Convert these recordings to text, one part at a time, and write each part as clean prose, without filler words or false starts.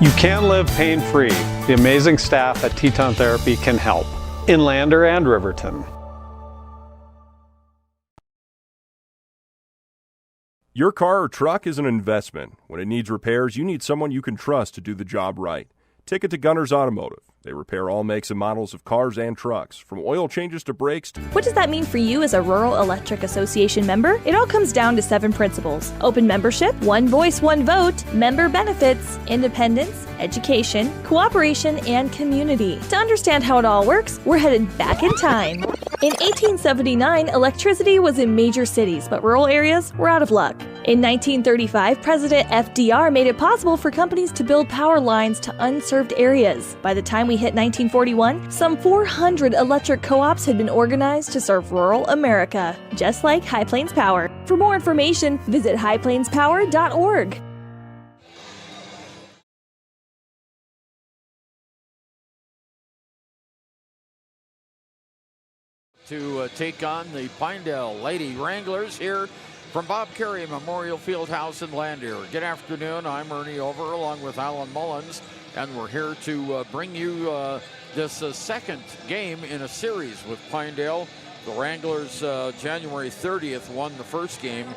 You can live pain-free. The amazing staff at Teton Therapy can help in Lander and Riverton. Your car or truck is an investment. When it needs repairs, you need someone you can trust to do the job right. Take it to Gunner's Automotive. They repair all makes and models of cars and trucks, from oil changes to brakes. What does that mean for you as a Rural Electric Association member? It all comes down to 7 principles: open membership, one voice, one vote, member benefits, independence, education, cooperation, and community. To understand how it all works, we're headed back in time. In 1879, electricity was in major cities, but rural areas were out of luck. In 1935, President FDR made it possible for companies to build power lines to unserved areas. By the time we hit 1941, some 400 electric co-ops had been organized to serve rural America, just like High Plains Power. For more information, visit highplainspower.org. To take on the Pinedale Lady Wranglers here from Bob Carey Memorial Fieldhouse in Lander. Good afternoon. I'm Ernie Over along with Alan Mullins, and we're here to bring you this second game in a series with Pinedale. The Wranglers January 30th won the first game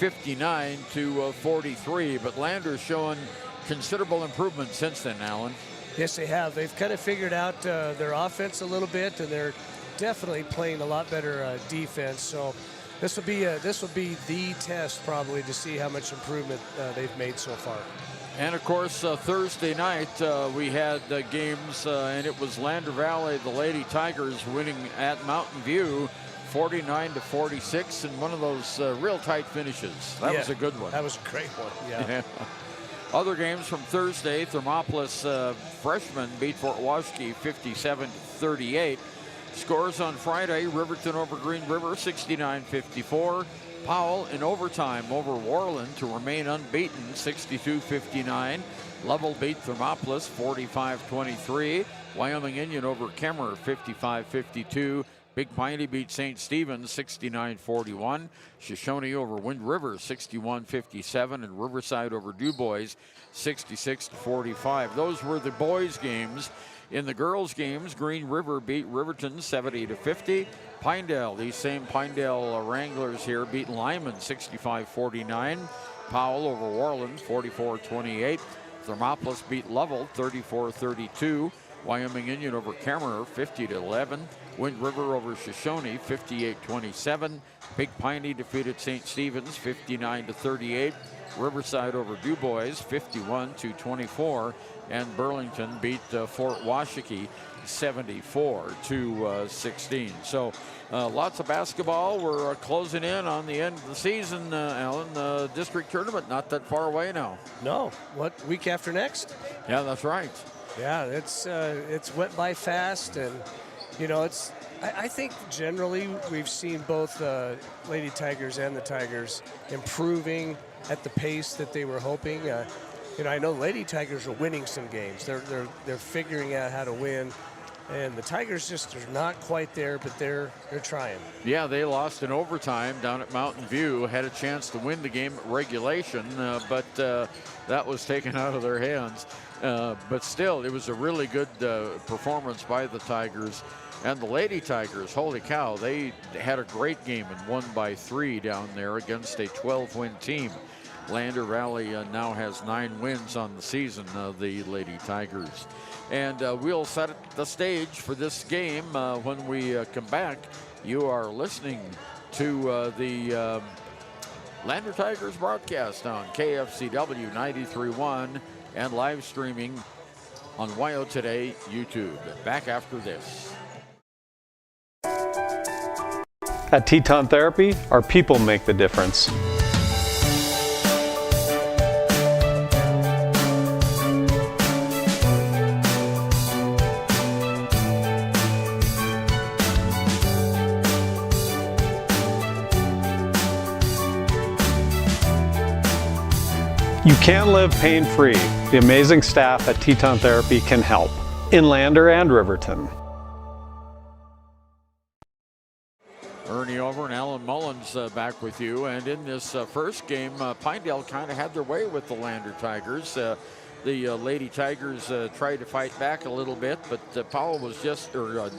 59-43, but Lander's showing considerable improvement since then, Alan. Yes, they have. They've kind of figured out their offense a little bit, and they're definitely playing a lot better defense. So this will be the test probably to see how much improvement they've made so far. And of course, Thursday night we had games, and it was Lander Valley, the Lady Tigers, winning at Mountain View 49-46, and one of those real tight finishes. That was a good one. That was a great one. Yeah. Other games from Thursday: Thermopolis freshmen beat Fort Washakie 57-38. Scores on Friday: Riverton over Green River 69-54. Powell in overtime over Warland to remain unbeaten 62-59. Level beat Thermopolis 45-23. Wyoming Indian over Kemmer 55-52. Big Piney beat St. Stephen's 69-41. Shoshone over Wind River 61-57. And Riverside over DuBois 66-45. Those were the boys' games. In the girls' games, Green River beat Riverton 70-50. Pinedale, these same Pinedale Wranglers here, beat Lyman 65-49. Powell over Warland 44-28. Thermopolis beat Lovell 34-32. Wyoming Indian over Kemmerer 50-11. Wind River over Shoshone 58-27. Big Piney defeated St. Stephen's 59-38. Riverside over DuBois 51-24. And Burlington beat Fort Washakie 74-16. So lots of basketball. We're closing in on the end of the season, Alan. The district tournament not that far away now. No, what, week after next? Yeah, that's right. Yeah, it's went by fast, and you know, I think generally we've seen both Lady Tigers and the Tigers improving at the pace that they were hoping. You know, I know Lady Tigers are winning some games. They're figuring out how to win, and the Tigers just are not quite there, but they're trying. Yeah, they lost in overtime down at Mountain View. Had a chance to win the game at regulation, but that was taken out of their hands. But still, it was a really good performance by the Tigers. And the Lady Tigers, holy cow, they had a great game and won by 3 down there against a 12-win team. Lander Valley now has 9 wins on the season, the Lady Tigers. And we'll set the stage for this game when we come back. You are listening to the Lander Tigers broadcast on KFCW 93.1 and live streaming on WYO Today YouTube. Back after this. At Teton Therapy, our people make the difference. You can live pain-free. The amazing staff at Teton Therapy can help in Lander and Riverton. Ernie Over and Alan Mullins back with you. And in this first game, Pinedale kind of had their way with the Lander Tigers. The Lady Tigers tried to fight back a little bit, but Powell was just, who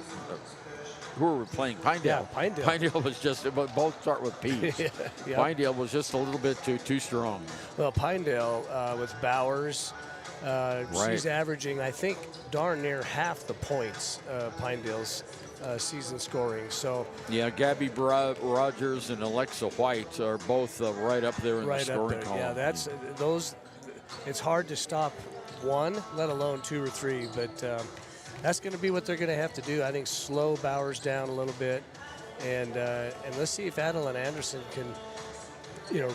were we playing? Pinedale. Yeah, Pinedale. Pinedale was just, but both start with P's. Yeah. Pinedale was just a little bit too strong. Well, Pinedale with Bowers, she's averaging, I think, darn near half the points Pinedale's season scoring. So yeah, Gabby Rogers and Alexa White are both right up there in the scoring column. Yeah, that's those. It's hard to stop one, let alone two or three, but that's going to be what they're going to have to do. I think slow Bowers down a little bit, and let's see if Adeline Anderson can,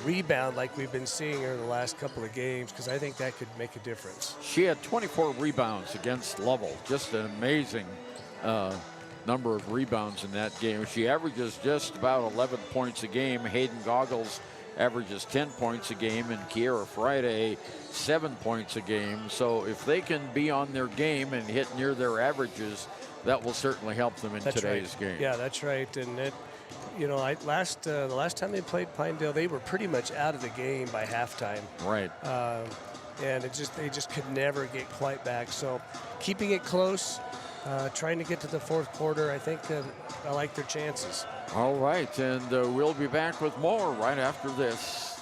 rebound like we've been seeing her in the last couple of games, because I think that could make a difference. She had 24 rebounds against Lovell, just an amazing number of rebounds in that game. She averages just about 11 points a game. Hayden Goggles averages 10 points a game, and Kiera Friday 7 points a game. So if they can be on their game and hit near their averages, that will certainly help them in today's game. Yeah, that's right. And it, the last time they played Pinedale, they were pretty much out of the game by halftime. Right. And they just could never get quite back. So keeping it close, trying to get to the fourth quarter, I think I like their chances. All right, and we'll be back with more right after this.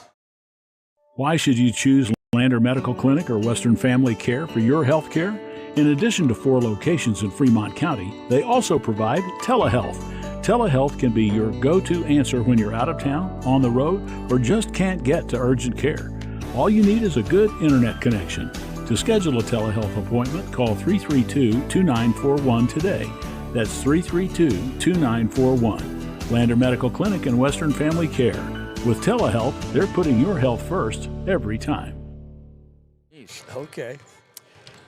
Why should you choose Lander Medical Clinic or Western Family Care for your health care? In addition to 4 locations in Fremont County, they also provide telehealth. Telehealth can be your go-to answer when you're out of town, on the road, or just can't get to urgent care. All you need is a good internet connection. To schedule a telehealth appointment, call 332-2941 today. That's 332-2941. Lander Medical Clinic and Western Family Care. With telehealth, they're putting your health first every time. Okay.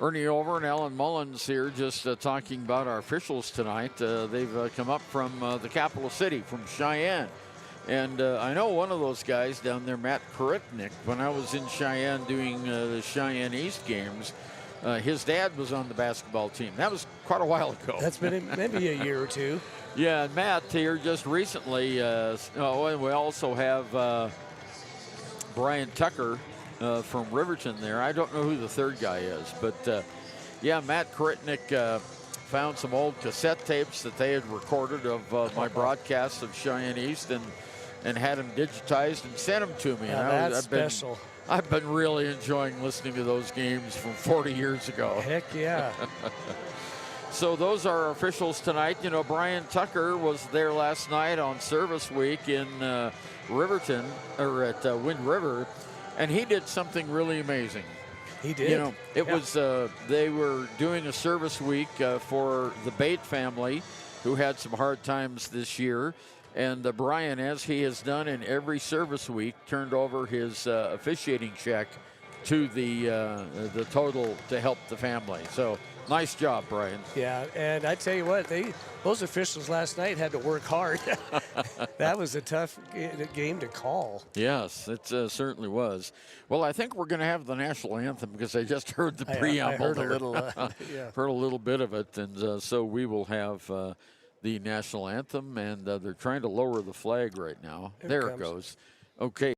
Ernie Over and Alan Mullins here just talking about our officials tonight. They've come up from the capital city, from Cheyenne. And I know one of those guys down there, Matt Koritnik, when I was in Cheyenne doing the Cheyenne East games, his dad was on the basketball team. That was quite a while ago. That's been maybe a year or two. Yeah, and Matt here just recently, and we also have Brian Tucker from Riverton there. I don't know who the third guy is, but yeah, Matt Koritnik found some old cassette tapes that they had recorded of my broadcasts of Cheyenne East and had them digitized and sent them to me. Yeah, that's special. I've been really enjoying listening to those games from 40 years ago. Heck yeah. So those are our officials tonight. Brian Tucker was there last night on service week in Riverton, or at Wind River, and he did something really amazing. He did. It was, they were doing a service week for the Bate family, who had some hard times this year. And Brian, as he has done in every service week, turned over his officiating check to the total to help the family. So nice job, Brian. Yeah, and I tell you what, those officials last night had to work hard. That was a tough game to call. Yes, it certainly was. Well, I think we're going to have the national anthem, because I just heard the preamble. I heard there. a little. Heard a little bit of it, and so we will have the national anthem, and they're trying to lower the flag right now. There it goes. Okay.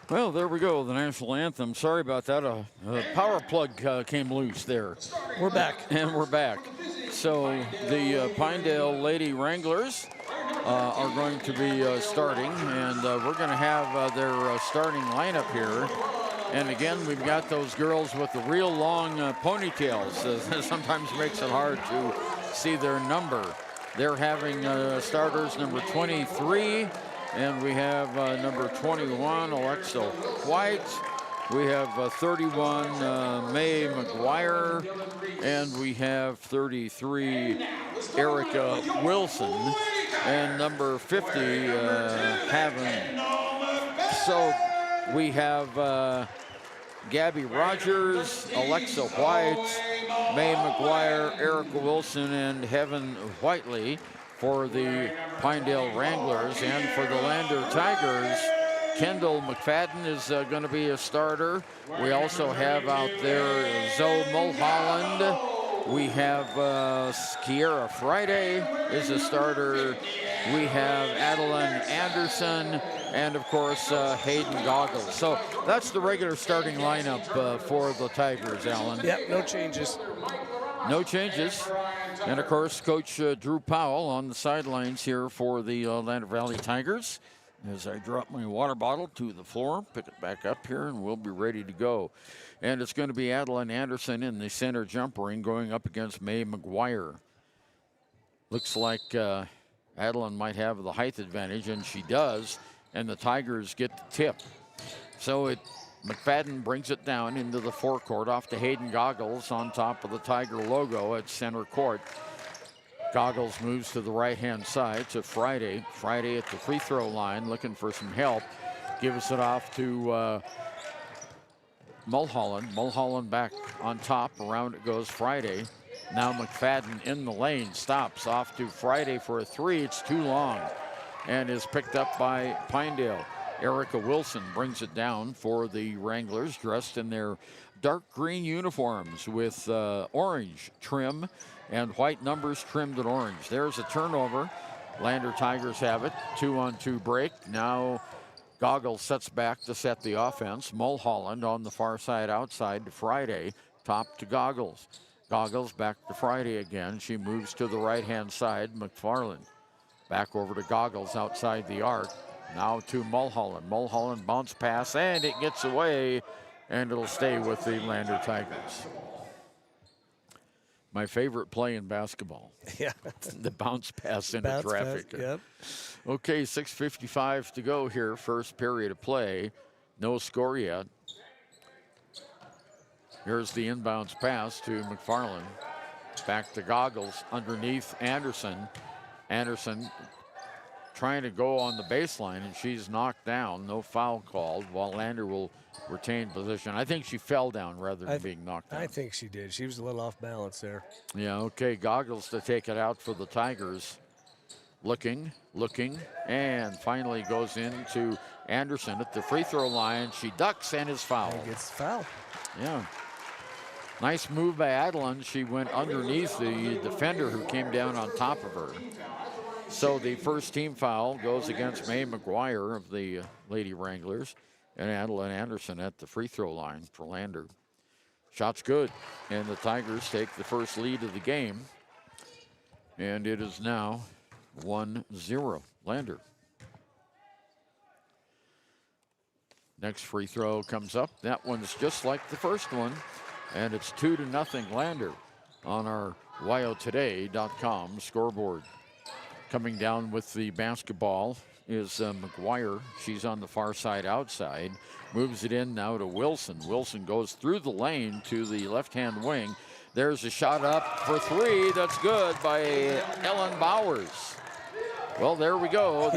Well, there we go, the national anthem. Sorry about that. A power plug came loose there. We're back. And we're back. So the Pinedale Lady Wranglers are going to be starting, and we're going to have their starting lineup here. And again, we've got those girls with the real long ponytails. Sometimes makes it hard to see their number. They're having starters number 23, and we have number 21, Alexa White. We have 31, May McGuire, and we have 33, Erica Wilson, and number 50, Haven. So we have Gabby Rogers, Alexa White, May McGuire, Erica Wilson, and Heaven Whiteley for the Pinedale Wranglers. And for the Lander Tigers, Kendall McFadden is going to be a starter. We also have out there Zoe Mulholland. We have Kiera Friday is a starter. We have Adeline Anderson, and of course Hayden Goggles. So that's the regular starting lineup for the Tigers, Alan. Yep, no changes. No changes. And of course, Coach Drew Powell on the sidelines here for the Lander Valley Tigers. As I drop my water bottle to the floor, pick it back up here, and we'll be ready to go. And it's going to be Adeline Anderson in the center jump ring going up against May McGuire. Looks like Adeline might have the height advantage, and she does, and the Tigers get the tip. So McFadden brings it down into the forecourt off to Hayden Goggles on top of the Tiger logo at center court. Goggles moves to the right-hand side to Friday. Friday at the free throw line looking for some help. Gives it off to Mulholland. Mulholland back on top. Around it goes Friday. Now McFadden in the lane. Stops off to Friday for a three. It's too long and is picked up by Pinedale. Erica Wilson brings it down for the Wranglers, dressed in their dark green uniforms with orange trim and white numbers trimmed in orange. There's a turnover. Lander Tigers have it. 2-on-2 break. Now Goggles sets back to set the offense. Mulholland on the far side outside to Friday. Top to Goggles. Goggles back to Friday again. She moves to the right-hand side. McFarland back over to Goggles outside the arc. Now to Mulholland. Mulholland bounce pass, and it gets away, and it'll stay with the Lander Tigers. My favorite play in basketball. Yeah. The bounce pass into Bounce traffic. pass, yep. Okay, 6:55 to go here. First period of play. No score yet. Here's the inbounds pass to McFarland. Back to Goggles underneath Anderson. Anderson trying to go on the baseline, and she's knocked down. No foul called, while Lander will retain position. I think she fell down rather than being knocked down. I think she did. She was a little off balance there. Yeah, okay, Goggles to take it out for the Tigers. Looking, and finally goes into Anderson at the free throw line. She ducks and is fouled. And gets fouled. Yeah. Nice move by Adeline. She went underneath the defender who came down on top of her. So the first team foul goes against May McGuire of the Lady Wranglers, and Adeline Anderson at the free throw line for Lander. Shot's good, and the Tigers take the first lead of the game, and it is now 1-0 Lander. Next free throw comes up. That one's just like the first one, and it's 2-0 Lander on our WyoToday.com scoreboard. Coming down with the basketball is McGuire. She's on the far side outside. Moves it in now to Wilson. Wilson goes through the lane to the left-hand wing. There's a shot up for three. That's good by Ellen Bowers. Well, there we go.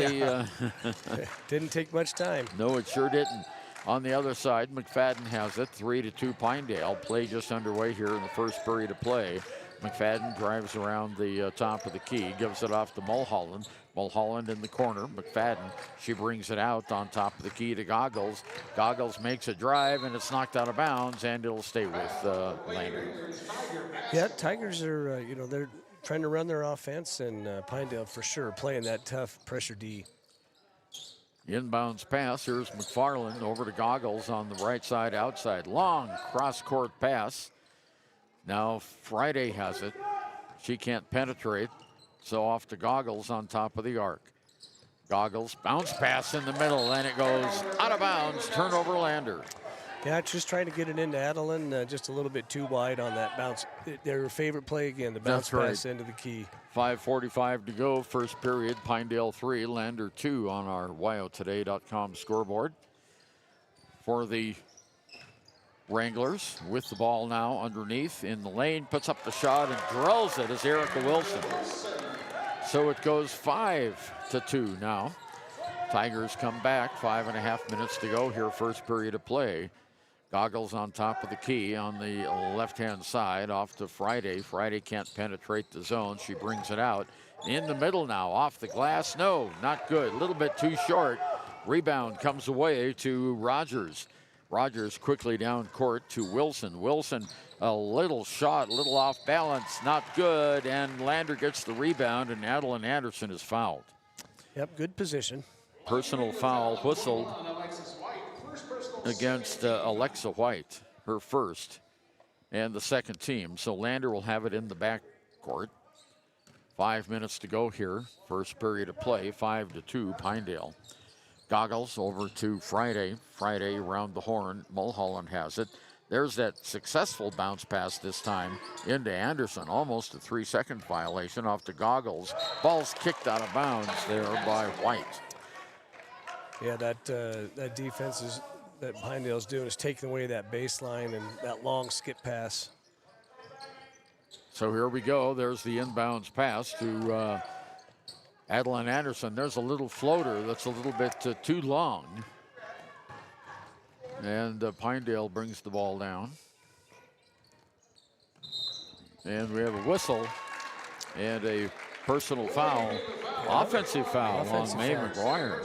Didn't take much time. No, it sure didn't. On the other side, McFadden has it. 3-2 Pinedale. Play just underway here in the first period of play. McFadden drives around the top of the key, gives it off to Mulholland. Mulholland in the corner. McFadden, she brings it out on top of the key to Goggles. Goggles makes a drive, and it's knocked out of bounds, and it'll stay with Lander. Yeah, Tigers are, they're trying to run their offense, and Pinedale for sure playing that tough pressure D. Inbounds pass. Here's McFarland over to Goggles on the right side outside. Long cross-court pass. Now Friday has it. She can't penetrate. So off to Goggles on top of the arc. Goggles, bounce pass in the middle, and it goes out of bounds. Turnover Lander. Yeah, just trying to get it into Adeline, just a little bit too wide on that bounce. Their favorite play again, the bounce pass into the key. 5:45 to go, first period. Pinedale 3, Lander 2 on our WyoToday.com scoreboard. For the Wranglers with the ball now underneath in the lane, puts up the shot and drills it as Erica Wilson. So it goes 5-2 now. Tigers come back, 5.5 minutes to go here, first period of play. Goggles on top of the key on the left-hand side, off to Friday. Friday can't penetrate the zone. She brings it out. In the middle now, off the glass. No, not good. A little bit too short. Rebound comes away to Rogers. Rogers quickly down court to Wilson. Wilson, a little shot, a little off balance, not good, and Lander gets the rebound, and Adeline Anderson is fouled. Yep, good position. Personal foul whistled against Alexa White, her first, and the second team. So Lander will have it in the back court. 5 minutes to go here, first period of play, 5-2 Pinedale. Goggles over to Friday. Friday around the horn. Mulholland has it. There's that successful bounce pass this time into Anderson. Almost a 3-second violation off to Goggles. Ball's kicked out of bounds there by White. Yeah, that defense that Pinedale's doing is taking away that baseline and that long skip pass. So here we go. There's the inbounds pass to Adeline Anderson. There's a little floater that's a little bit too long. And Pinedale brings the ball down. And we have a whistle and a personal foul, offensive foul on Mae McGuire.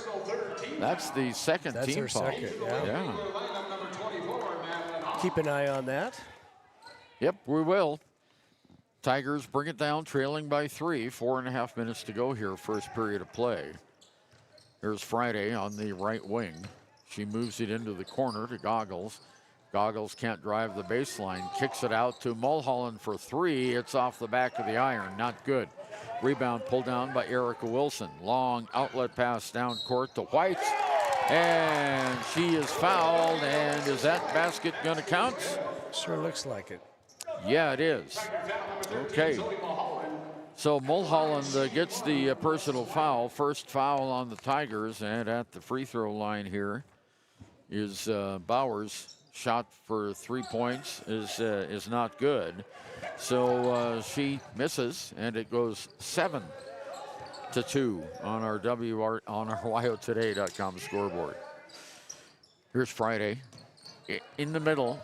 That's the second That's team her foul. second, yeah. Keep an eye on that. Yep, we will. Tigers bring it down, trailing by 3. 4.5 minutes to go here, first period of play. Here's Friday on the right wing. She moves it into the corner to Goggles. Goggles can't drive the baseline. Kicks it out to Mulholland for 3. It's off the back of the iron. Not good. Rebound pulled down by Erica Wilson. Long outlet pass down court to White. And she is fouled. And is that basket going to count? Sure looks like it. Yeah, it is. Okay. So Mulholland gets the personal foul. First foul on the Tigers. And at the free throw line here is Bowers. Shot for 3 points is not good. So she misses, and it goes 7-2 on our WyoToday.com scoreboard. Here's Friday in the middle.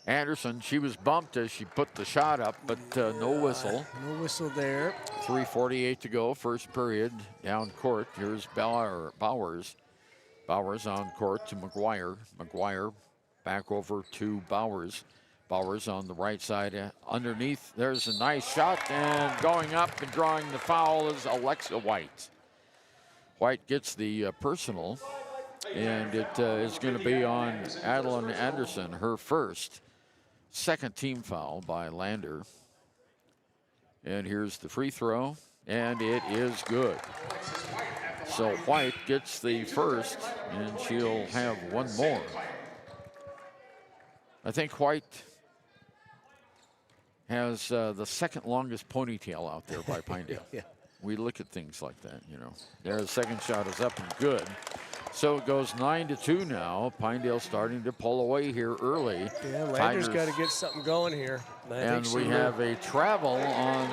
Anderson, she was bumped as she put the shot up, but no whistle. No whistle there. 3:48 to go, first period, down court. Here's Bowers. Bowers on court to McGuire. McGuire back over to Bowers. Bowers on the right side underneath. There's a nice shot, and going up and drawing the foul is Alexa White. White gets the personal, and it is going to be on Adeline Anderson, her first. Second team foul by Lander. And here's the free throw, and it is good. So White gets the first, and she'll have one more. I think White has the second longest ponytail out there by Pinedale. Yeah. We look at things like that, you know. Their second shot is up and good. So it goes 9-2 now. Pinedale starting to pull away here early. Yeah, Lander's got to get something going here. And we have a travel on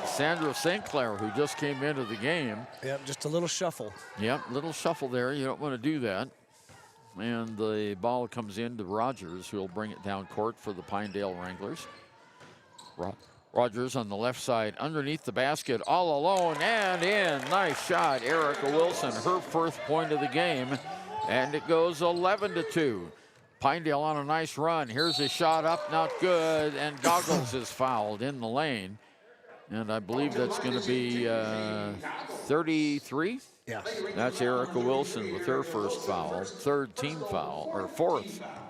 Sandra St. Clair, who just came into the game. Yep, just a little shuffle. Yep, little shuffle there. You don't want to do that. And the ball comes in to Rogers, who will bring it down court for the Pinedale Wranglers. Rogers on the left side, underneath the basket, all alone, and in. Nice shot, Erica Wilson, her first point of the game, and it goes 11-2. Pinedale on a nice run. Here's a shot up, not good, and Goggles is fouled in the lane. And I believe that's going to be 33. Yeah. That's Erica Wilson with her first foul, fourth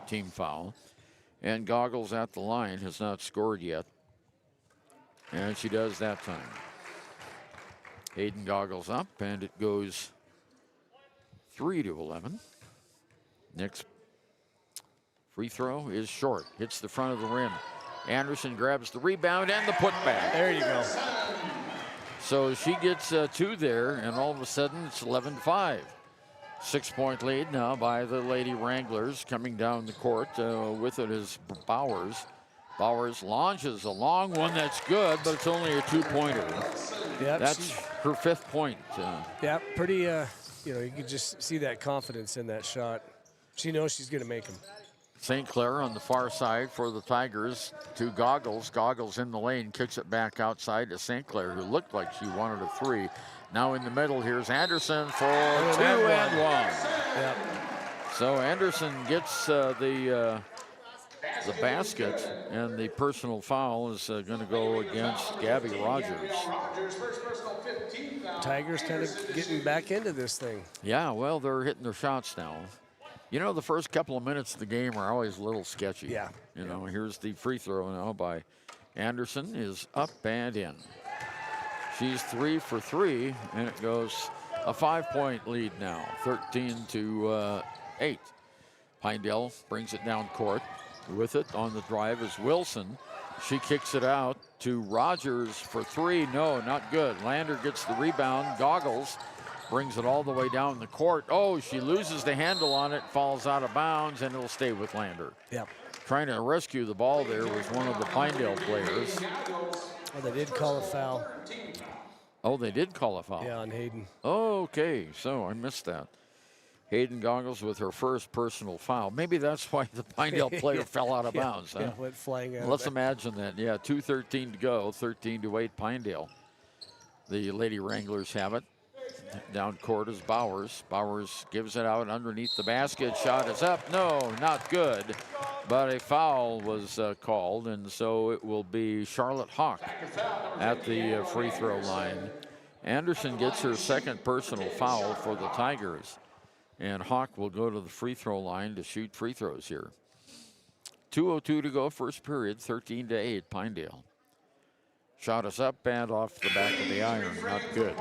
team foul. And Goggles at the line has not scored yet. And she does that time. Hayden Goggles up, and it goes 3-11. Next free throw is short. Hits the front of the rim. Anderson grabs the rebound and the putback. There you go. So she gets 2 there, and all of a sudden it's 11-5. 6-point lead now by the Lady Wranglers. Coming down the court with it is Bowers. Bowers launches a long one that's good, but it's only a 2-pointer. Yep, That's her 5th point. Yeah, pretty, you can just see that confidence in that shot. She knows she's going to make them. St. Clair on the far side for the Tigers to Goggles. Goggles in the lane, kicks it back outside to St. Clair, who looked like she wanted a 3. Now in the middle, here's Anderson for 2 and 1. Yep. So Anderson gets the basket, and the personal foul is going to go against Gabby Rogers. Tigers kind of getting back into this thing. Yeah, well, they're hitting their shots now. You know, the first couple of minutes of the game are always a little sketchy. Yeah. Here's the free throw now by Anderson, is up and in. She's 3 for 3, and it goes a 5-point lead now, 13-8. Pinedale brings it down court. With it on the drive is Wilson. She kicks it out to Rogers for 3. No, not good. Lander gets the rebound. Goggles brings it all the way down the court. Oh, she loses the handle on it, falls out of bounds, and it'll stay with Lander. Yep. Trying to rescue the ball there was one of the Pinedale players. Oh, they did call a foul. Oh, they did call a foul. Yeah, on Hayden. Okay, so I missed that. Hayden Goggles with her first personal foul. Maybe that's why the Pinedale player fell out of bounds. Huh? Yeah, went flying out. Let's imagine that. Yeah, 2:13 to go, 13-8 Pinedale. The Lady Wranglers have it. Down court is Bowers. Bowers gives it out underneath the basket. Shot is up. No, not good. But a foul was called, and so it will be Charlotte Hawk at the free throw line. Anderson gets her second personal foul for the Tigers. And Hawk will go to the free throw line to shoot free throws here. 2:02 to go, first period, 13-8, Pinedale. Shot is up and off the back of the iron, not good.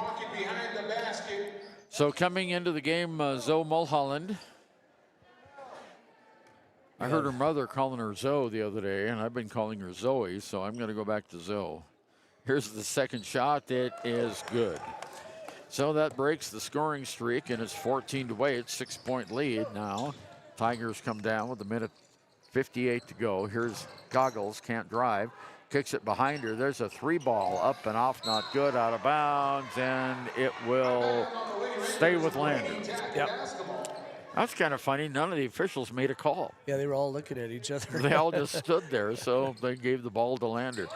So coming into the game, Zoe Mulholland. I heard her mother calling her Zoe the other day, and I've been calling her Zoe, so I'm going to go back to Zoe. Here's the second shot. It is good. So that breaks the scoring streak, and it's 14-8, 6-point lead now. Tigers come down with 1:58 to go. Here's Goggles, can't drive. Kicks it behind her. There's a 3-ball up and off, not good, out of bounds, and it will stay with Lander. Yep. That's kind of funny. None of the officials made a call. Yeah, they were all looking at each other. They all just stood there, so they gave the ball to Lander.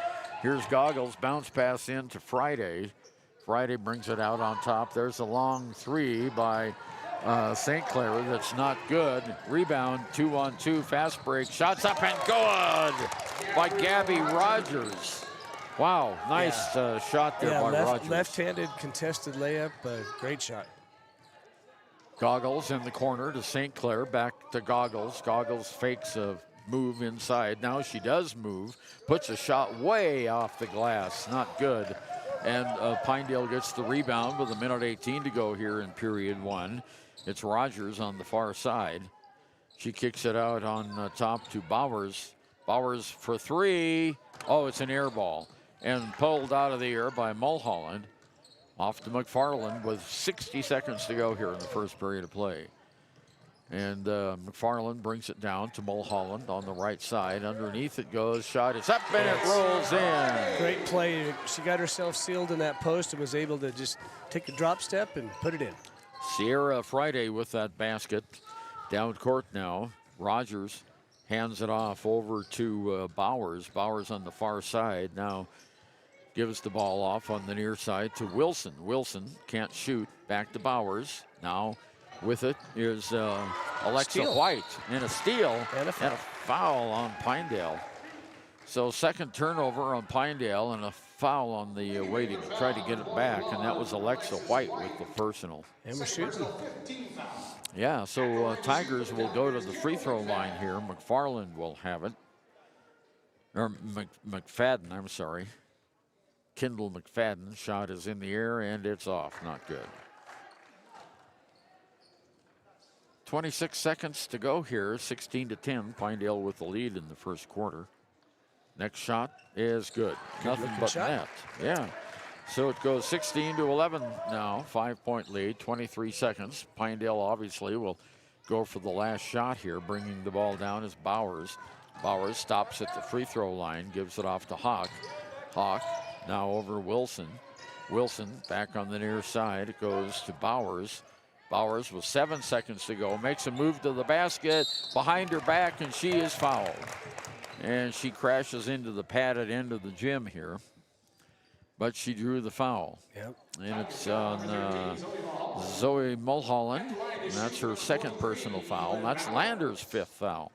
Here's Goggles, bounce pass in to Friday. Friday brings it out on top. There's a long 3 by St. Clair that's not good. Rebound, 2-on-2, fast break. Shots up and good by Gabby Rogers. Wow, nice shot there by Rogers. Left-handed contested layup, great shot. Goggles in the corner to St. Clair, back to Goggles. Goggles fakes a move inside. Now she does move, puts a shot way off the glass, not good. And Pinedale gets the rebound with 1:18 to go here in period 1. It's Rogers on the far side. She kicks it out on top to Bowers. Bowers for 3. Oh, it's an air ball. And pulled out of the air by Mulholland. Off to McFarland with 60 seconds to go here in the first period of play. And McFarland brings it down to Mulholland on the right side. Underneath it goes. Shot is up and it rolls in. Great play. She got herself sealed in that post and was able to just take a drop step and put it in. Sierra Friday with that basket. Down court now. Rogers hands it off over to Bowers. Bowers on the far side now gives the ball off on the near side to Wilson. Wilson can't shoot. Back to Bowers. Now with it is Alexa White, and a steal and a foul on Pinedale. So second turnover on Pinedale and a foul on the way to try to get it back, and that was Alexa White with the personal. And we're shooting. Yeah, so Tigers will go to the free throw line here. McFarland will have it. Or McFadden, I'm sorry. Kendall McFadden. Shot is in the air, and it's off. Not good. 26 seconds to go here. 16-10. Pinedale with the lead in the first quarter. Next shot is good. Nothing but net. Yeah. So it goes 16-11 now. 5-point lead. 23 seconds. Pinedale obviously will go for the last shot here. Bringing the ball down is Bowers. Bowers stops at the free throw line. Gives it off to Hawk. Hawk now over Wilson. Wilson back on the near side. It goes to Bowers. Bowers with 7 seconds to go. Makes a move to the basket. Behind her back, and she is fouled. And she crashes into the padded end of the gym here. But she drew the foul. Yep. And it's on Zoe Mulholland. And that's her second personal foul. And that's Lander's 5th foul.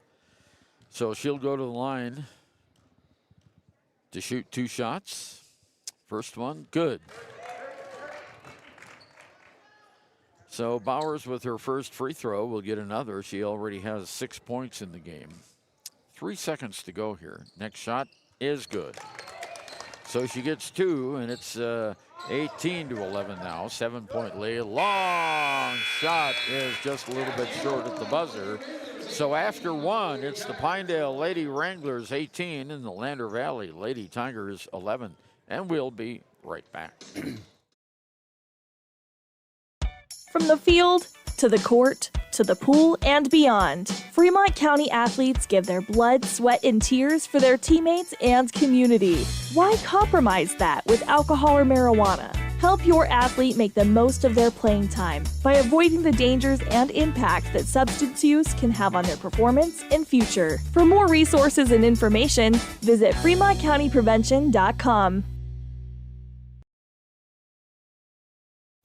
So she'll go to the line to shoot 2 shots. First one, good. So Bowers with her first free throw will get another. She already has 6 points in the game. 3 seconds to go here. Next shot is good. So she gets 2, and it's 18-11 now. 7-point lead. Long shot is just a little bit short at the buzzer. So after 1, it's the Pinedale Lady Wranglers 18 and the Lander Valley Lady Tigers 11. And we'll be right back. From the field to the court to the pool and beyond, Fremont County athletes give their blood, sweat, and tears for their teammates and community. Why compromise that with alcohol or marijuana? Help your athlete make the most of their playing time by avoiding the dangers and impact that substance use can have on their performance and future. For more resources and information, visit FremontCountyPrevention.com.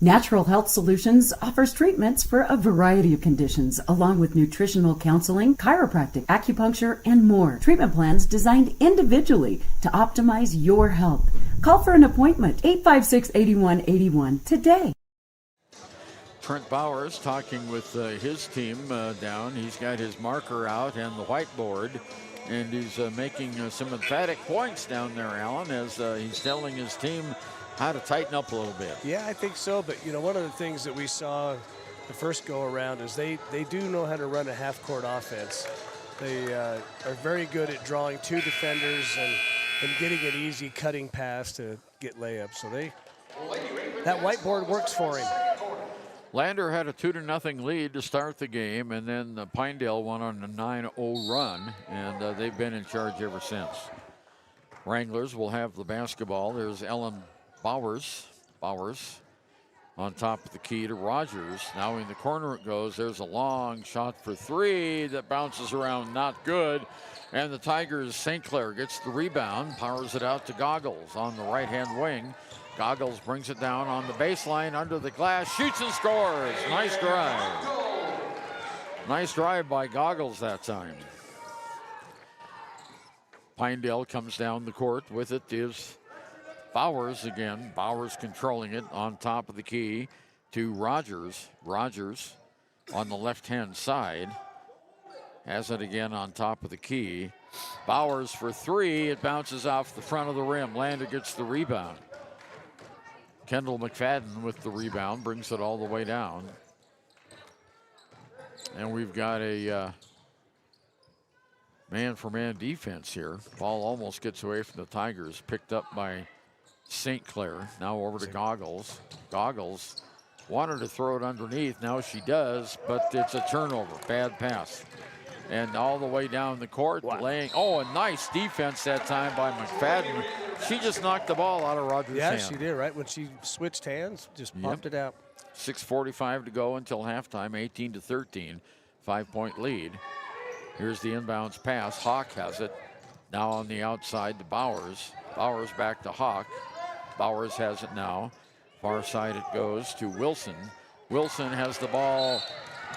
Natural Health Solutions offers treatments for a variety of conditions, along with nutritional counseling, chiropractic, acupuncture, and more. Treatment plans designed individually to optimize your health. Call for an appointment, 856-8181 today. Trent Bowers talking with his team down. He's got his marker out and the whiteboard, and he's making some emphatic points down there, Alan, as he's telling his team how to tighten up a little bit. Yeah, I think so. But, you know, one of the things that we saw the first go-around is they do know how to run a half-court offense. They are very good at drawing 2 defenders and getting an easy cutting pass to get layups. So that whiteboard works for him. Lander had a 2-0 lead to start the game, and then Pinedale went on a 9-0 run, and they've been in charge ever since. Wranglers will have the basketball. There's Ellen Bowers on top of the key to Rogers. Now in the corner it goes. There's a long shot for 3 that bounces around, not good. And the Tigers, St. Clair gets the rebound, powers it out to Goggles on the right-hand wing. Goggles brings it down on the baseline under the glass, shoots and scores. Nice drive. Nice drive by Goggles that time. Pinedale comes down the court. With it is Bowers again. Bowers controlling it on top of the key to Rogers. Rogers on the left-hand side has it again on top of the key. Bowers for 3. It bounces off the front of the rim. Lander gets the rebound. Kendall McFadden with the rebound brings it all the way down. And we've got a man-for-man defense here. Ball almost gets away from the Tigers. Picked up by St. Clair. Now over to Goggles. Goggles wanted to throw it underneath. Now she does, but it's a turnover. Bad pass. And all the way down the court, laying. Oh, a nice defense that time by McFadden. She just knocked the ball out of Rogers' hand. Yeah, she did, right? When she switched hands, just popped it out. 6:45 to go until halftime, 18-13. 5-point lead. Here's the inbounds pass. Hawk has it. Now on the outside to Bowers. Bowers back to Hawk. Bowers has it now. Far side it goes to Wilson. Wilson has the ball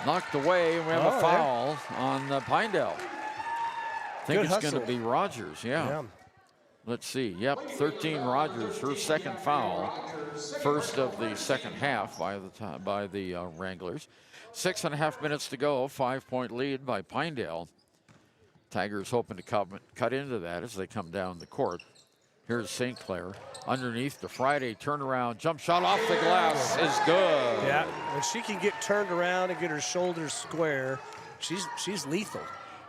knocked away, and we have a foul on Pinedale. I think it's going to be Rogers, yeah. let's see. Yep, 13 Rogers, her second foul. First of the second half by the Wranglers. 6.5 minutes to go. 5-point lead by Pinedale. Tigers hoping to cut into that as they come down the court. Here's St. Clair underneath the Friday turnaround. Jump shot off the glass is good. Yeah, when she can get turned around and get her shoulders square, she's lethal.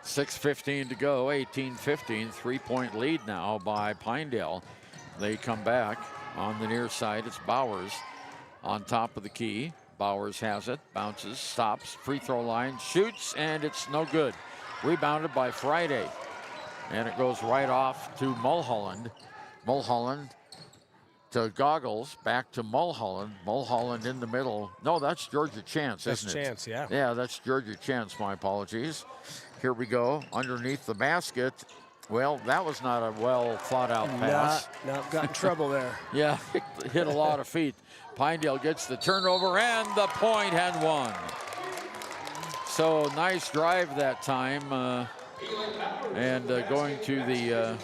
6:15 to go, 18-15. 3-point lead now by Pinedale. They come back on the near side. It's Bowers on top of the key. Bowers has it, bounces, stops, free throw line, shoots, and it's no good. Rebounded by Friday. And it goes right off to Mulholland. Mulholland to Goggles, back to Mulholland. Mulholland in the middle. No, that's Georgia Chance, isn't it? That's Chance, yeah. Yeah, that's Georgia Chance, my apologies. Here we go, underneath the basket. Well, that was not a well thought out pass. No, got in trouble there. Yeah, hit a lot of feet. Pinedale gets the turnover and the point and one. So nice drive that time. And going to the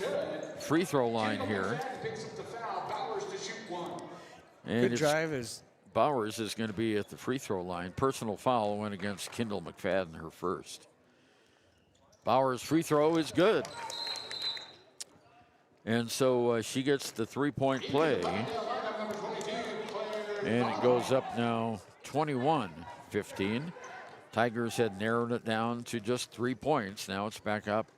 free throw line here. And Good drive is Bowers is going to be at the free throw line. Personal foul went against Kendall McFadden, her first. Bowers' free throw is good. And so she gets the 3-point play. And it goes up now 21-15. Tigers had narrowed it down to just 3 points. Now it's back up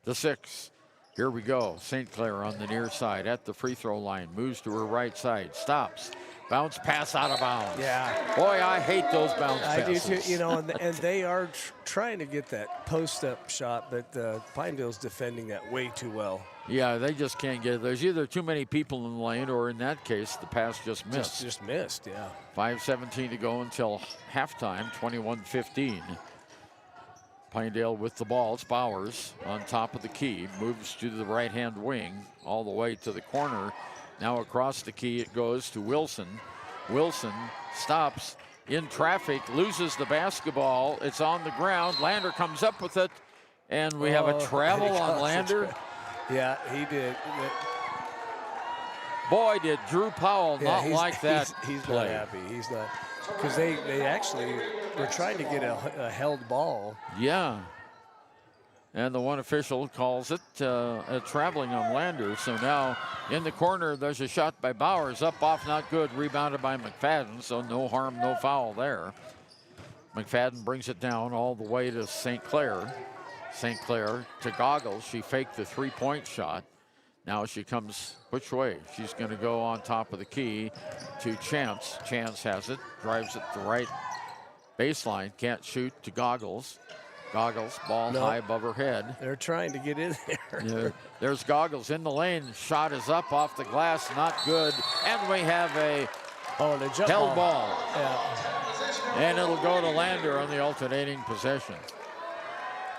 to 6. Here we go. St. Clair on the near side at the free throw line. Moves to her right side. Stops. Bounce pass out of bounds. Yeah. Boy, I hate those bounce passes. I do too. You know, and they are trying to get that post-up shot, but Pinedale's defending that way too well. Yeah, they just can't get it. There's either too many people in the lane, or in that case, the pass just missed. Just missed, yeah. 5:17 to go until halftime, 21-15. Pinedale with the ball. It's Bowers on top of the key. Moves to the right-hand wing all the way to the corner. Now across the key it goes to Wilson. Wilson stops in traffic, loses the basketball. It's on the ground. Lander comes up with it, and we have a travel on Lander. Yeah, he did. Boy, did Drew Powell not like that He's play. not happy. He's not. Because they actually were trying to get a held ball. Yeah. And the one official calls it a traveling on Lander. So now in the corner, there's a shot by Bowers. Up, off, not good. Rebounded by McFadden. So no harm, no foul there. McFadden brings it down all the way to St. Clair. St. Clair to Goggles. She faked the three-point shot. Now she comes which way? She's going to go on top of the key to Chance. Chance has it. Drives it the right baseline. Can't shoot to Goggles. Goggles, ball high above her head. They're trying to get in there. Yeah, there's Goggles in the lane. Shot is up off the glass, not good. And we have a held ball. Yeah. And it'll go to Lander on the alternating possession.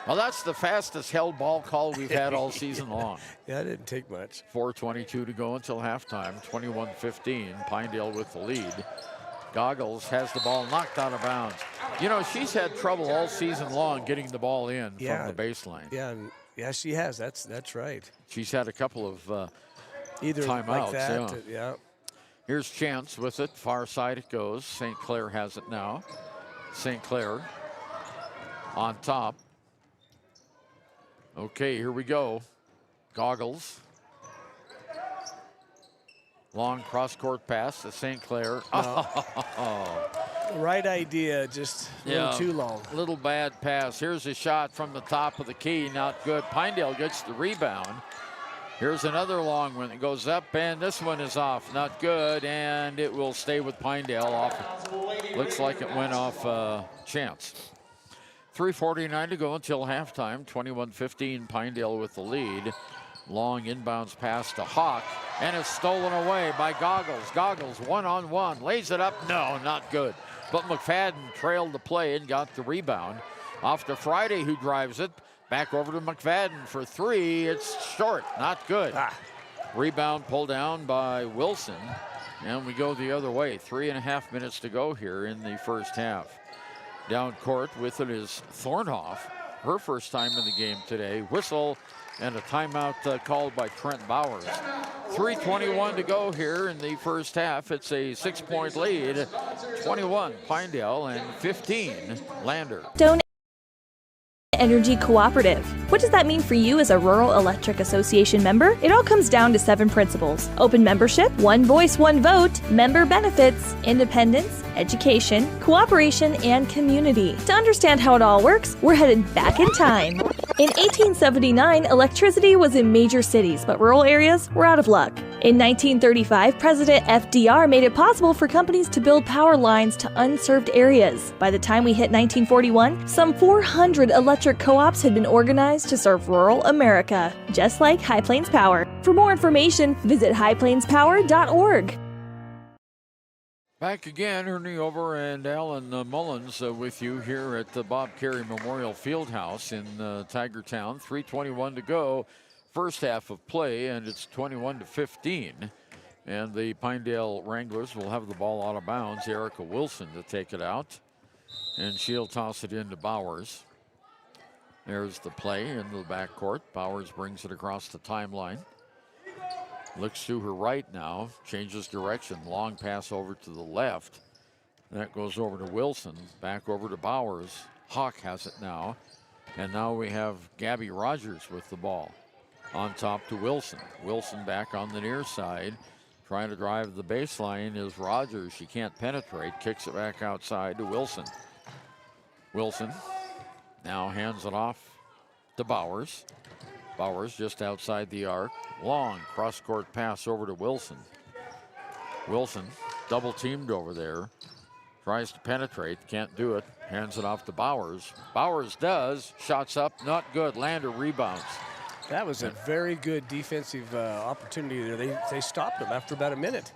Well, that's the fastest held ball call we've had all season long. Yeah, it didn't take much. 4:22 to go until halftime. 21-15. Pinedale with the lead. Goggles has the ball knocked out of bounds. You know, she's had trouble all season long getting the ball in from the baseline. Yeah, she has. That's right. She's had a couple of Either timeouts. like that, yeah. Here's Chance with it. Far side it goes. St. Clair has it now. St. Clair on top. Okay, here we go. Goggles. Long cross-court pass to St. Clair. No. Right idea, just a little too long. Little bad pass. Here's a shot from the top of the key. Not good. Pinedale gets the rebound. Here's another long one that goes up, and this one is off. Not good, and it will stay with Pinedale. Off. Looks like it went off Chance. 3:49 to go until halftime. 21-15. Pinedale with the lead. Long inbounds pass to Hawk, and it's stolen away by Goggles. Goggles one-on-one, lays it up. No, not good. But McFadden trailed the play and got the rebound. Off to Friday, who drives it. Back over to McFadden for three. It's short, not good. Rebound pulled down by Wilson, and we go the other way. 3.5 minutes to go here in the first half. Down court with it is Thornhoff. Her first time in the game today. Whistle And a timeout called by Trent Bowers. 3:21 to go here in the first half. It's a 6-point lead. 21 Pinedale and 15 Lander. Energy Cooperative. What does that mean for you as a Rural Electric Association member? It all comes down to 7 principles: open membership, one voice, one vote, member benefits, independence, education, cooperation, and community. To understand how it all works, we're headed back in time. In 1879, electricity was in major cities, but rural areas were out of luck. In 1935, President FDR made it possible for companies to build power lines to unserved areas. By the time we hit 1941, some 400 electric co-ops had been organized to serve rural America, just like High Plains Power. For more information, visit highplainspower.org. Back again, Ernie Over and Alan Mullins with you here at the Bob Carey Memorial Fieldhouse in Tigertown. 3:21 to go, first half of play, and it's 21-15. And the Pinedale Wranglers will have the ball out of bounds. Erica Wilson to take it out, and she'll toss it into Bowers. There's the play into the backcourt. Bowers brings it across the timeline. Looks to her right now, changes direction, long pass over to the left. That goes over to Wilson, back over to Bowers. Hawk has it now, and now we have Gabby Rogers with the ball. On top to Wilson. Wilson back on the near side, trying to drive the baseline is Rogers. She can't penetrate, kicks it back outside to Wilson. Wilson now hands it off to Bowers. Bowers just outside the arc. Long cross-court pass over to Wilson. Wilson double teamed over there. Tries to penetrate, can't do it. Hands it off to Bowers. Bowers does. Shots up, not good. Lander rebounds. That was a very good defensive opportunity there. They stopped him after about a minute.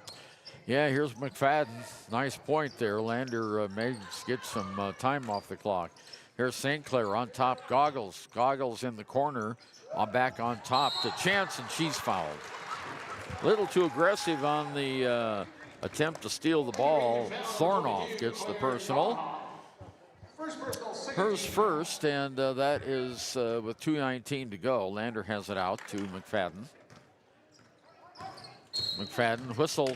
Yeah, here's McFadden. Nice point there. Lander may get some time off the clock. Here's St. Clair on top. Goggles. Goggles in the corner. Back on top to Chance, and she's fouled. A little too aggressive on the attempt to steal the ball. Thornoff gets the personal. Hers first, and that is with 2:19 to go. Lander has it out to McFadden. McFadden whistle.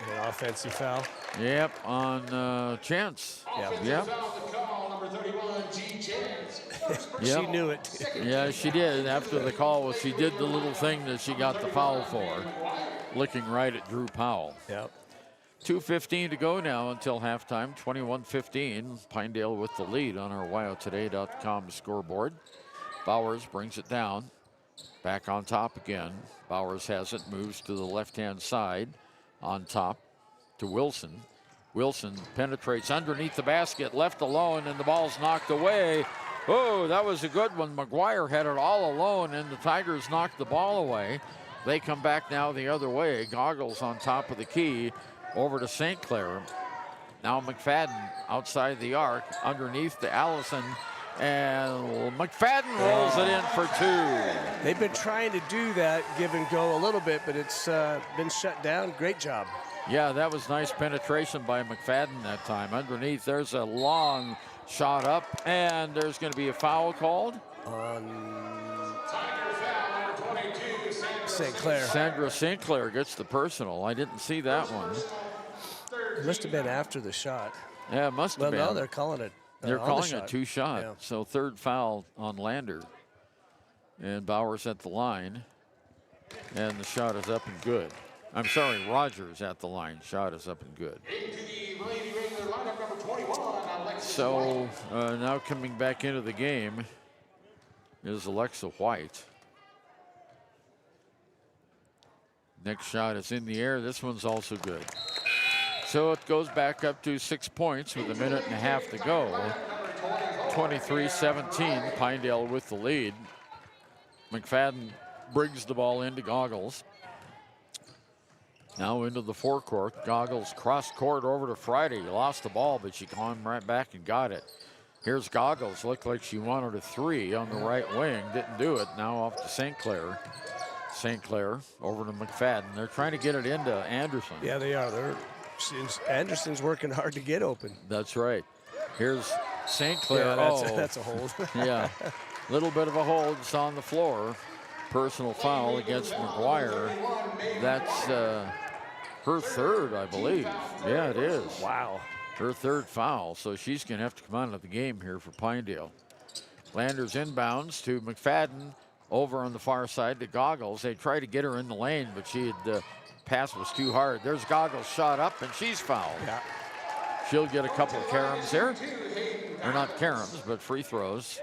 An offensive foul. Yep, on Chance. Yep. She knew it. Yeah, she did. After the call, she did the little thing that she got the foul for, looking right at Drew Powell. Yep. 2:15 to go now until halftime. 21-15. Pinedale with the lead on our WyoToday.com scoreboard. Bowers brings it down. Back on top again. Bowers has it, moves to the left-hand side. On top to Wilson. Wilson penetrates underneath the basket, left alone, and the ball's knocked away. Oh, that was a good one. McGuire had it all alone, and the Tigers knocked the ball away. They come back now the other way. Goggles on top of the key, over to St. Clair. Now McFadden outside the arc, underneath to Allison, and McFadden rolls it in for 2. They've been trying to do that, give and go a little bit, but it's been shut down. Great job. Yeah, that was nice penetration by McFadden that time. Underneath, there's a long shot up, and there's going to be a foul called on St. Clair. Sandra St. Clair gets the personal. I didn't see that one. It must have been after the shot. Yeah, it must have been. Well, no, they're calling it. They're calling it 2-shot. Yeah. So third foul on Lander. And Bowers at the line. And the shot is up and good. I'm sorry, Rogers at the line. Shot is up and good. So now coming back into the game is Alexa White. Next shot is in the air. This one's also good. So it goes back up to 6 points with a minute and a half to go. 23-17, Pinedale with the lead. McFadden brings the ball into Goggles. Now into the forecourt. Goggles cross court over to Friday. Lost the ball, but she came right back and got it. Here's Goggles. Looked like she wanted a 3 on the right wing. Didn't do it. Now off to St. Clair. St. Clair over to McFadden. They're trying to get it into Anderson. Yeah, they are. Anderson's working hard to get open. That's right. Here's St. Clair. Yeah, that's a hold. Yeah, little bit of a hold. It's on the floor. Personal foul against McGuire. That's her third, I believe. Yeah, it is. Wow. Her third foul, so she's going to have to come out of the game here for Pinedale. Landers inbounds to McFadden over on the far side to Goggles. They tried to get her in the lane, but the pass was too hard. There's Goggles shot up, and she's fouled. Yeah. She'll get a couple of caroms there. Or not caroms, but free throws.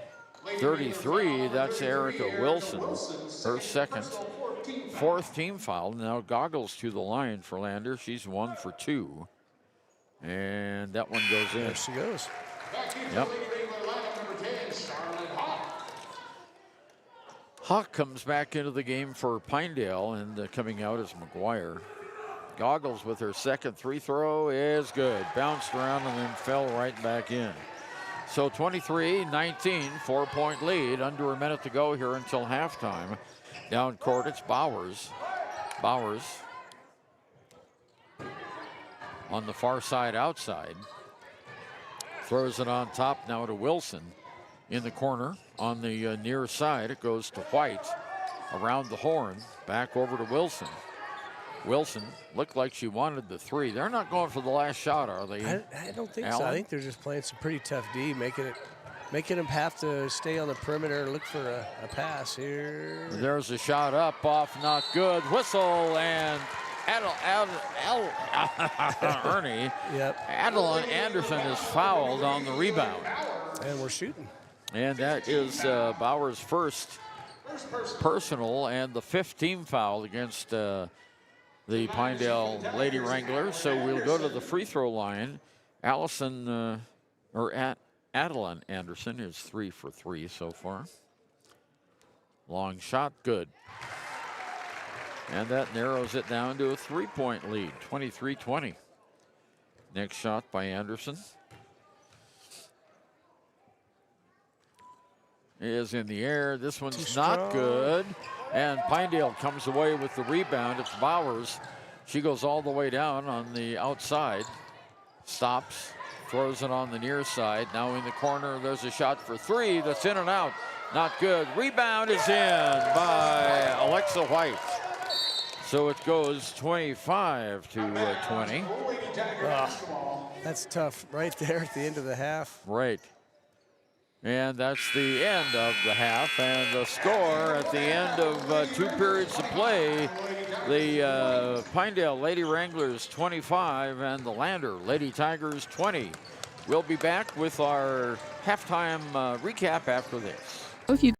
33, that's Erica Wilson, her second. Fourth team foul. Now Goggles to the line for Lander. She's 1 for 2. And that one goes in. There she goes. Yep. Hawk comes back into the game for Pinedale, and coming out is McGuire. Goggles with her second free throw is good. Bounced around and then fell right back in. So 23-19, 4-point lead. Under a minute to go here until halftime. Down court, it's Bowers. Bowers on the far side outside. Throws it on top now to Wilson. In the corner on the near side, it goes to White. Around the horn, back over to Wilson. Wilson looked like she wanted the three. They're not going for the last shot, are they? I don't think Allen? so. I think they're just playing some pretty tough D, making them have to stay on the perimeter and look for a pass here. There's a shot up, off, not good. Whistle, and Ernie. Yep. Adeline Anderson is fouled on the rebound. And we're shooting. And that is Bauer's first personal and the fifth team foul against the Pinedale Lady Wranglers. So we'll go to the free throw line. Adeline Anderson is 3 for 3 so far. Long shot, good. And that narrows it down to a 3-point lead, 23-20. Next shot by Anderson is in the air. This one's not good. And Pinedale comes away with the rebound. It's Bowers. She goes all the way down on the outside. Stops, throws it on the near side. Now in the corner, there's a shot for three that's in and out. Not good. Rebound is in by Alexa White. So it goes 25 to 20. That's tough right there at the end of the half. Right. And that's the end of the half. And the score at the end of 2 periods of play, the Pinedale Lady Wranglers 25 and the Lander Lady Tigers 20. We'll be back with our halftime recap after this. If you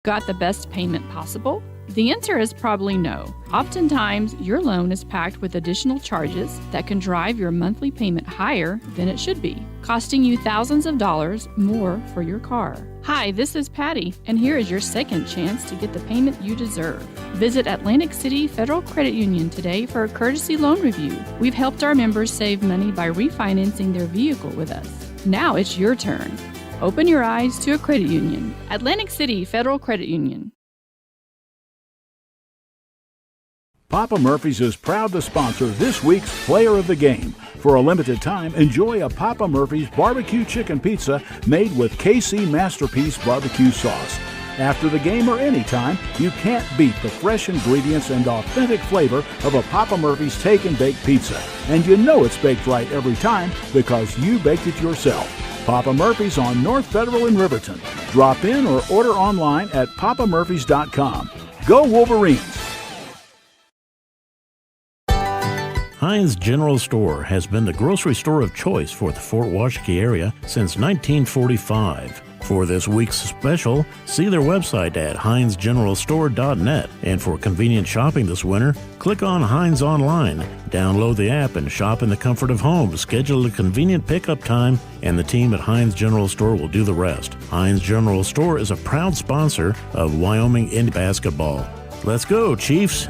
got the best payment possible? The answer is probably no. Oftentimes, your loan is packed with additional charges that can drive your monthly payment higher than it should be, costing you thousands of dollars more for your car. Hi, this is Patty, and here is your second chance to get the payment you deserve. Visit Atlantic City Federal Credit Union today for a courtesy loan review. We've helped our members save money by refinancing their vehicle with us. Now it's your turn. Open your eyes to a credit union. Atlantic City Federal Credit Union. Papa Murphy's is proud to sponsor this week's Player of the Game. For a limited time, enjoy a Papa Murphy's barbecue chicken pizza made with KC Masterpiece barbecue sauce. After the game or anytime, you can't beat the fresh ingredients and authentic flavor of a Papa Murphy's Take and Bake pizza. And you know it's baked right every time because you baked it yourself. Papa Murphy's on North Federal in Riverton. Drop in or order online at papamurphys.com. Go Wolverines! Heinz General Store has been the grocery store of choice for the Fort Washakie area since 1945. For this week's special, see their website at heinzgeneralstore.net. And for convenient shopping this winter, click on Heinz Online, download the app, and shop in the comfort of home. Schedule a convenient pickup time, and the team at Heinz General Store will do the rest. Heinz General Store is a proud sponsor of Wyoming Indy basketball. Let's go, Chiefs!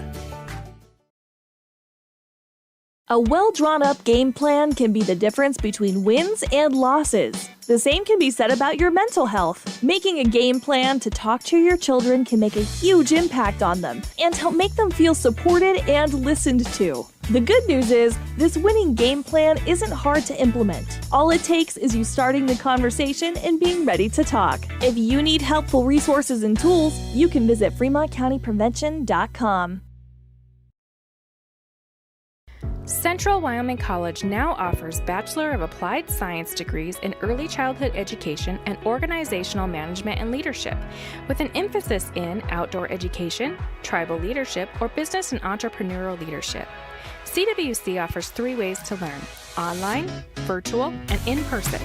A well-drawn-up game plan can be the difference between wins and losses. The same can be said about your mental health. Making a game plan to talk to your children can make a huge impact on them and help make them feel supported and listened to. The good news is, this winning game plan isn't hard to implement. All it takes is you starting the conversation and being ready to talk. If you need helpful resources and tools, you can visit FremontCountyPrevention.com. Central Wyoming College now offers Bachelor of Applied Science degrees in Early Childhood Education and Organizational Management and Leadership, with an emphasis in outdoor education, tribal leadership, or business and entrepreneurial leadership. CWC offers 3 ways to learn: online, virtual, and in person.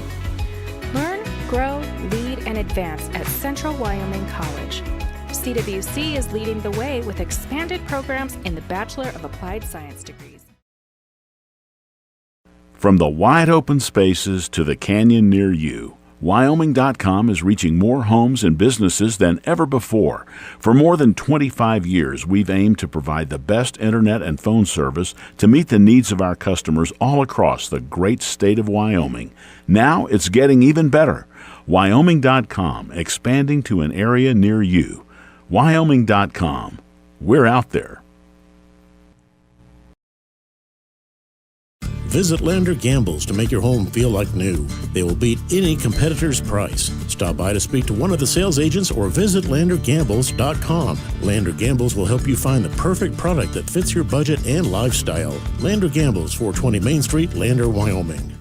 Learn, grow, lead, and advance at Central Wyoming College. CWC is leading the way with expanded programs in the Bachelor of Applied Science degrees. From the wide open spaces to the canyon near you, Wyoming.com is reaching more homes and businesses than ever before. For more than 25 years, we've aimed to provide the best internet and phone service to meet the needs of our customers all across the great state of Wyoming. Now it's getting even better. Wyoming.com, expanding to an area near you. Wyoming.com. We're out there. Visit Lander Gambles to make your home feel like new. They will beat any competitor's price. Stop by to speak to one of the sales agents or visit LanderGambles.com. Lander Gambles will help you find the perfect product that fits your budget and lifestyle. Lander Gambles, 420 Main Street, Lander, Wyoming.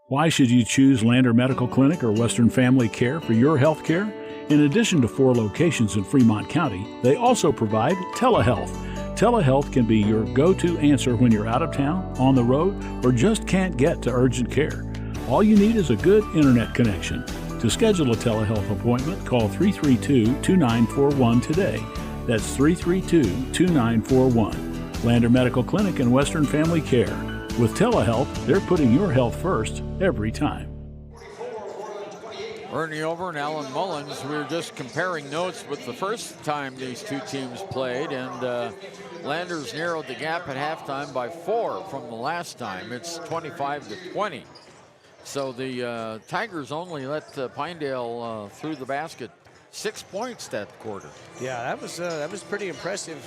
Why should you choose Lander Medical Clinic or Western Family Care for your health care? In addition to 4 locations in Fremont County, they also provide telehealth. Telehealth can be your go-to answer when you're out of town, on the road, or just can't get to urgent care. All you need is a good internet connection. To schedule a telehealth appointment, call 332-2941 today. That's 332-2941. Lander Medical Clinic and Western Family Care. With telehealth, they're putting your health first every time. Ernie Over and Alan Mullins, we were just comparing notes with the first time these two teams played, and Landers narrowed the gap at halftime by 4 from the last time. It's 25-20. So the Tigers only let Pinedale through the basket 6 points that quarter. Yeah, that was pretty impressive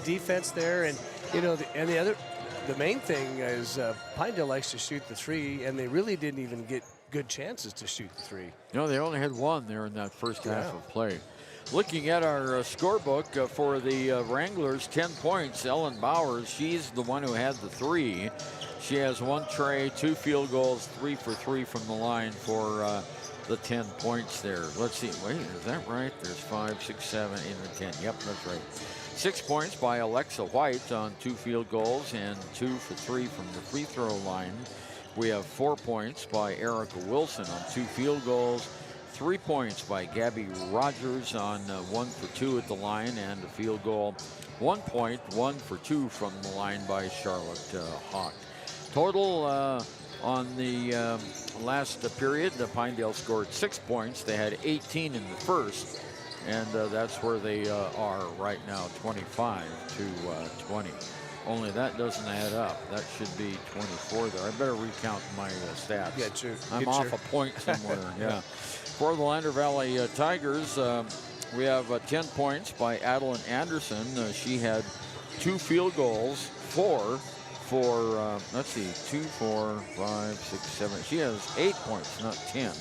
defense there, and you know, the main thing is Pinedale likes to shoot the 3, and they really didn't even get good chances to shoot the 3. No, they only had 1 there in that first half of play. Looking at our scorebook for the Wranglers, 10 points. Ellen Bowers, she's the one who had the 3. She has 1 tray, 2 field goals, 3 for 3 from the line for the 10 points there. Let's see. Wait, is that right? There's 5, 6, 7, 8, and 10. Yep, that's right. 6 points by Alexa White on 2 field goals and 2 for 3 from the free throw line. We have 4 points by Erica Wilson on 2 field goals, 3 points by Gabby Rogers on 1 for 2 at the line and a field goal. 1 point, 1 for 2 from the line by Charlotte Hawk. Total on the last period, the Pinedale scored 6 points. They had 18 in the first, and that's where they are right now, 25-20. Only that doesn't add up. That should be 24 there. I better recount my stats. I'm off a point somewhere. Yeah. For the Lander Valley Tigers, we have 10 points by Adeline Anderson. She had 2 field goals, 4 for, let's see, 2, 4, 5, 6, 7. She has 8 points, not 10.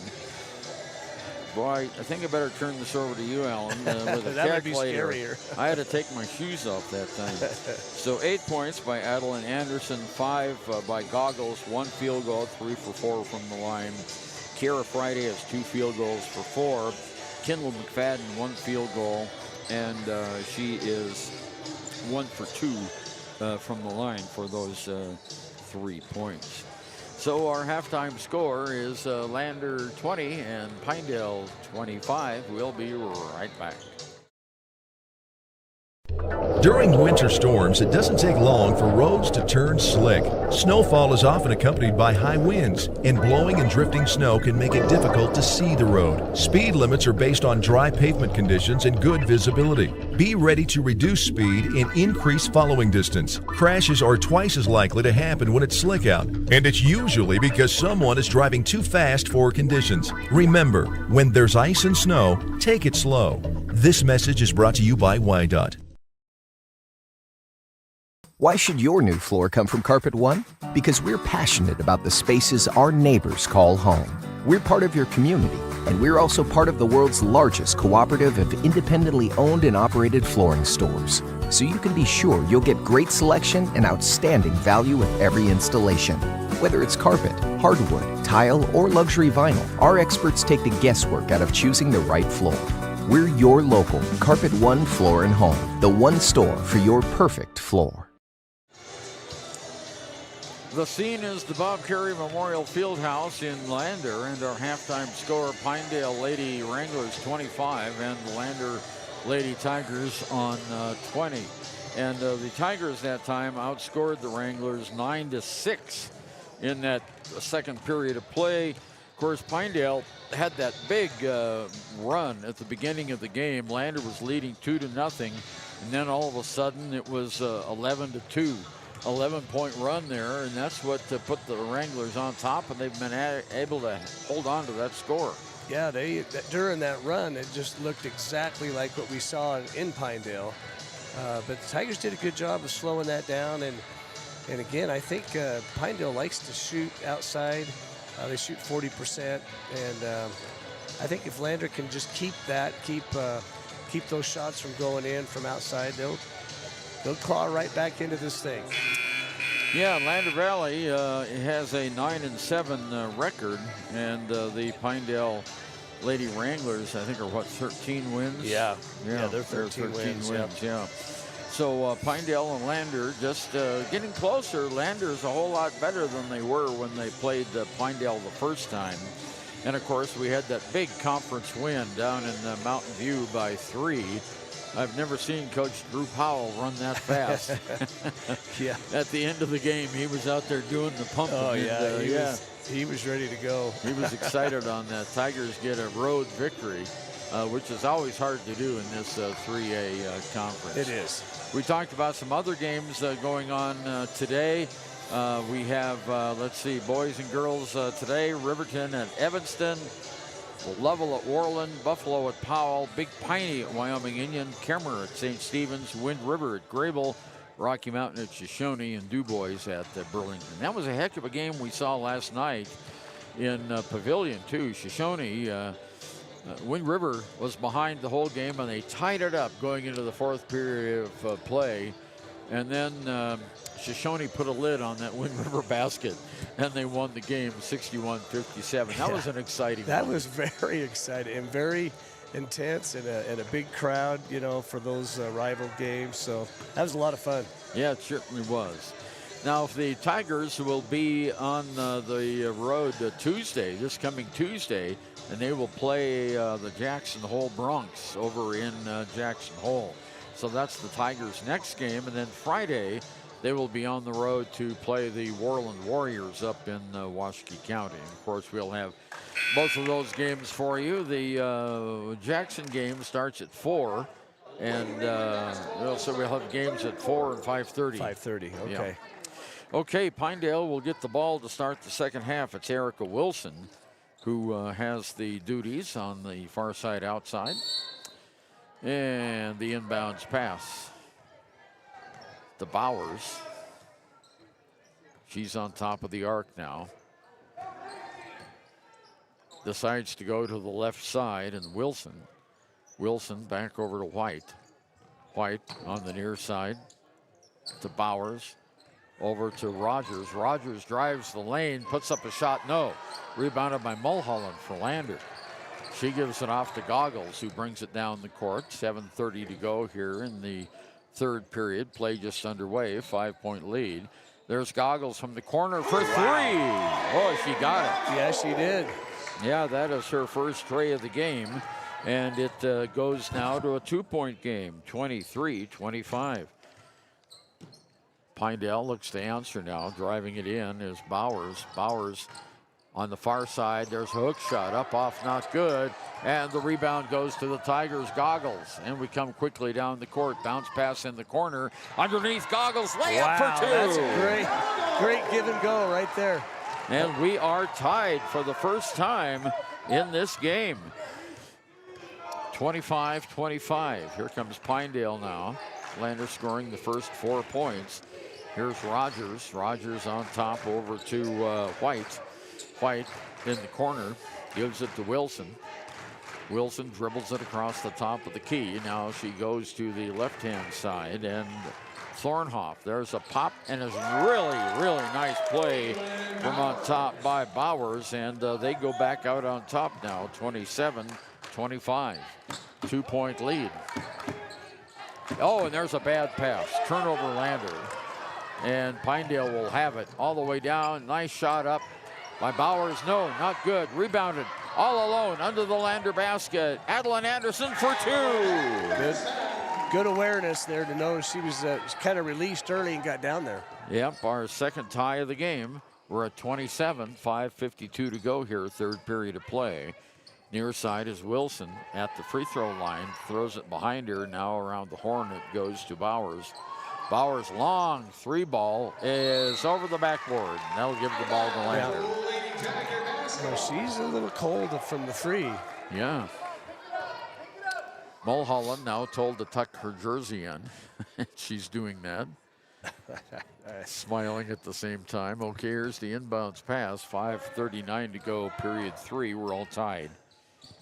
Boy, I think I better turn this over to you, Alan, with a that calculator. Would be scarier. I had to take my shoes off that time. So 8 points by Adeline Anderson, 5 by Goggles, 1 field goal, 3 for 4 from the line. Kara Friday has 2 field goals for 4. Kendall McFadden, 1 field goal, and she is 1 for 2 from the line for those 3 points. So our halftime score is Lander 20 and Pinedale 25. We'll be right back. During winter storms, it doesn't take long for roads to turn slick. Snowfall is often accompanied by high winds, and blowing and drifting snow can make it difficult to see the road. Speed limits are based on dry pavement conditions and good visibility. Be ready to reduce speed and increase following distance. Crashes are twice as likely to happen when it's slick out, and it's usually because someone is driving too fast for conditions. Remember, when there's ice and snow, take it slow. This message is brought to you by WYDOT. Why should your new floor come from Carpet One? Because we're passionate about the spaces our neighbors call home. We're part of your community, and we're also part of the world's largest cooperative of independently owned and operated flooring stores. So you can be sure you'll get great selection and outstanding value with every installation. Whether it's carpet, hardwood, tile, or luxury vinyl, our experts take the guesswork out of choosing the right floor. We're your local Carpet One Floor and Home, the one store for your perfect floor. The scene is the Bob Carey Memorial Fieldhouse in Lander, and our halftime score, Pinedale Lady Wranglers 25 and Lander Lady Tigers on 20. And the Tigers that time outscored the Wranglers 9-6 in that second period of play. Of course, Pinedale had that big run at the beginning of the game. Lander was leading 2-0, and then all of a sudden it was 11-2. 11-point run there, and that's what put the Wranglers on top, and they've been able to hold on to that score. Yeah, during that run, it just looked exactly like what we saw in Pinedale. But the Tigers did a good job of slowing that down, and again, I think Pinedale likes to shoot outside. They shoot 40%, and I think if Lander can just keep those shots from going in from outside, they'll claw right back into this thing. Yeah, Lander Valley has a 9-7 record, and the Pinedale Lady Wranglers, I think, are 13 wins? Yeah, they're 13 wins. Yeah. So Pinedale and Lander just getting closer. Lander's a whole lot better than they were when they played Pinedale the first time. And of course, we had that big conference win down in Mountain View by 3. I've never seen Coach Drew Powell run that fast. Yeah. At the end of the game, he was out there doing the pumping. Oh, yeah. He was ready to go. He was excited on that. Tigers get a road victory, which is always hard to do in this 3A conference. It is. We talked about some other games going on today. We have, boys and girls today. Riverton at Evanston. Level at Worland, Buffalo at Powell, Big Piney at Wyoming Indian, Kemmer at St. Stephen's, Wind River at Grable, Rocky Mountain at Shoshone, and DuBois at Burlington. That was a heck of a game we saw last night in Pavilion, too. Shoshone, Wind River was behind the whole game, and they tied it up going into the fourth period of play. And then Shoshone put a lid on that Wind River basket, and they won the game 61-57. That was an exciting one. That was very exciting and very intense, and a big crowd, for those rival games. So that was a lot of fun. Yeah, it certainly was. Now, if the Tigers will be on the road this coming Tuesday, and they will play the Jackson Hole Bronx over in Jackson Hole. So that's the Tigers' next game. And then Friday, they will be on the road to play the Worland Warriors up in Washakie County. And of course, we'll have both of those games for you. The Jackson game starts at 4. And also we'll have games at 4 and 5:30. 5:30, okay. Yeah. Okay, Pinedale will get the ball to start the second half. It's Erica Wilson who has the duties on the far side outside. And the inbounds pass to Bowers. She's on top of the arc now. Decides to go to the left side, and Wilson back over to White. White on the near side to Bowers. Over to Rogers. Rogers drives the lane, puts up a shot. No. Rebounded by Mulholland for Lander. She gives it off to Goggles, who brings it down the court. 7:30 to go here in the third period. Play just underway, 5-point lead. There's Goggles from the corner for 3. Oh, she got it. Yeah, she did. Yeah, that is her first tray of the game. And it goes now to a 2-point game, 23-25. Pinedale looks to answer now. Driving it in is Bowers. Bowers on the far side. There's a hook shot up off, not good. And the rebound goes to the Tigers. Goggles. And we come quickly down the court. Bounce pass in the corner. Underneath Goggles. Layup for 2. That's a great give and go right there. And we are tied for the first time in this game. 25-25. Here comes Pinedale now. Lander scoring the first 4 points. Here's Rogers. Rogers on top over to White. White in the corner gives it to Wilson. Wilson dribbles it across the top of the key. Now she goes to the left-hand side, and Thornhoff. There's a pop, and it's really nice play from on top by Bowers, and they go back out on top now, 27-25. 2-point lead. Oh, and there's a bad pass. Turnover Lander. And Pinedale will have it all the way down. Nice shot up by Bowers. No, not good. Rebounded all alone under the Lander basket. Adeline Anderson for two. Good awareness there to know she was kind of released early and got down there. Yep, our second tie of the game. We're at 27, 5:52 to go here, third period of play. Near side is Wilson at the free throw line, throws it behind her. Now around the horn it goes to Bowers. Bowers' long three ball is over the backboard. That'll give the ball to Lander. Well, she's a little cold from the three. Yeah. Mulholland now told to tuck her jersey in. She's doing that. Smiling at the same time. Okay, here's the inbounds pass. 5:39 to go, period 3. We're all tied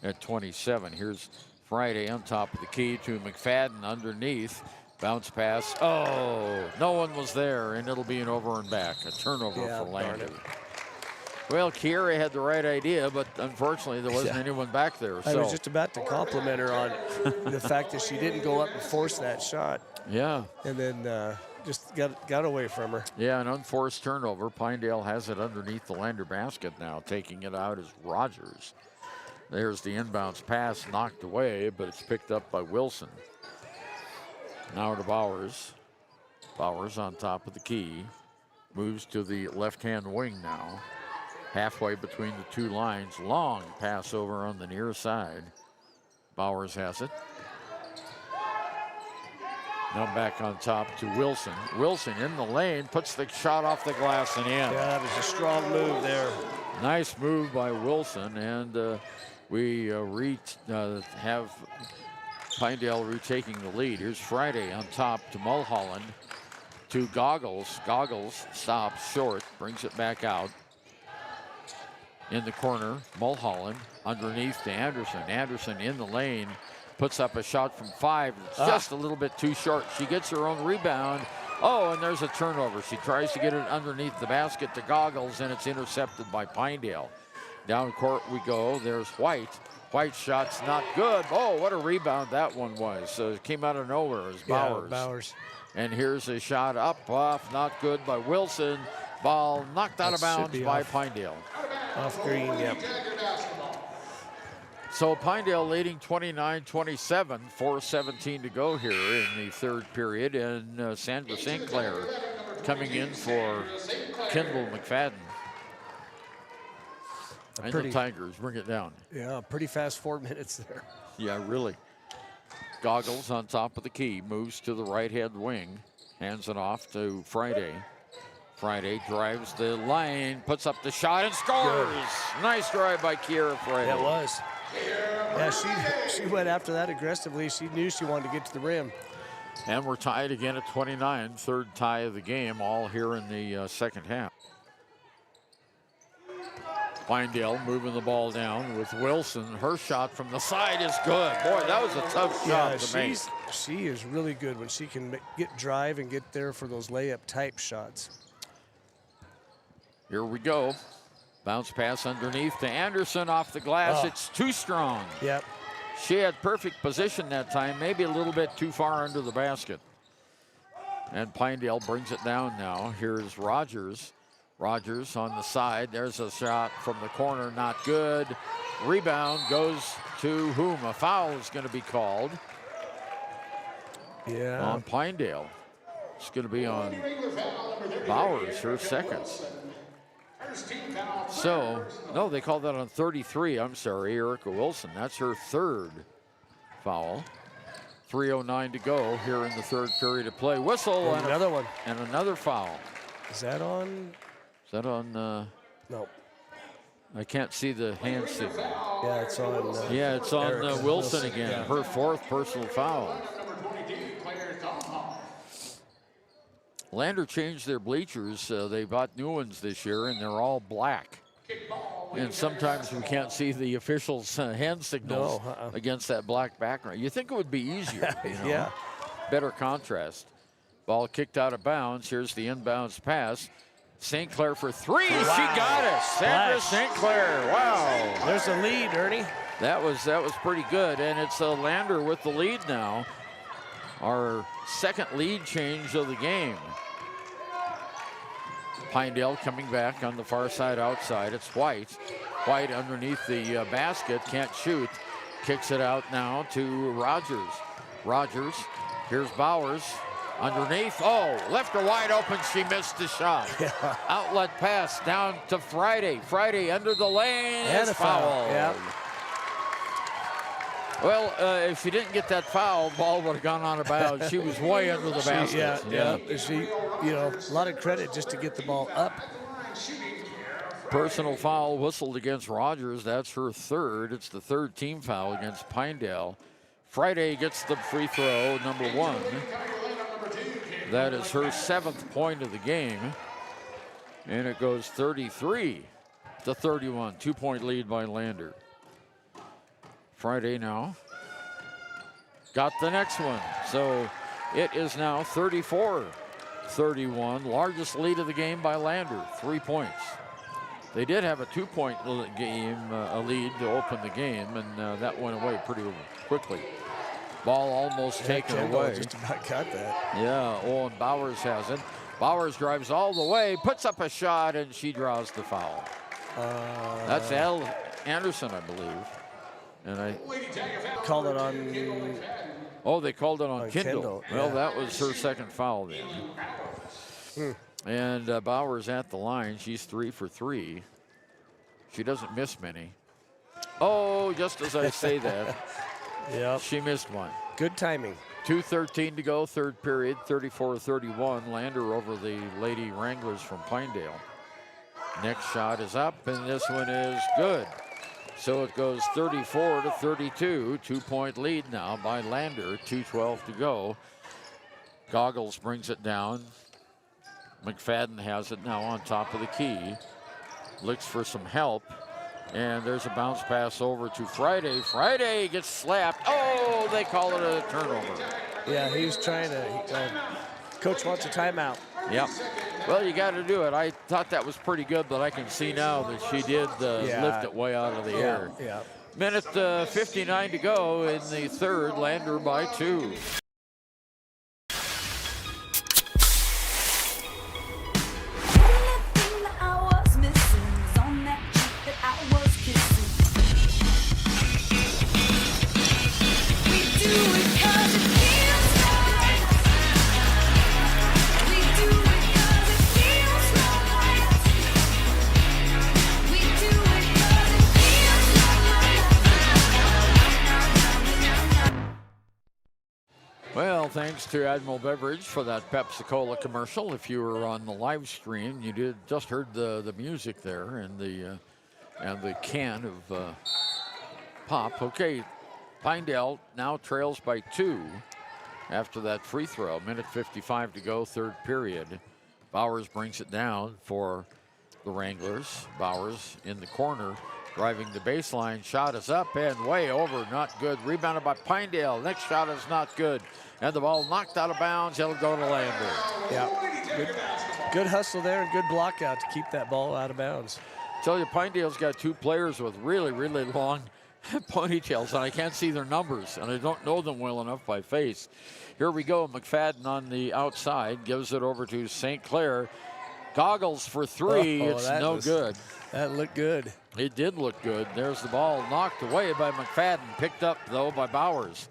at 27. Here's Friday on top of the key to McFadden underneath. Bounce pass. Oh, no one was there, and it'll be an over and back. A turnover for Lander. Well, Kiera had the right idea, but unfortunately there wasn't anyone back there. I was just about to compliment her on the fact that she didn't go up and force that shot. Yeah. And then just got away from her. Yeah, an unforced turnover. Pinedale has it underneath the Lander basket now. Taking it out is Rogers. There's the inbounds pass, knocked away, but it's picked up by Wilson. Now to Bowers. Bowers on top of the key. Moves to the left-hand wing now. Halfway between the two lines. Long pass over on the near side. Bowers has it. Now back on top to Wilson. Wilson in the lane, puts the shot off the glass and in. Yeah, that was a strong move there. Nice move by Wilson, and we have Pinedale retaking the lead. Here's Friday on top to Mulholland, to Goggles. Goggles stops short, brings it back out. In the corner, Mulholland underneath to Anderson. Anderson in the lane, puts up a shot from 5. It's just a little bit too short. She gets her own rebound. Oh, and there's a turnover. She tries to get it underneath the basket to Goggles, and it's intercepted by Pinedale. Down court we go. There's White. White's shot's not good. Oh, what a rebound that one was. So it came out of nowhere as Bowers. Yeah, Bowers. And here's a shot up, off, not good by Wilson. Ball knocked out of bounds by Pinedale. Off green, yep. So Pinedale leading 29-27, 4:17 to go here in the third period, and Sandra St. Clair coming in for Kendall McFadden. And the Tigers bring it down. Yeah, pretty fast 4 minutes there. Yeah, really. Goggles on top of the key, moves to the right-hand wing, hands it off to Friday. Friday drives the lane, puts up the shot, and scores. Good. Nice drive by Kiera Friday. That was. Yeah, she went after that aggressively. She knew she wanted to get to the rim. And we're tied again at 29, third tie of the game, all here in the second half. Pinedale moving the ball down with Wilson. Her shot from the side is good. Boy, that was a tough shot to make. She is really good when she can drive and get there for those layup type shots. Here we go. Bounce pass underneath to Anderson off the glass. It's too strong. Yep. She had perfect position that time, maybe a little bit too far under the basket. And Pinedale brings it down now. Here's Rogers. Rogers on the side. There's a shot from the corner, not good. Rebound goes to whom? A foul is going to be called. Yeah. On Pinedale. It's going to be on Bowers, her second. So, no, they called that on 33. I'm sorry, Erica Wilson. That's her third foul. 3:09 to go here in the third period of play. Whistle and another one. And another foul. Is that on? Is that on? No. I can't see the hand signal. Yeah, it's on. Yeah, it's on Wilson again. Yeah. Her fourth personal foul. Lander changed their bleachers. They bought new ones this year, and they're all black. And sometimes we can't see the officials' hand signals against that black background. You think it would be easier, you know? Yeah. Better contrast. Ball kicked out of bounds. Here's the inbounds pass. St. Clair for three. Wow. She got it. Sandra St. Clair. Wow. There's the lead, Ernie. That was pretty good, and it's Lander with the lead now. Our second lead change of the game. Pinedale coming back on the far side outside. It's White. White underneath the basket, can't shoot. Kicks it out now to Rogers. Rogers, here's Bowers. Underneath, left her wide open, she missed the shot. Yeah. Outlet pass down to Friday. Friday under the lane, and is a foul. Yeah. Well, if she didn't get that foul, ball would have gone out of bounds. She was way under the basket. Yeah. She, a lot of credit just to get the ball up. Personal foul whistled against Rogers. That's her third. It's the third team foul against Pinedale. Friday gets the free throw, number one. That is her 7th point of the game. And it goes 33-31. 2-point lead by Lander. Friday now got the next one. So it is now 34-31. Largest lead of the game by Lander, 3 points. They did have a 2-point game, a lead to open the game, and that went away pretty quickly. Ball almost taken away. Just about got that. Yeah, and Bowers has it. Bowers drives all the way, puts up a shot, and she draws the foul. That's Al Anderson, I believe. And I called it on. Oh, they called it on Kindle. Well, yeah. that was her second foul then. And Bowers at the line. She's 3 for 3. She doesn't miss many. Oh, just as I say that, yeah, she missed one. Good timing. 2:13 to go, third period, 34-31. Lander over the Lady Wranglers from Pinedale. Next shot is up, and this one is good. So it goes 34-32, 2-point lead now by Lander, 2:12 to go. Goggles brings it down. McFadden has it now on top of the key. Looks for some help. And there's a bounce pass over to Friday. Friday gets slapped. Oh, they call it a turnover. Yeah, he was trying to. Coach wants a timeout. Yep. Well, you got to do it. I thought that was pretty good, but I can see now that she did lift it way out of the air. Yeah. Minute 59 to go in the third. Lander by 2. Well, thanks to Admiral Beverage for that Pepsi-Cola commercial. If you were on the live stream, you just heard the music there and the can of pop. Okay, Pinedale now trails by 2 after that free throw. Minute 55 to go, third period. Bowers brings it down for the Wranglers. Bowers in the corner, driving the baseline. Shot is up and way over, not good. Rebounded by Pinedale. Next shot is not good. And the ball knocked out of bounds. It'll go to Lander. Yeah, good hustle there and good block out to keep that ball out of bounds. Tell you, Pinedale's got 2 players with really, really long ponytails, and I can't see their numbers, and I don't know them well enough by face. Here we go. McFadden on the outside gives it over to St. Clair. Goggles for 3. It's no good. That looked good. It did look good. There's the ball knocked away by McFadden. Picked up, though, by Bowers.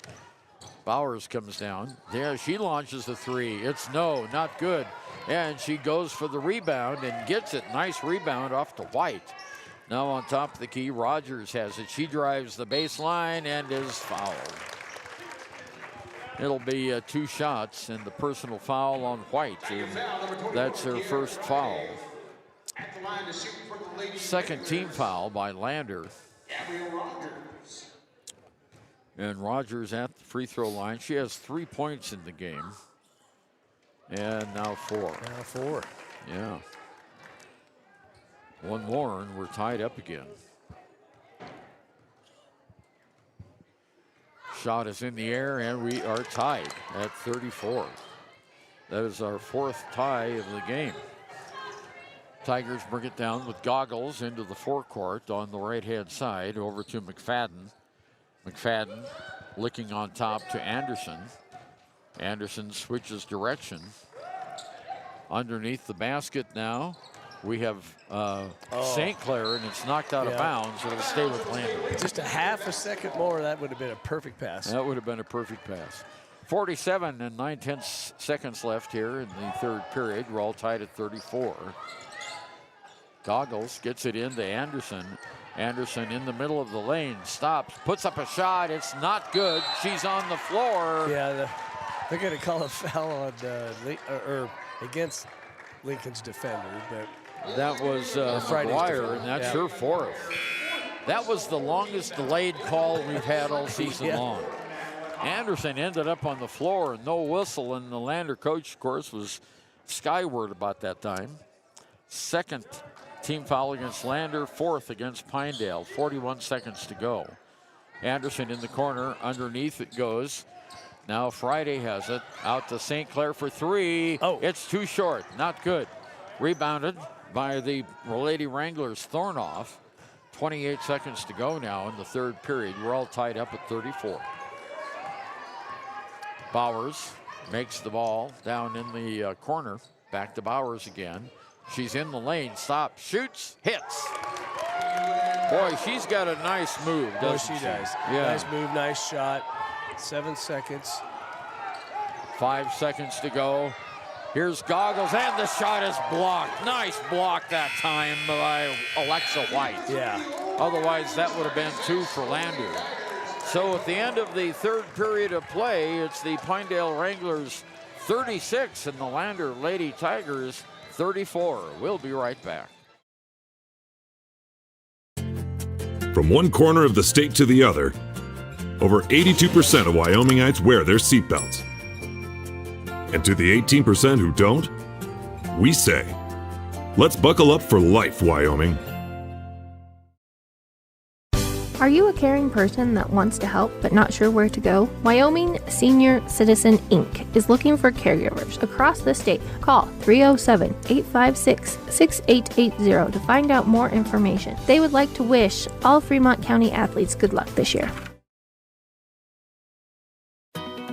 Bowers comes down. There, she launches the 3. It's not good. And she goes for the rebound and gets it. Nice rebound off to White. Now on top of the key, Rogers has it. She drives the baseline and is fouled. It'll be 2 shots and the personal foul on White. And that's her first foul. Second team foul by Lander. And Rogers at the free throw line. She has 3 points in the game. And now 4. Now 4. Yeah. One more and we're tied up again. Shot is in the air and we are tied at 34. That is our 4th tie of the game. Tigers bring it down with Goggles into the forecourt on the right-hand side over to McFadden. McFadden licking on top to Anderson. Anderson switches direction. Underneath the basket now, we have St. Clair, and it's knocked out of bounds. It'll stay with Lander. Just a half a second more, that would have been a perfect pass. That would have been a perfect pass. 47 and 9/10 seconds left here in the 3rd period. We're all tied at 34. Goggles gets it into Anderson. Anderson in the middle of the lane, stops, puts up a shot. It's not good. She's on the floor. Yeah, they're going to call a foul on against Lincoln's defender, but that was McGuire, and that's her 4th. That was the longest delayed call we've had all season long. Anderson ended up on the floor, no whistle, and the Lander coach, of course, was skyward about that time. 2nd team foul against Lander, 4th against Pinedale. 41 seconds to go. Anderson in the corner, underneath it goes. Now Friday has it, out to St. Clair for 3. Oh. It's too short, not good. Rebounded by the Lady Wranglers, Thornoff. 28 seconds to go now in the 3rd period. We're all tied up at 34. Bowers makes the ball down in the corner. Back to Bowers again. She's in the lane, stops, shoots, hits. Boy, she's got a nice move, doesn't she? Does. Yeah. Nice move, nice shot. 7 seconds. 5 seconds to go. Here's Goggles, and the shot is blocked. Nice block that time by Alexa White. Yeah. Otherwise, that would have been 2 for Lander. So at the end of the 3rd period of play, it's the Pinedale Wranglers 36 and the Lander Lady Tigers 34. We'll be right back. From one corner of the state to the other, over 82% of Wyomingites wear their seatbelts. And to the 18% who don't, we say, let's buckle up for life, Wyoming. Are you a caring person that wants to help but not sure where to go? Wyoming Senior Citizen Inc. is looking for caregivers across the state. Call 307-856-6880 to find out more information. They would like to wish all Fremont County athletes good luck this year.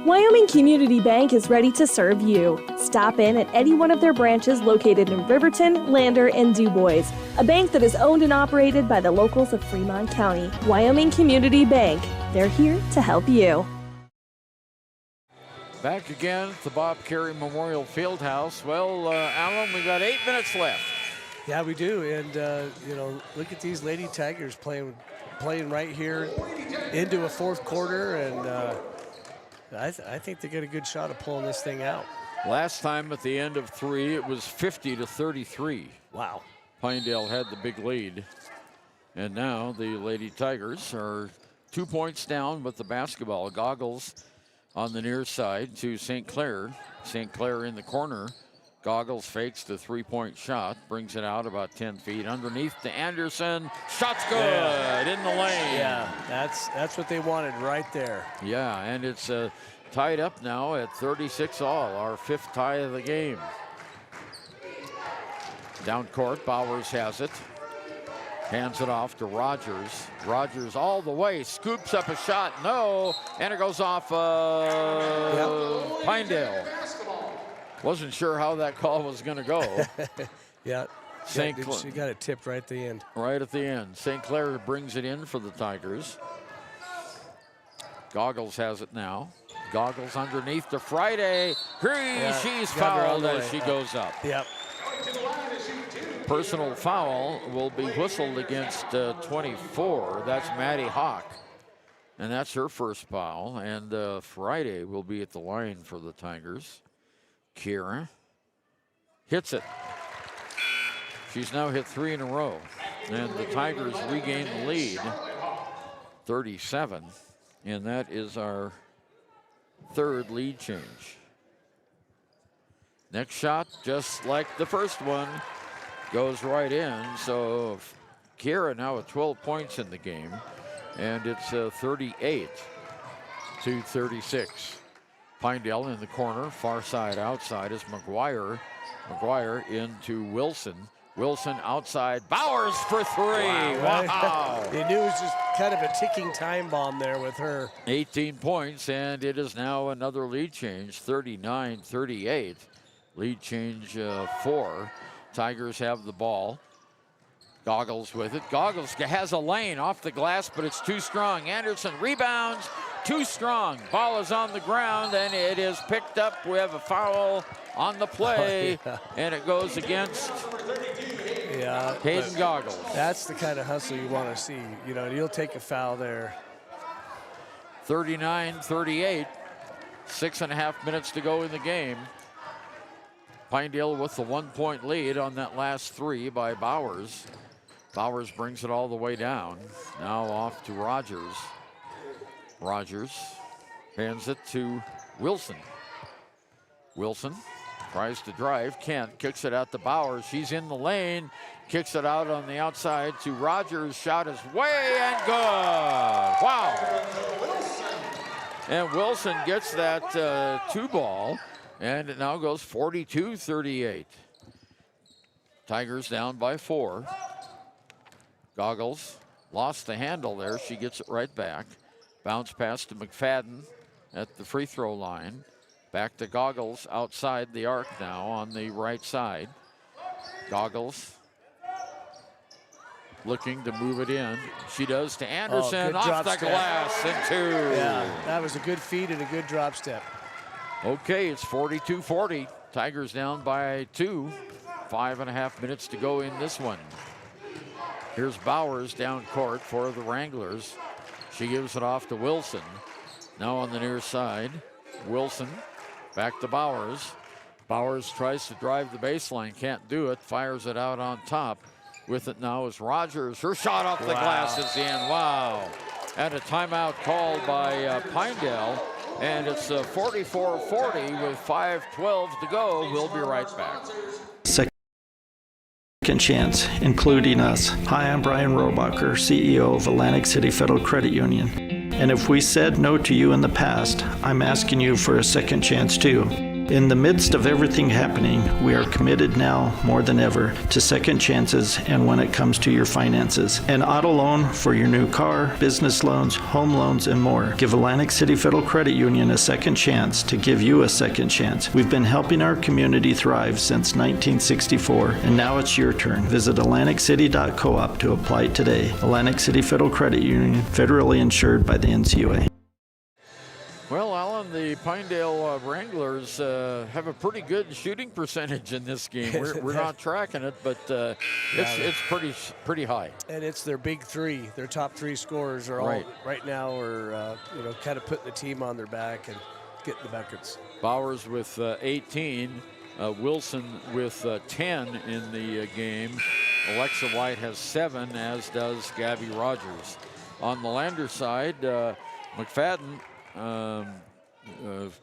Wyoming Community Bank is ready to serve you. Stop in at any one of their branches located in Riverton, Lander, and DuBois. A bank that is owned and operated by the locals of Fremont County. Wyoming Community Bank. They're here to help you. Back again at the Bob Carey Memorial Fieldhouse. Well, Alan, we got 8 minutes left. Yeah, we do. And, look at these Lady Tigers playing right here into a 4th quarter. And I think they get a good shot of pulling this thing out. Last time at the end of 3, it was 50-33. Wow. Pinedale had the big lead. And now the Lady Tigers are 2 points down with the basketball. Goggles on the near side to St. Clair. St. Clair in the corner. Goggles fakes the 3-point shot, brings it out about 10 feet. Underneath to Anderson. Shot's good in the lane. Yeah, that's what they wanted right there. Yeah, and it's tied up now at 36 all, our 5th tie of the game. Down court, Bowers has it. Hands it off to Rogers. Rogers all the way, scoops up a shot, no, and it goes off Pinedale. Wasn't sure how that call was going to go. Yeah, St. she got it tipped right at the end. Right at the end. St. Clair brings it in for the Tigers. Goggles has it now. Goggles underneath to Friday. She's fouled as she goes up. Yep. Personal foul will be whistled against 24. That's Maddie Hawk. And that's her first foul. And Friday will be at the line for the Tigers. Kira hits it. She's now hit 3 in a row. And the Tigers regain the lead, 37. And that is our 3rd lead change. Next shot, just like the first one, goes right in. So Kiera now with 12 points in the game, and it's 38-36. Pinedale in the corner, far side outside is McGuire. McGuire into Wilson. Wilson outside, Bowers for three. Wow. You knew it was just kind of a ticking time bomb there with her. 18 points, and it is now another lead change, 39-38. Lead change 4. Tigers have the ball. Goggles with it. Goggles has a lane off the glass, but it's too strong. Anderson rebounds, too strong. Ball is on the ground, and it is picked up. We have a foul on the play, and it goes against Hayden Goggles. That's the kind of hustle you want to see. You know, you'll take a foul there. 39-38. 6.5 minutes to go in the game. Pinedale with the 1-point lead on that last three by Bowers. Bowers brings it all the way down. Now off to Rogers. Rogers hands it to Wilson. Wilson tries to drive, can't, kicks it out to Bowers. She's in the lane, kicks it out on the outside to Rogers. Shot is way and good. Wow. And Wilson gets that 2-ball, and it now goes 42-38. Tigers down by 4. Goggles lost the handle there. She gets it right back. Bounce pass to McFadden at the free throw line. Back to Goggles outside the arc now on the right side. Goggles looking to move it in. She does to Anderson, off the glass and 2. Yeah, that was a good feed and a good drop step. Okay, it's 42-40. Tigers down by 2. 5.5 minutes to go in this one. Here's Bowers down court for the Wranglers. She gives it off to Wilson. Now on the near side, Wilson back to Bowers. Bowers tries to drive the baseline, can't do it, fires it out on top. With it now is Rogers. Her shot off the glass is in. Wow. And a timeout called by Pinedale. And it's 44-40 with 5:12 to go. We'll be right back. Second chance, including us. Hi, I'm Brian Robacher, CEO of Atlantic City Federal Credit Union. And if we said no to you in the past, I'm asking you for a second chance too. In the midst of everything happening, we are committed now more than ever to second chances and when it comes to your finances. An auto loan for your new car, business loans, home loans, and more. Give Atlantic City Federal Credit Union a second chance to give you a second chance. We've been helping our community thrive since 1964, and now it's your turn. Visit AtlanticCity.coop to apply today. Atlantic City Federal Credit Union, federally insured by the NCUA. Well, Alan, the Pinedale Wranglers have a pretty good shooting percentage in this game. We're not tracking it, but it's pretty high. And it's their big three. Their top 3 scorers are all right now are kind of putting the team on their back and getting the buckets. Bowers with 18, Wilson with 10 in the game. Alexa White has 7, as does Gabby Rogers. On the Lander side, McFadden.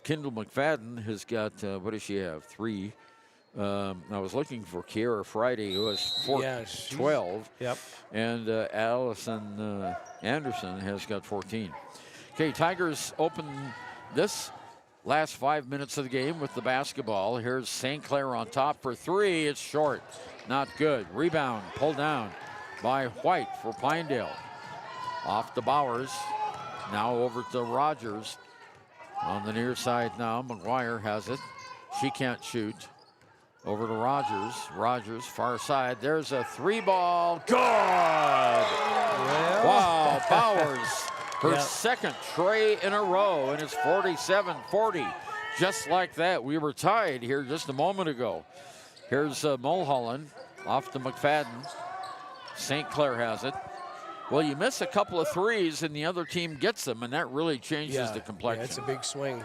Kendall McFadden has got, what does she have? 3. I was looking for Kiera Friday, who has 12. Yep. And Allison Anderson has got 14. Okay, Tigers open this last 5 minutes of the game with the basketball. Here's St. Clair on top for 3. It's short. Not good. Rebound pulled down by White for Pinedale. Off to Bowers. Now over to Rogers. On the near side now, McGuire has it. She can't shoot. Over to Rogers. Rogers, far side. There's a 3-ball. Good! Wow, Bowers. Her second tray in a row, and it's 47-40. Just like that. We were tied here just a moment ago. Here's Mulholland off to McFadden. St. Clair has it. Well, you miss a couple of threes and the other team gets them, and that really changes the complexion. Yeah, it's a big swing.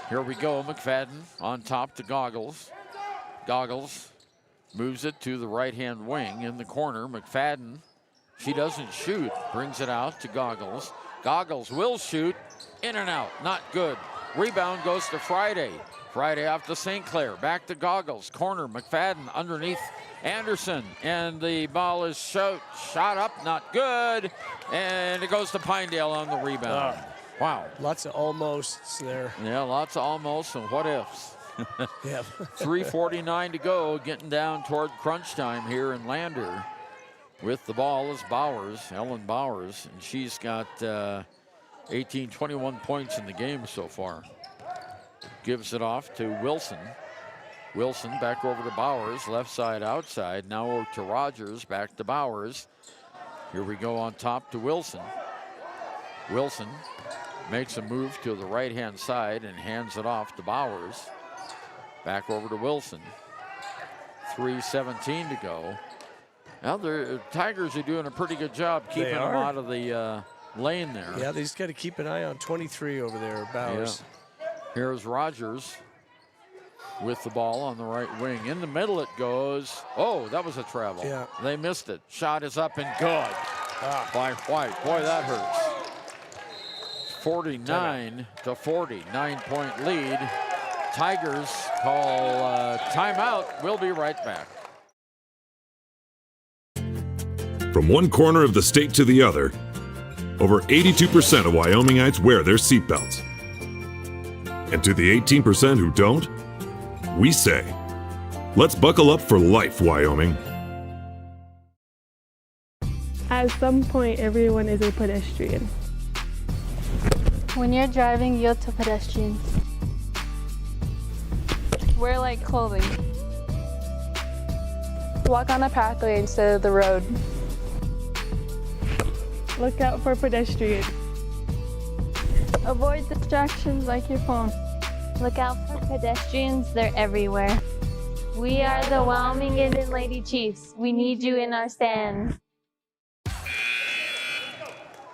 Here we go, McFadden on top to Goggles. Goggles moves it to the right-hand wing in the corner. McFadden, she doesn't shoot, brings it out to Goggles. Goggles will shoot, in and out, not good. Rebound goes to Friday. Friday off to St. Clair. Back to Goggles. Corner. McFadden underneath Anderson. And the ball is shot up. Not good. And it goes to Pinedale on the rebound. Wow. Lots of almosts there. Yeah, lots of almost and what ifs. Yeah. 3:49 to go. Getting down toward crunch time here in Lander. With the ball is Bowers, Ellen Bowers. And she's got 21 points in the game so far. Gives it off to Wilson. Wilson back over to Bowers, left side, outside. Now to Rogers, back to Bowers. Here we go on top to Wilson. Wilson makes a move to the right-hand side and hands it off to Bowers. Back over to Wilson. 3:17 to go. Now the Tigers are doing a pretty good job keeping them out of the lane there. Yeah, they just got to keep an eye on 23 over there, Bowers. Yeah. Here's Rogers with the ball on the right wing. In the middle it goes. Oh, that was a travel. Yeah. They missed it. Shot is up and good by White. Boy, that hurts. 49 to 40, 9-point lead. Tigers call timeout. We'll be right back. From one corner of the state to the other, over 82% of Wyomingites wear their seatbelts. And to the 18% who don't, we say, let's buckle up for life, Wyoming. At some point, everyone is a pedestrian. When you're driving, yield to pedestrians. Wear light clothing. Walk on a pathway instead of the road. Look out for pedestrians. Avoid distractions like your phone. Look out for pedestrians, they're everywhere. We are the Wyoming Indian Lady Chiefs. We need you in our stand.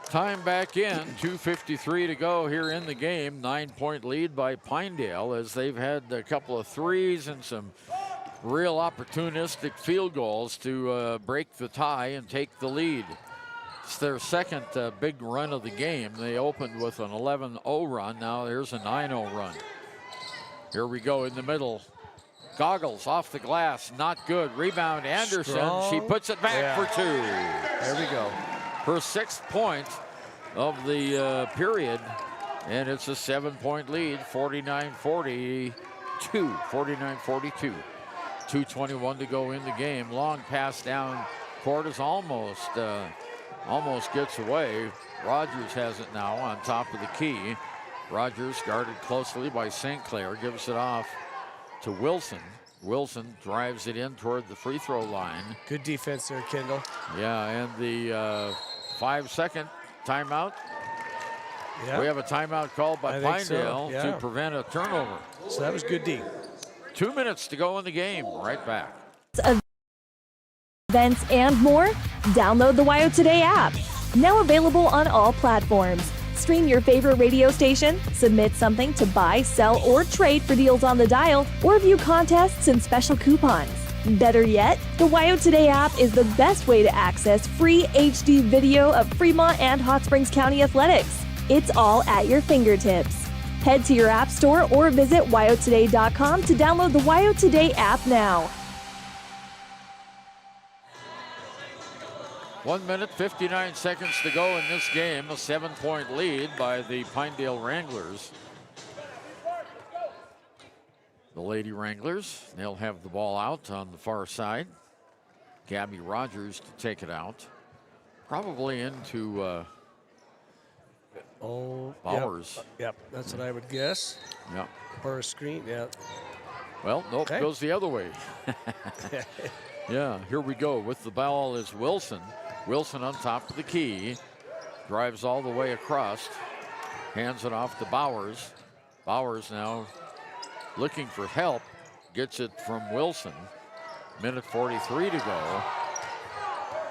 Time back in, 2:53 to go here in the game. 9-point lead by Pinedale as they've had a couple of threes and some real opportunistic field goals to break the tie and take the lead. It's their second big run of the game. They opened with an 11-0 run. Now there's a 9-0 run. Here we go in the middle. Goggles off the glass, not good. Rebound Anderson. Strong. She puts it back for two. There we go. Her 6th point of the period, and it's a 7-point lead, 49-42. 49-42. 2:21 to go in the game. Long pass down court is almost gets away. Rogers has it now on top of the key. Rogers guarded closely by St. Clair, gives it off to Wilson. Wilson drives it in toward the free throw line. Good defense there, Kendall. Yeah, and the 5-second timeout. Yeah. We have a timeout called by Pinedale to prevent a turnover. So that was good D. 2 minutes to go in the game. Right back. Events and more? Download the WYO Today app. Now available on all platforms. Stream your favorite radio station, submit something to buy, sell, or trade for deals on the dial, or view contests and special coupons. Better yet, the WYO Today app is the best way to access free HD video of Fremont and Hot Springs County athletics. It's all at your fingertips. Head to your app store or visit wyotoday.com to download the WYO Today app now. 1 minute, 59 seconds to go in this game. A 7-point lead by the Pinedale Wranglers. The Lady Wranglers, they'll have the ball out on the far side. Gabby Rogers to take it out. Probably into Bowers. Yep, that's what I would guess. Yep. Or a screen, yeah. Well, nope, Okay. goes the other way. Yeah, here we go. With the ball is Wilson. Wilson on top of the key. Drives all the way across. Hands it off to Bowers. Bowers now looking for help. Gets it from Wilson. Minute 43 to go.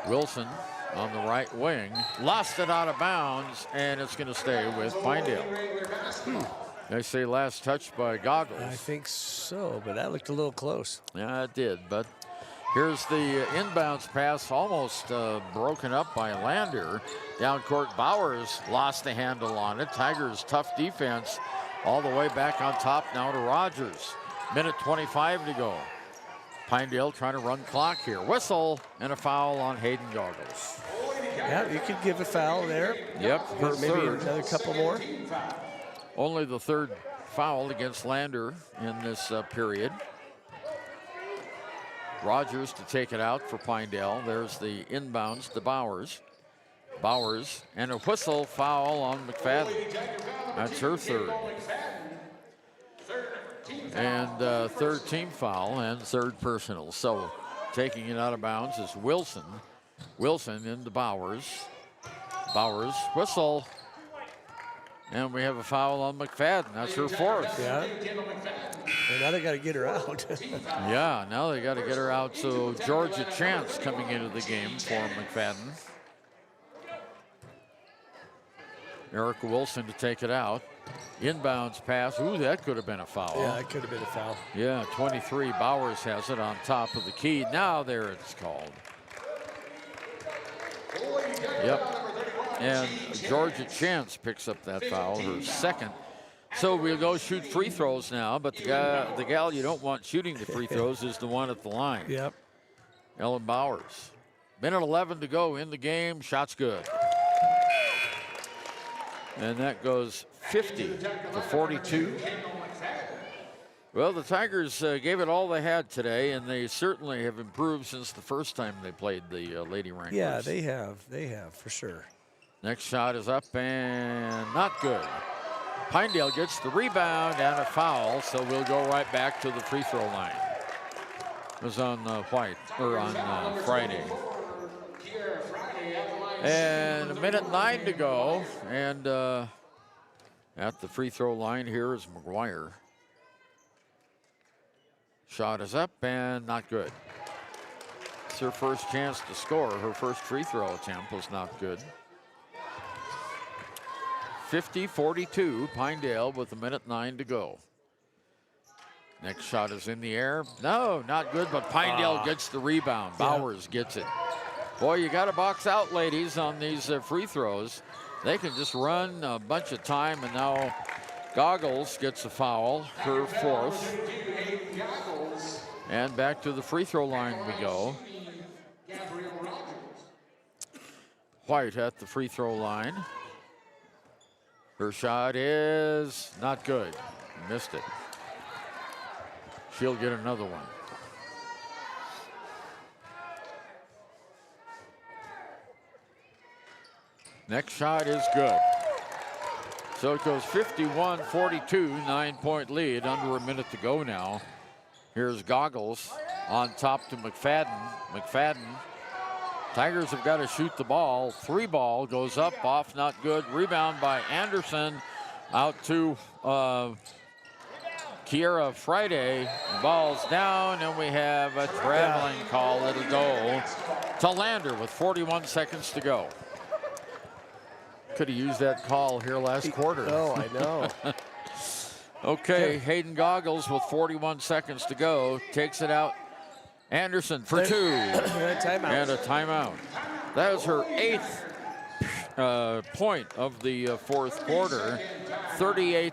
Wilson on the right wing. Lost it out of bounds, and it's going to stay with Pinedale. They say last touch by Goggles. I think so, but that looked a little close. Yeah, it did, but here's the inbounds pass, almost broken up by Lander. Down court, Bowers lost the handle on it. Tigers' tough defense All the way back on top now to Rogers. Minute 25 to go. Pinedale trying to run clock here. Whistle and a foul on Hayden Goggles. Yeah, you could give a foul there. Yep, her Maybe third. another couple more. Only the third foul against Lander in this period. Rogers to take it out for Pinedale. There's the inbounds to Bowers. Bowers and a whistle foul on McFadden. That's her third. And third team foul and third personal. So taking it out of bounds is Wilson. Wilson into Bowers. Bowers, whistle. And we have a foul on McFadden. That's her fourth. Yeah. And now they got to get her out. Yeah, now they got to get her out. So Georgia Chance coming into the game for McFadden. Erica Wilson to take it out. Inbounds pass. Ooh, that could have been a foul. Yeah, it could have been a foul. Yeah, 23. Bowers has it on top of the key. Now there it's called. Yep. And Georgia Chance picks up that foul, her second. So we'll go shoot free throws now, but the gal you don't want shooting the free throws is the one at the line. Yep. Ellen Bowers. Minute 11 to go in the game. Shot's good. And that goes 50 to 42. Well, the Tigers gave it all they had today, and they certainly have improved since the first time they played the Lady Wranglers. Yeah, they have. They have, for sure. Next shot is up and not good. Pinedale gets the rebound and a foul, so we'll go right back to the free throw line. It was on Friday. And a minute 9 to go, and at the free throw line here is McGuire. Shot is up and not good. It's her first chance to score. Her first free throw attempt was not good. 50-42, Pinedale with a minute 9 to go. Next shot is in the air. No, not good, but Pinedale gets the rebound. Bowers gets it. Boy, you got to box out, ladies, on these free throws. They can just run a bunch of time, and now Goggles gets a foul, her fourth. And back to the free throw line we go. White at the free throw line. Her shot is not good. Missed it. She'll get another one. Next shot is good. So it goes 51-42, 9-point lead, under a minute to go now. Here's Goggles on top to McFadden. McFadden. Tigers have got to shoot the ball. 3 ball goes up, off, not good. Rebound by Anderson. Out to Kiera Friday. Ball's down, and we have a traveling call. It'll go to Lander with 41 seconds to go. Could have used that call here last quarter. Oh, I know. Okay, Hayden Goggles with 41 seconds to go. Takes it out. Anderson for 2. Timeout. And a timeout. That was her 8th point of the fourth quarter. 38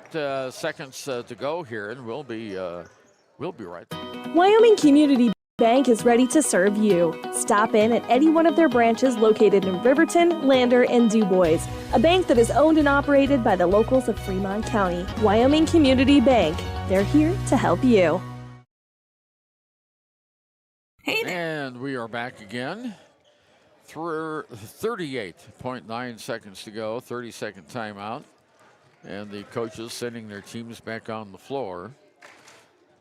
seconds to go here, and we'll be right back. Wyoming Community Bank is ready to serve you. Stop in at any one of their branches located in Riverton, Lander, and DuBois. A bank that is owned and operated by the locals of Fremont County. Wyoming Community Bank. They're here to help you. And we are back again. 38.9 seconds to go, 30-second timeout. And the coaches sending their teams back on the floor.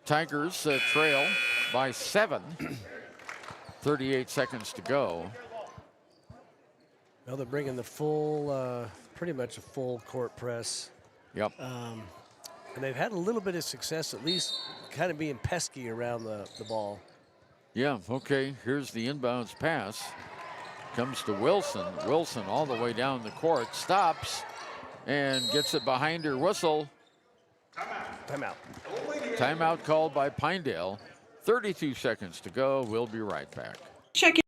Tigers trail by 7. 38 seconds to go. Well, they're bringing the full, pretty much a full court press. Yep. And they've had a little bit of success, at least kind of being pesky around the ball. Yeah, okay, here's the inbounds pass. Comes to Wilson. Wilson all the way down the court. Stops and gets it behind her whistle. Timeout. Timeout called by Pinedale. 32 seconds to go. We'll be right back. Check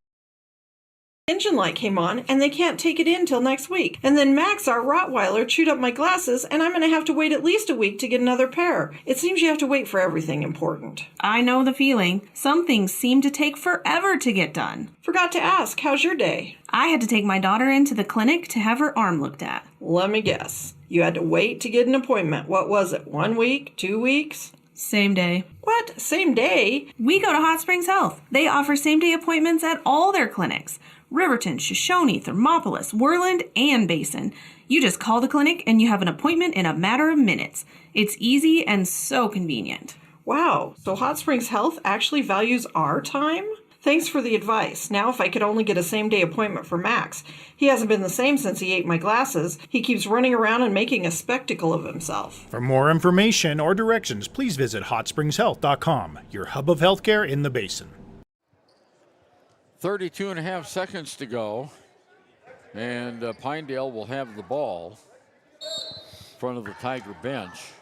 engine light came on and they can't take it in till next week. And then Max, our Rottweiler, chewed up my glasses and I'm going to have to wait at least a week to get another pair. It seems you have to wait for everything important. I know the feeling. Some things seem to take forever to get done. Forgot to ask, how's your day? I had to take my daughter into the clinic to have her arm looked at. Let me guess. You had to wait to get an appointment. What was it, 1 week, 2 weeks? Same day. What? Same day? We go to Hot Springs Health. They offer same-day appointments at all their clinics. Riverton, Shoshone, Thermopolis, Worland, and Basin. You just call the clinic and you have an appointment in a matter of minutes. It's easy and so convenient. Wow, so Hot Springs Health actually values our time? Thanks for the advice. Now if I could only get a same-day appointment for Max. He hasn't been the same since he ate my glasses. He keeps running around and making a spectacle of himself. For more information or directions, please visit hotspringshealth.com, your hub of healthcare in the Basin. 32 and a half seconds to go, and Pinedale will have the ball in front of the Tiger bench.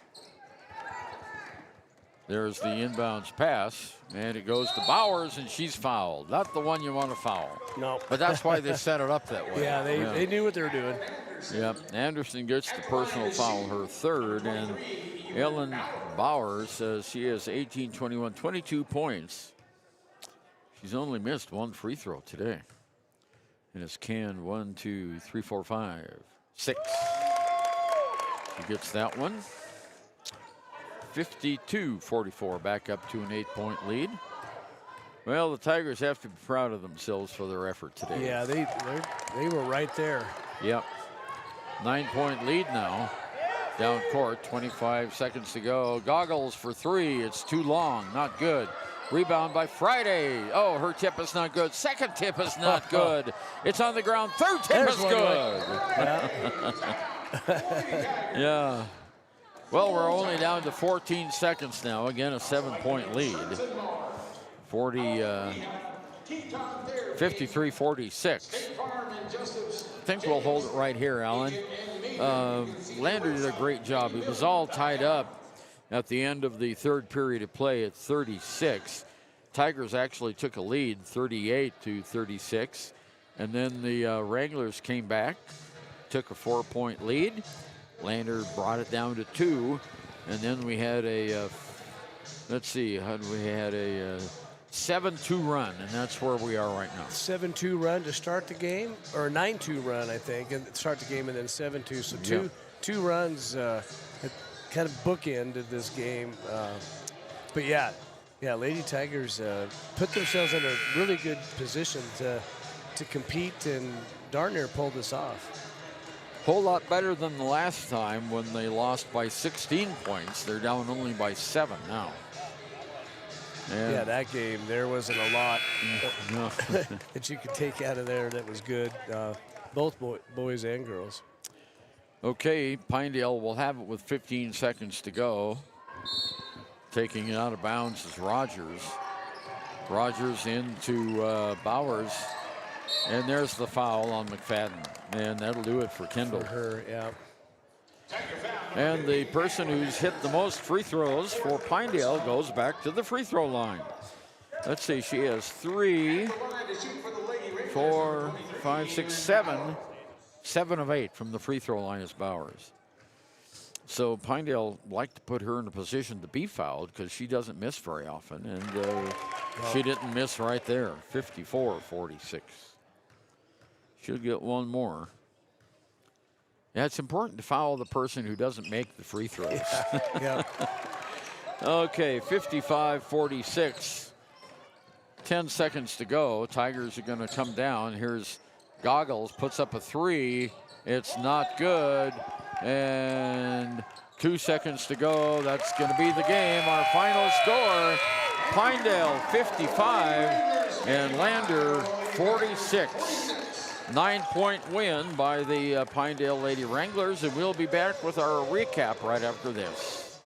There's the inbounds pass, and it goes to Bowers, and she's fouled. Not the one you want to foul. No. But that's why they set it up that way. Yeah, they knew what they were doing. Yep. Anderson gets the personal foul, her third, and Ellen Bowers says she has 18, 21, 22 points. She's only missed one free throw today. And it's canned 1, 2, 3, 4, 5, 6. She gets that one. 52-44, back up to an 8-point lead. Well, the Tigers have to be proud of themselves for their effort today. Yeah, they were right there. Yep. 9-point lead now. Down court, 25 seconds to go. Goggles for three. It's too long, not good. Rebound by Friday. Oh, her tip is not good. Second tip is not good. It's on the ground. Third tip is good. Yeah. Well, we're only down to 14 seconds now. Again, a 7-point lead. 53-46. I think we'll hold it right here, Alan. Lander did a great job. It was all tied up at the end of the third period of play at 36. Tigers actually took a lead, 38-36. And then the Wranglers came back, took a 4-point lead. Lander brought it down to 2. And then we had a, let's see, we had a 7-2 run, and that's where we are right now. 7-2 run to start the game, or a 9-2 run, I think, and start the game, and then 7-2. So two runs kind of bookended this game. But yeah, Lady Tigers put themselves in a really good position to compete, and darn near pulled this off. Whole lot better than the last time when they lost by 16 points. They're down only by 7 now. And yeah, that game, there wasn't a lot that you could take out of there that was good, both boys and girls. Okay, Pinedale will have it with 15 seconds to go. Taking it out of bounds is Rogers. Rogers into Bowers. And there's the foul on McFadden. And that'll do it for Kendall. For her, yeah. And the person who's hit the most free throws for Pinedale goes back to the free throw line. Let's see, she has 3, 4, 5, 6, 7. 7 of 8 from the free throw line is Bowers. So Pinedale like to put her in a position to be fouled because she doesn't miss very often. And she didn't miss right there, 54-46. She'll get one more. Yeah, it's important to foul the person who doesn't make the free throws. Yeah. Okay, 55-46. 10 seconds to go. Tigers are going to come down. Here's Goggles, puts up a 3. It's not good. And 2 seconds to go. That's going to be the game. Our final score, Pinedale 55 and Lander 46. 9-point win by the Pinedale Lady Wranglers, and we'll be back with our recap right after this.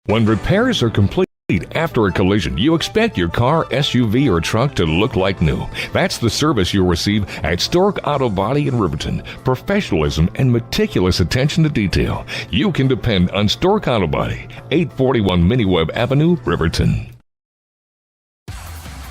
When repairs are complete after a collision, you expect your car, SUV, or truck to look like new. That's the service you'll receive at Stork Auto Body in Riverton. Professionalism and meticulous attention to detail. You can depend on Stork Auto Body, 841 Miniweb Avenue, Riverton.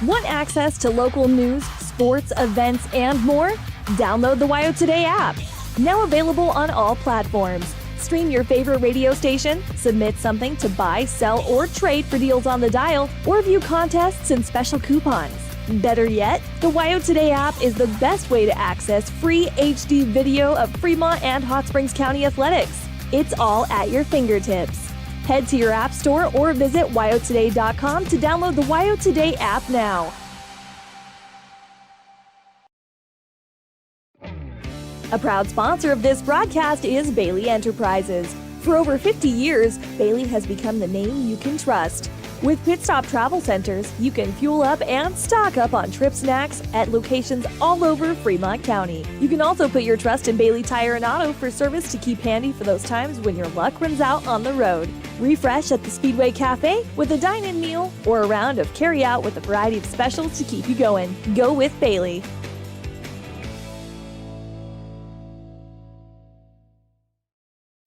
Want access to local news, sports, events, and more? Download the WYO Today app. Now available on all platforms. Stream your favorite radio station, submit something to buy, sell, or trade for deals on the dial, or view contests and special coupons. Better yet, the WYO Today app is the best way to access free HD video of Fremont and Hot Springs County athletics. It's all at your fingertips. Head to your app store or visit wyotoday.com to download the WYO Today app now. A proud sponsor of this broadcast is Bailey Enterprises. For over 50 years, Bailey has become the name you can trust. With Pit Stop Travel Centers, you can fuel up and stock up on trip snacks at locations all over Fremont County. You can also put your trust in Bailey Tire and Auto for service to keep handy for those times when your luck runs out on the road. Refresh at the Speedway Cafe with a dine-in meal or a round of carry-out with a variety of specials to keep you going. Go with Bailey.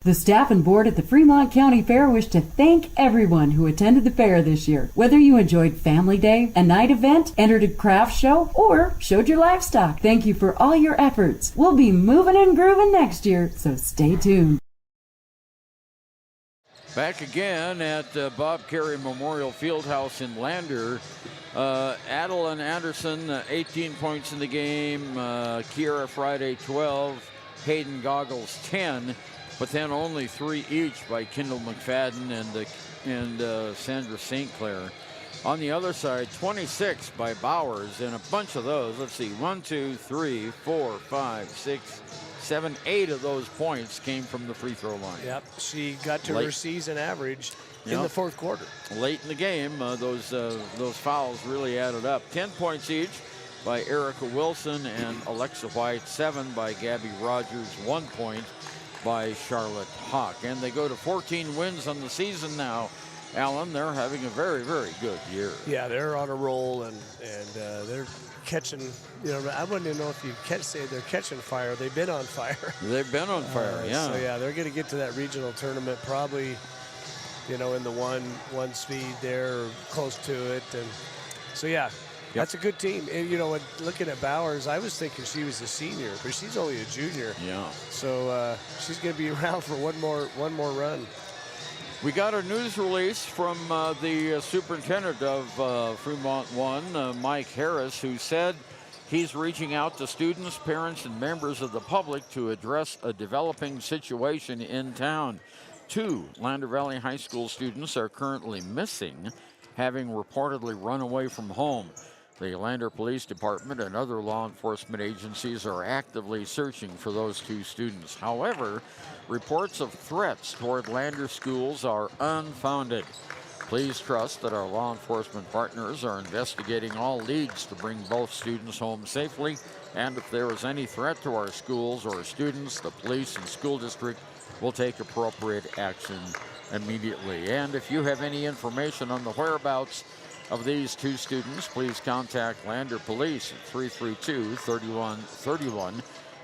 The staff and board at the Fremont County Fair wish to thank everyone who attended the fair this year. Whether you enjoyed Family Day, a night event, entered a craft show, or showed your livestock, thank you for all your efforts. We'll be moving and grooving next year, so stay tuned. Back again at Bob Carey Memorial Fieldhouse in Lander. Adeline Anderson, 18 points in the game. Kiera Friday, 12. Hayden Goggles, 10. But then only 3 each by Kendall McFadden and Sandra St. Clair. On the other side, 26 by Bowers, and a bunch of those. Let's see, 1, 2, 3, 4, 5, 6, 7, 8 of those points came from the free throw line. Yep, she got to her season average in the fourth quarter. Late in the game, those fouls really added up. 10 points each by Erica Wilson and Alexa White. 7 by Gabby Rogers. 1 point by Charlotte Hawk. And they go to 14 wins on the season now. Alan, they're having a very, very good year. Yeah, they're on a roll, and they're catching, I wouldn't even know if you say they're catching fire. They've been on fire. They've been on fire, yeah. So, yeah, they're going to get to that regional tournament probably, in the one speed there, or close to it. And so, yeah, that's a good team. And, looking at Bowers, I was thinking she was a senior, but she's only a junior. Yeah. So she's going to be around for one more run. We got a news release from the superintendent of Fremont 1, Mike Harris, who said he's reaching out to students, parents, and members of the public to address a developing situation in town. 2 Lander Valley High School students are currently missing, having reportedly run away from home. The Lander Police Department and other law enforcement agencies are actively searching for those 2 students. However, reports of threats toward Lander schools are unfounded. Please trust that our law enforcement partners are investigating all leads to bring both students home safely, and if there is any threat to our schools or students, the police and school district will take appropriate action immediately. And if you have any information on the whereabouts of these 2 students, please contact Lander Police at 332-3131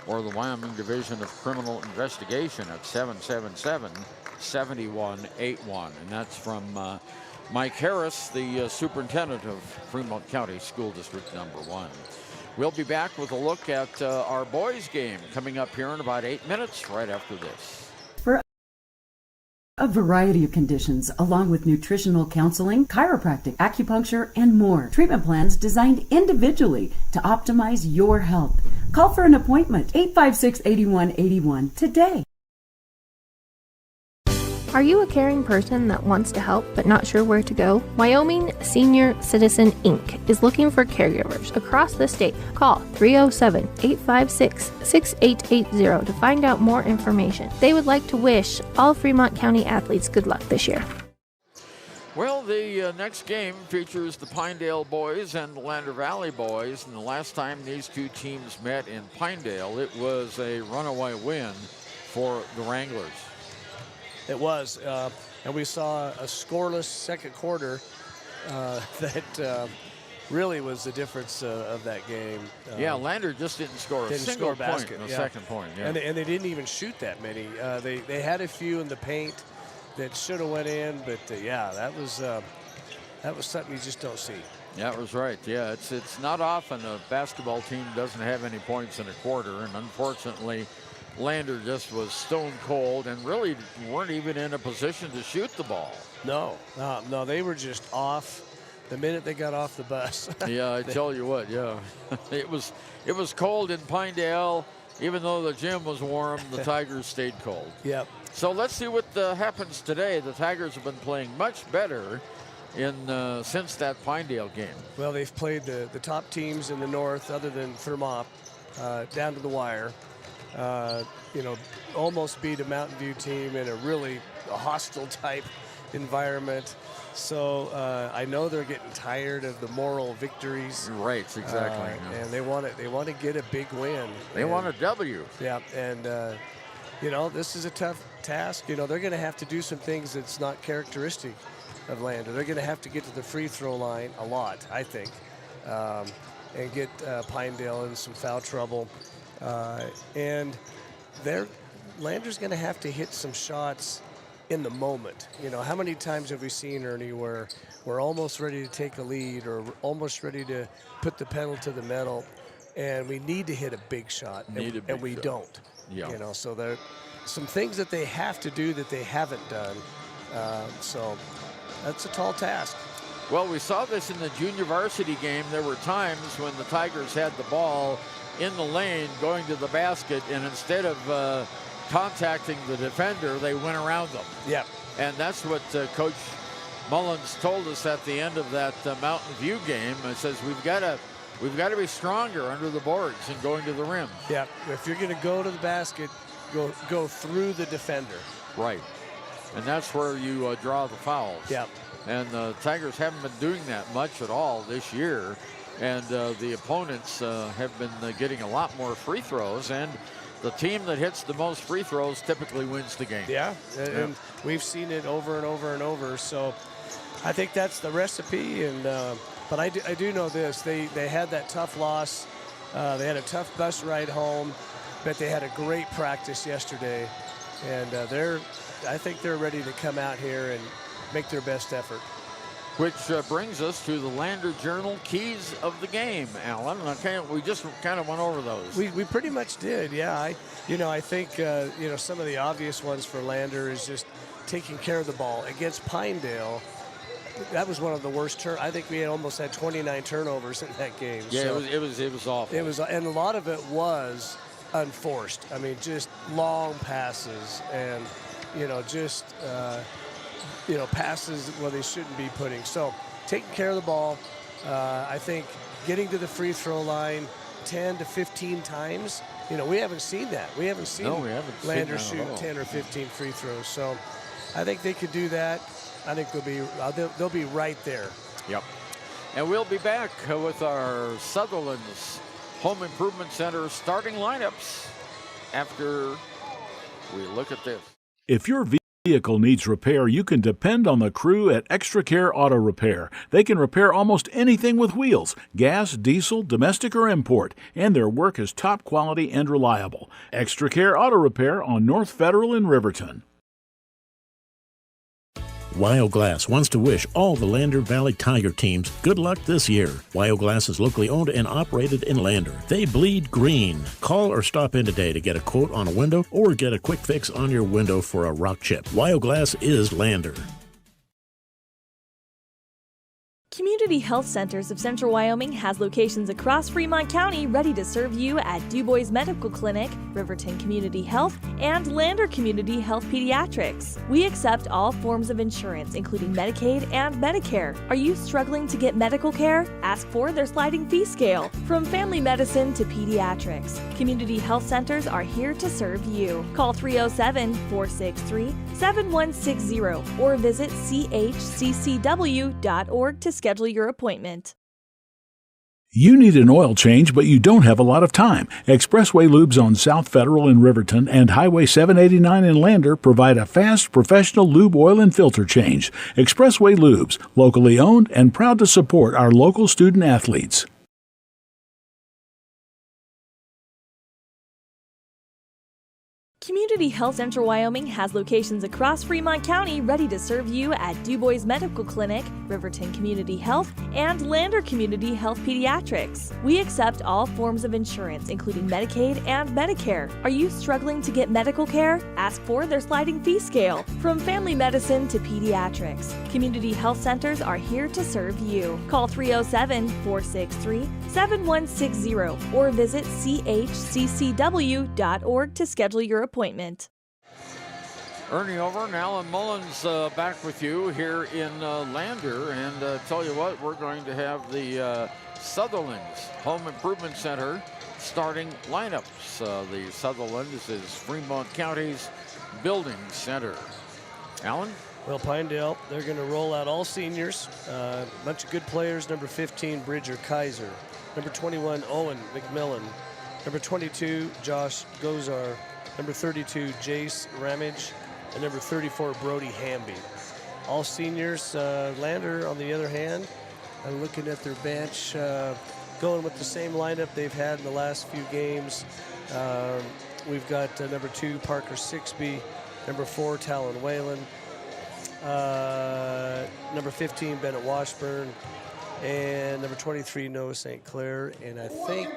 or the Wyoming Division of Criminal Investigation at 777-7181. And that's from Mike Harris, the superintendent of Fremont County School District number 1. We'll be back with a look at our boys game coming up here in about 8 minutes right after this. A variety of conditions, along with nutritional counseling, chiropractic, acupuncture, and more. Treatment plans designed individually to optimize your health. Call for an appointment, 856-8181 today. Are you a caring person that wants to help but not sure where to go? Wyoming Senior Citizen Inc. is looking for caregivers across the state. Call 307-856-6880 to find out more information. They would like to wish all Fremont County athletes good luck this year. Well, the next game features the Pinedale boys and the Lander Valley boys. And the last time these 2 teams met in Pinedale, it was a runaway win for the Wranglers. It was, and we saw a scoreless second quarter that really was the difference of that game. Yeah, Lander just didn't score a single point in the second point. Yeah. And they didn't even shoot that many. They had a few in the paint that should have went in, but that was something you just don't see. That was right. Yeah, it's not often a basketball team doesn't have any points in a quarter, and unfortunately, Lander just was stone cold and really weren't even in a position to shoot the ball. No, they were just off the minute they got off the bus. Yeah, I tell you what, yeah. It was cold in Pinedale. Even though the gym was warm, the Tigers stayed cold. Yep. So let's see what happens today. The Tigers have been playing much better since that Pinedale game. Well, they've played the top teams in the north, other than Thermop, down to the wire. Almost beat a Mountain View team in a hostile type environment. So I know they're getting tired of the moral victories. Right, exactly. And they want to get a big win. They want a W. Yeah, and this is a tough task. They're going to have to do some things that's not characteristic of Lander. They're going to have to get to the free throw line a lot, I think, and get Pinedale in some foul trouble. And Lander's going to have to hit some shots in the moment. How many times have we seen, Ernie, where we're almost ready to take a lead or we're almost ready to put the pedal to the metal, and we need to hit a big shot, and we don't. Yeah. So there are some things that they have to do that they haven't done. So that's a tall task. Well, we saw this in the junior varsity game. There were times when the Tigers had the ball in the lane going to the basket, and instead of contacting the defender, they went around them. Yeah. And that's what Coach Mullins told us at the end of that Mountain View game. It says we've got to be stronger under the boards and going to the rim. Yeah. If you're going to go to the basket, go through the defender. Right. And that's where you draw the fouls. Yeah. And the Tigers haven't been doing that much at all this year. And the opponents have been getting a lot more free throws. And the team that hits the most free throws typically wins the game. Yeah, and we've seen it over and over and over. So I think that's the recipe. And but I do know this: they had that tough loss. They had a tough bus ride home, but they had a great practice yesterday, and I think they're ready to come out here and make their best effort. Which brings us to the Lander Journal keys of the game, Alan. We just kind of went over those. We pretty much did, yeah. I think some of the obvious ones for Lander is just taking care of the ball against Pinedale. That was one of the worst I think we almost had 29 turnovers in that game. Yeah, so it was awful. And a lot of it was unforced. I mean, just long passes and passes where they shouldn't be putting. So taking care of the ball, I think getting to the free throw line 10 to 15 times. We haven't seen that. We haven't seen Lander shoot 10 or 15 free throws. So I think they could do that. I think they'll be right there. Yep. And we'll be back with our Sutherland's Home Improvement Center starting lineups after we look at this. If your vehicle needs repair, you can depend on the crew at Extra Care Auto Repair. They can repair almost anything with wheels, gas, diesel, domestic, or import, and their work is top quality and reliable. Extra Care Auto Repair on North Federal in Riverton. Wyoglass wants to wish all the Lander Valley Tiger teams good luck this year. Wyoglass is locally owned and operated in Lander. They bleed green. Call or stop in today to get a quote on a window or get a quick fix on your window for a rock chip. Wyoglass is Lander. Community Health Centers of Central Wyoming has locations across Fremont County ready to serve you at DuBois Medical Clinic, Riverton Community Health, and Lander Community Health Pediatrics. We accept all forms of insurance, including Medicaid and Medicare. Are you struggling to get medical care? Ask for their sliding fee scale. From family medicine to pediatrics, Community Health Centers are here to serve you. Call 307-463-7160 or visit chccw.org to schedule your appointment. You need an oil change, but you don't have a lot of time. Expressway Lubes on South Federal in Riverton and Highway 789 in Lander provide a fast, professional lube oil and filter change. Expressway Lubes, locally owned and proud to support our local student athletes. Community Health Central Wyoming has locations across Fremont County ready to serve you at Du Bois Medical Clinic, Riverton Community Health, and Lander Community Health Pediatrics. We accept all forms of insurance, including Medicaid and Medicare. Are you struggling to get medical care? Ask for their sliding fee scale. From family medicine to pediatrics, Community Health Centers are here to serve you. Call 307-463-7160 or visit chccw.org to schedule your appointment. Ernie Over and Alan Mullins back with you here in Lander. And tell you what, we're going to have the Sutherland's Home Improvement Center starting lineups. The Sutherland's is Fremont County's building center. Alan? Well, Pinedale, they're going to roll out all seniors. A bunch of good players. Number 15, Bridger Kaiser. Number 21, Owen McMillan. Number 22, Josh Gozar. Number 32, Jace Ramage. And number 34, Brody Hamby. All seniors. Lander, on the other hand, looking at their bench, going with the same lineup they've had in the last few games. We've got number 2, Parker Sixby. Number 4, Talon Whalen. Number 15, Bennett Washburn. And number 23, Noah St. Clair. And I think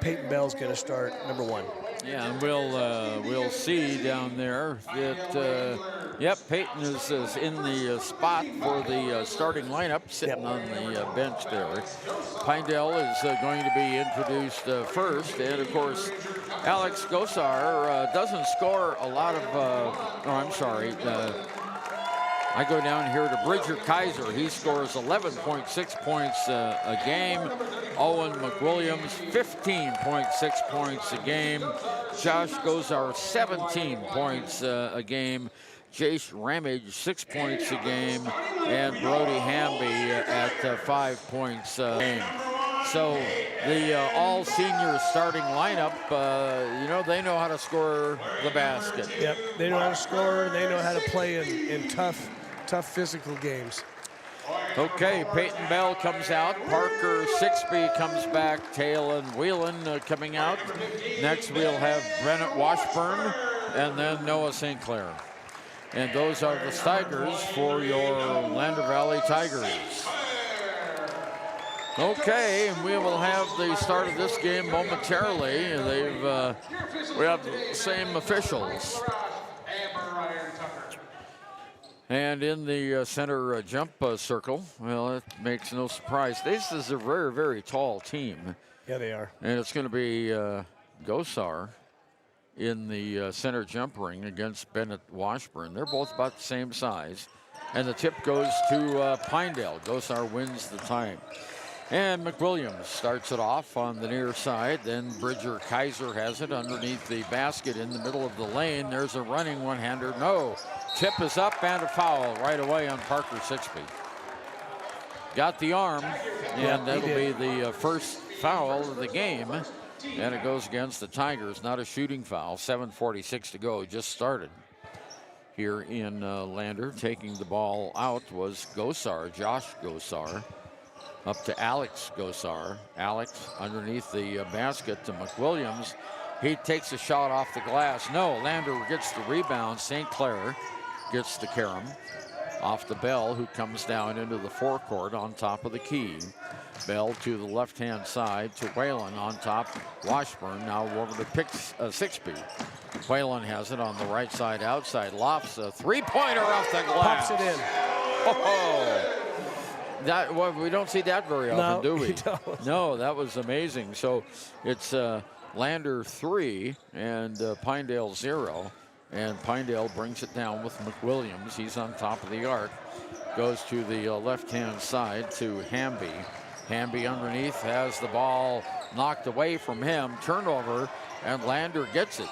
Peyton Bell's going to start number 1. Yeah, and we'll see down there that yep, Peyton is in the spot for the starting lineup, sitting on the bench there. Pinedale is going to be introduced first, and of course, Alex Gosar doesn't score a lot of. I go down here to Bridger Kaiser. He scores 11.6 points a game. Owen McWilliams, 15.6 points a game. Josh Gozar, 17 points a game. Jace Ramage, 6 points a game. And Brody Hamby at 5 points a game. So the all-senior starting lineup, they know how to score the basket. Yep, they know how to score. They know how to play in tough physical games. Okay, Peyton Bell comes out. Parker Sixby comes back. Talon Whelan coming out. Next, we'll have Bennett Washburn and then Noah St. Clair. And those are the Tigers for your Lander Valley Tigers. Okay, and we will have the start of this game momentarily. We have the same officials. And in the center jump circle, well, it makes no surprise. This is a very, very tall team. Yeah, they are. And it's going to be Gosar in the center jump ring against Bennett Washburn. They're both about the same size. And the tip goes to Pinedale. Gosar wins the time. And McWilliams starts it off on the near side. Then Bridger Kaiser has it underneath the basket in the middle of the lane. There's a running one-hander. No. Tip is up and a foul right away on Parker Sixby. Got the arm, and that'll be the first foul of the game. And it goes against the Tigers. Not a shooting foul. 7:46 to go. Just started here in Lander. Taking the ball out was Gosar, Josh Gosar. Up to Alex Gosar. Alex underneath the basket to McWilliams. He takes a shot off the glass. No, Lander gets the rebound. St. Clair gets the carom off the Bell, who comes down into the forecourt on top of the key. Bell to the left-hand side to Whalen on top. Washburn now over to Sixby. Whalen has it on the right side outside. Lofts a three-pointer off the glass. Pops it in. Oh! We don't see that very often, do we? Don't. No, that was amazing. So it's Lander 3 and Pinedale 0. And Pinedale brings it down with McWilliams. He's on top of the arc. Goes to the left-hand side to Hamby. Hamby underneath has the ball knocked away from him. Turnover, and Lander gets it.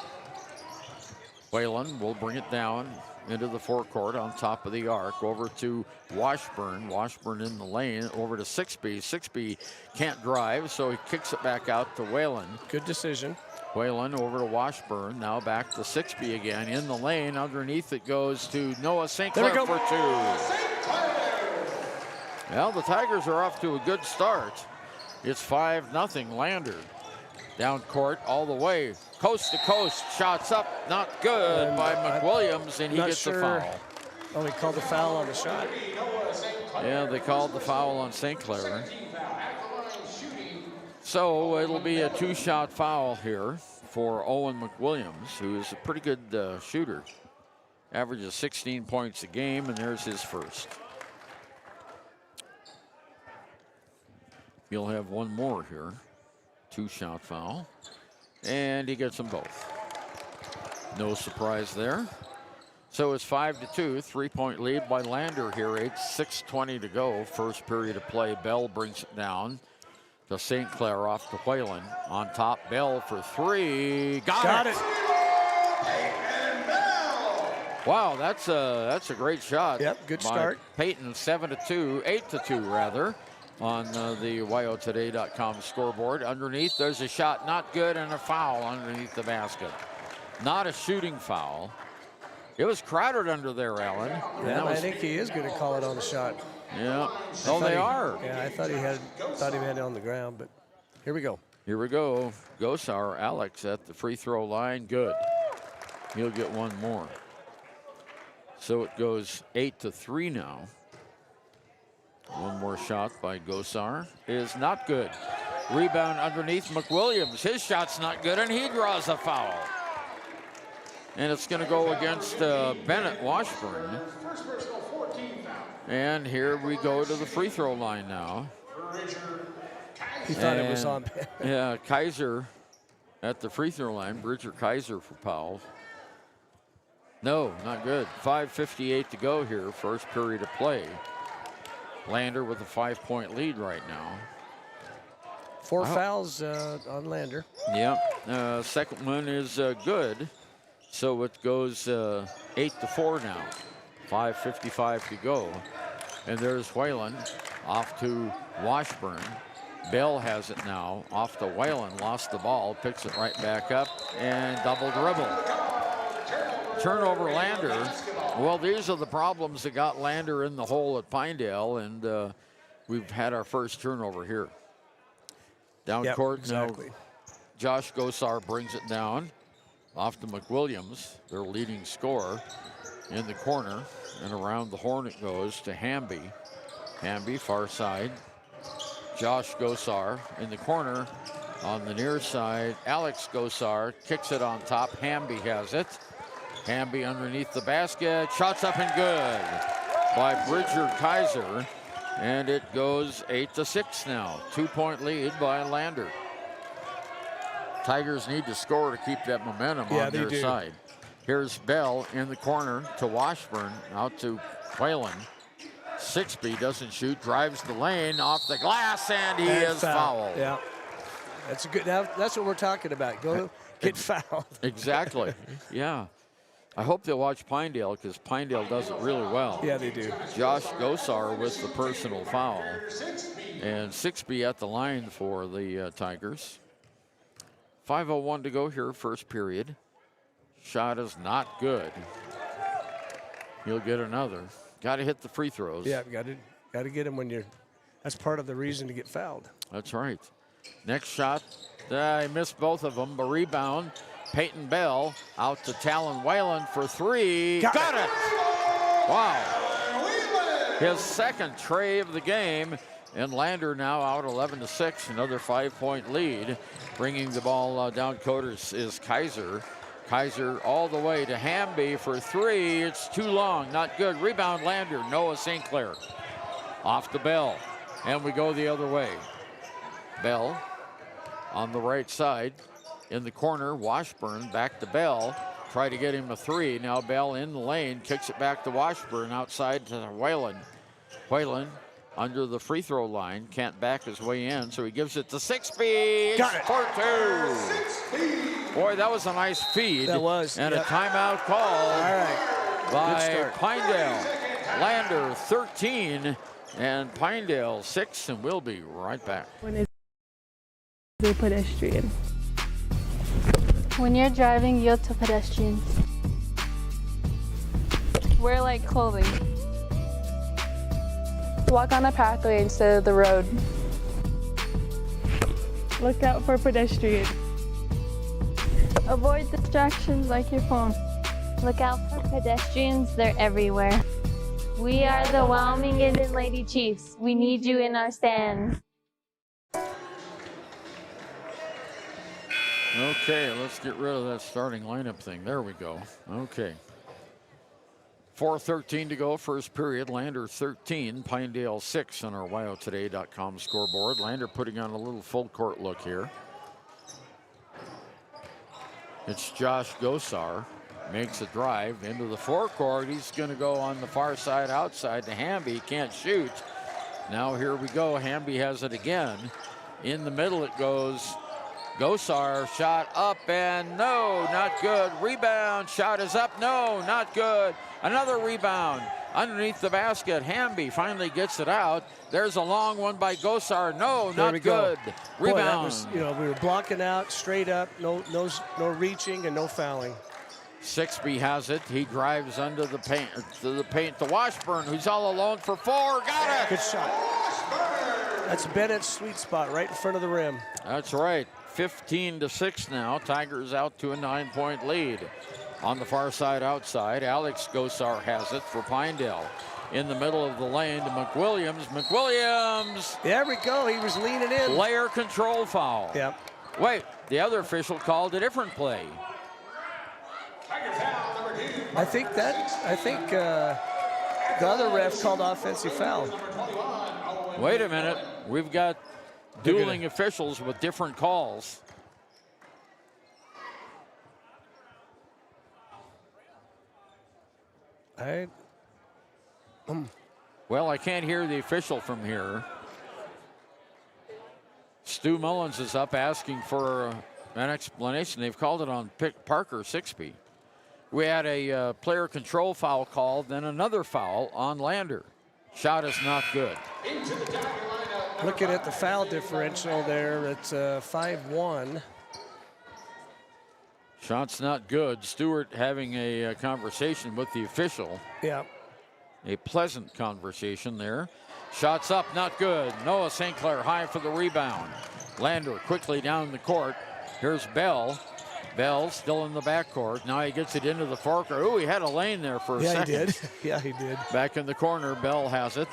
Whalen will bring it down into the forecourt on top of the arc. Over to Washburn. Washburn in the lane. Over to Sixby. Sixby can't drive, so he kicks it back out to Whalen. Good decision. Whalen over to Washburn. Now back to Sixby again. In the lane. Underneath it goes to Noah St. Clair for 2. Well, the Tigers are off to a good start. It's 5-0 Lander. Down court all the way, coast to coast, shots up, not good by McWilliams, and he gets a foul. Oh, he called the foul on the shot. Yeah, they called the foul on St. Clair. So it'll be a 2-shot foul here for Owen McWilliams, who is a pretty good shooter. Averages 16 points a game, and there's his first. He'll have one more here. 2-shot foul. And he gets them both. No surprise there. So it's 5-2, 3-point lead by Lander here. 6:20 to go. First period of play. Bell brings it down to St. Clair off to Whalen. On top, Bell for 3. Got it. Wow, that's a great shot. Yep, good by start. Peyton, 7-2, 8-2 rather, on the WyoToday.com scoreboard. Underneath, there's a shot, not good, and a foul underneath the basket. Not a shooting foul. It was crowded under there, Alan. Yeah, I think he is going to call it on the shot. Yeah. Oh, they are. Yeah, I thought he had it on the ground, but here we go. Here we go. Gosar, Alex at the free throw line. Good. He'll get one more. So it goes 8-3 now. One more shot by Gosar is not good. Rebound underneath McWilliams. His shot's not good, and he draws a foul. And it's going to go against Bennett Washburn. And here we go to the free throw line now. He thought it was on. Yeah, Kaiser at the free throw line. Bridger Kaiser for Powell. No, not good. 5:58 to go here, first period of play. Lander with a 5-point lead right now. 4 fouls on Lander. Yeah, second one is good. So it goes 8-4 now. 5:55 to go. And there's Whalen off to Washburn. Bell has it now, off to Whalen, lost the ball, picks it right back up, and double dribble. Turnover Lander. Well, these are the problems that got Lander in the hole at Pinedale, and we've had our first turnover here. Down court exactly. now, Josh Gosar brings it down, off to McWilliams, their leading scorer, in the corner, and around the horn it goes to Hamby. Hamby, far side. Josh Gosar in the corner on the near side. Alex Gosar kicks it on top. Hamby has it. Hamby underneath the basket. Shots up and good by Bridger Kaiser. And it goes 8-6 now. 2-point lead by Lander. Tigers need to score to keep that momentum on their side. Here's Bell in the corner to Washburn, out to Whalen. Sixby doesn't shoot, drives the lane off the glass, and he is fouled. Yeah, that's a good. That's what we're talking about. Go get fouled. Exactly. Yeah. I hope they'll watch Pinedale because Pinedale does it really well. Yeah, they do. Josh Gosar with the personal foul, and Sixby at the line for the Tigers. 5:01 to go here, first period. Shot is not good. He'll get another. Got to hit the free throws. Yeah, got to get him when you're. That's part of the reason to get fouled. That's right. Next shot, I missed both of them. A rebound. Peyton Bell out to Talon Whalen for 3. Got it! Wow. His second tray of the game. And Lander now out 11-6, another 5-point lead. Bringing the ball down court is Kaiser. Kaiser all the way to Hamby for 3. It's too long, not good. Rebound Lander, Noah St. Clair. Off to Bell, and we go the other way. Bell on the right side. In the corner, Washburn back to Bell. Try to get him a 3. Now Bell in the lane, kicks it back to Washburn outside to Whalen. Whalen under the free throw line, can't back his way in, so he gives it to Sixby. Got it. For 2. Boy, that was a nice feed. That was. And a timeout call by Pinedale. Lander 13 and Pinedale 6, and we'll be right back. When is a pedestrian? When you're driving, yield to pedestrians. Wear light clothing. Walk on a pathway instead of the road. Look out for pedestrians. Avoid distractions like your phone. Look out for pedestrians, they're everywhere. We are the Wyoming Indian Lady Chiefs. We need you in our stands. Okay, let's get rid of that starting lineup thing. There we go. Okay. 4:13 to go, first period. Lander 13, Pinedale 6 on our WyoToday.com scoreboard. Lander putting on a little full court look here. It's Josh Gosar. Makes a drive into the forecourt. He's going to go on the far side outside to Hamby. Can't shoot. Now here we go. Hamby has it again. In the middle it goes. Gosar shot up and no, not good. Rebound. Shot is up. No, not good. Another rebound underneath the basket. Hamby finally gets it out. There's a long one by Gosar. No, not good. Boy, Rebound. that was, we were blocking out straight up. No reaching and no fouling. Sixby has it. He drives under the paint to Washburn, who's all alone for 4. Got it. Good shot. That's Bennett's sweet spot right in front of the rim. That's right. 15-6 now. Tigers out to a 9-point lead. On the far side outside, Alex Gosar has it for Pinedale. In the middle of the lane to McWilliams. McWilliams! There we go. He was leaning in. Player control foul. Yep. Wait, the other official called a different play. I think the other ref called offensive foul. Wait a minute. We've got dueling officials with different calls. Well, I can't hear the official from here. Stu Mullins is up asking for an explanation. They've called it on Parker Sixby. We had a player control foul called, then another foul on Lander. Shot is not good. Looking at the foul differential there, it's 5-1. Shot's not good. Stewart having a conversation with the official. Yeah. A pleasant conversation there. Shots up, not good. Noah St. Clair high for the rebound. Lander quickly down the court. Here's Bell. Bell still in the backcourt. Now he gets it into the forecourt. Ooh, he had a lane there for a second. Yeah, he did. Yeah, he did. Back in the corner, Bell has it.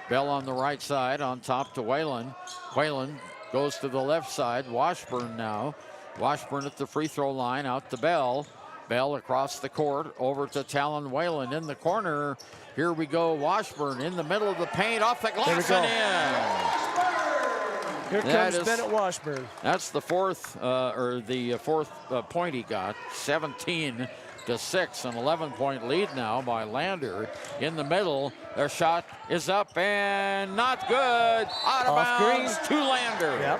Bell on the right side, on top to Whalen. Whalen goes to the left side. Washburn now. Washburn at the free throw line, out to Bell. Bell across the court, over to Talon Whalen in the corner. Here we go, Washburn in the middle of the paint, off the glass and in. Here comes Bennett Washburn. That's the fourth point he got. 17-6, an 11-point lead now by Lander. In the middle, their shot is up and not good. Out of bounds to Lander. Yep.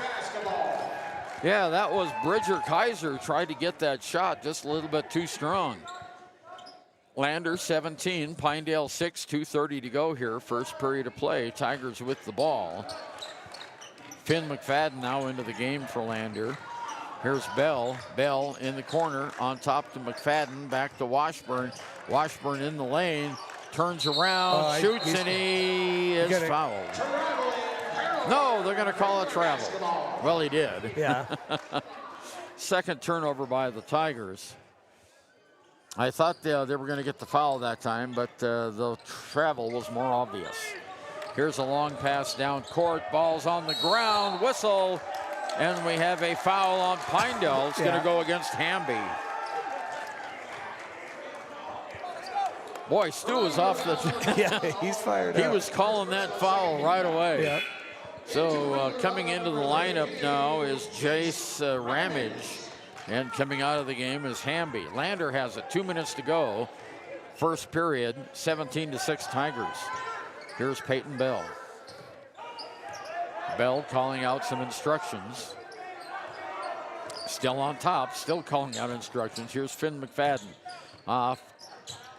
Yeah, that was Bridger Kaiser tried to get that shot just a little bit too strong. Lander 17, Pinedale 6, 2:30 to go here. First period of play. Tigers with the ball. Finn McFadden now into the game for Lander. Here's Bell. Bell in the corner, on top to McFadden, back to Washburn. Washburn in the lane, turns around, shoots, and he is fouled. No, they're going to call a travel. Well, he did. Yeah. Second turnover by the Tigers. I thought they were going to get the foul that time, but the travel was more obvious. Here's a long pass down court. Ball's on the ground. Whistle. And we have a foul on Pinedale. It's going to go against Hamby. Boy, Stu was off the... Yeah, he's fired He up. was calling that foul right away. Yeah. So coming into the lineup now is Jace Ramage. And coming out of the game is Hamby. Lander has it. 2 minutes to go. First period, 17-6 Tigers. Here's Peyton Bell. Bell calling out some instructions. Still on top, still calling out instructions. Here's Finn McFadden. Off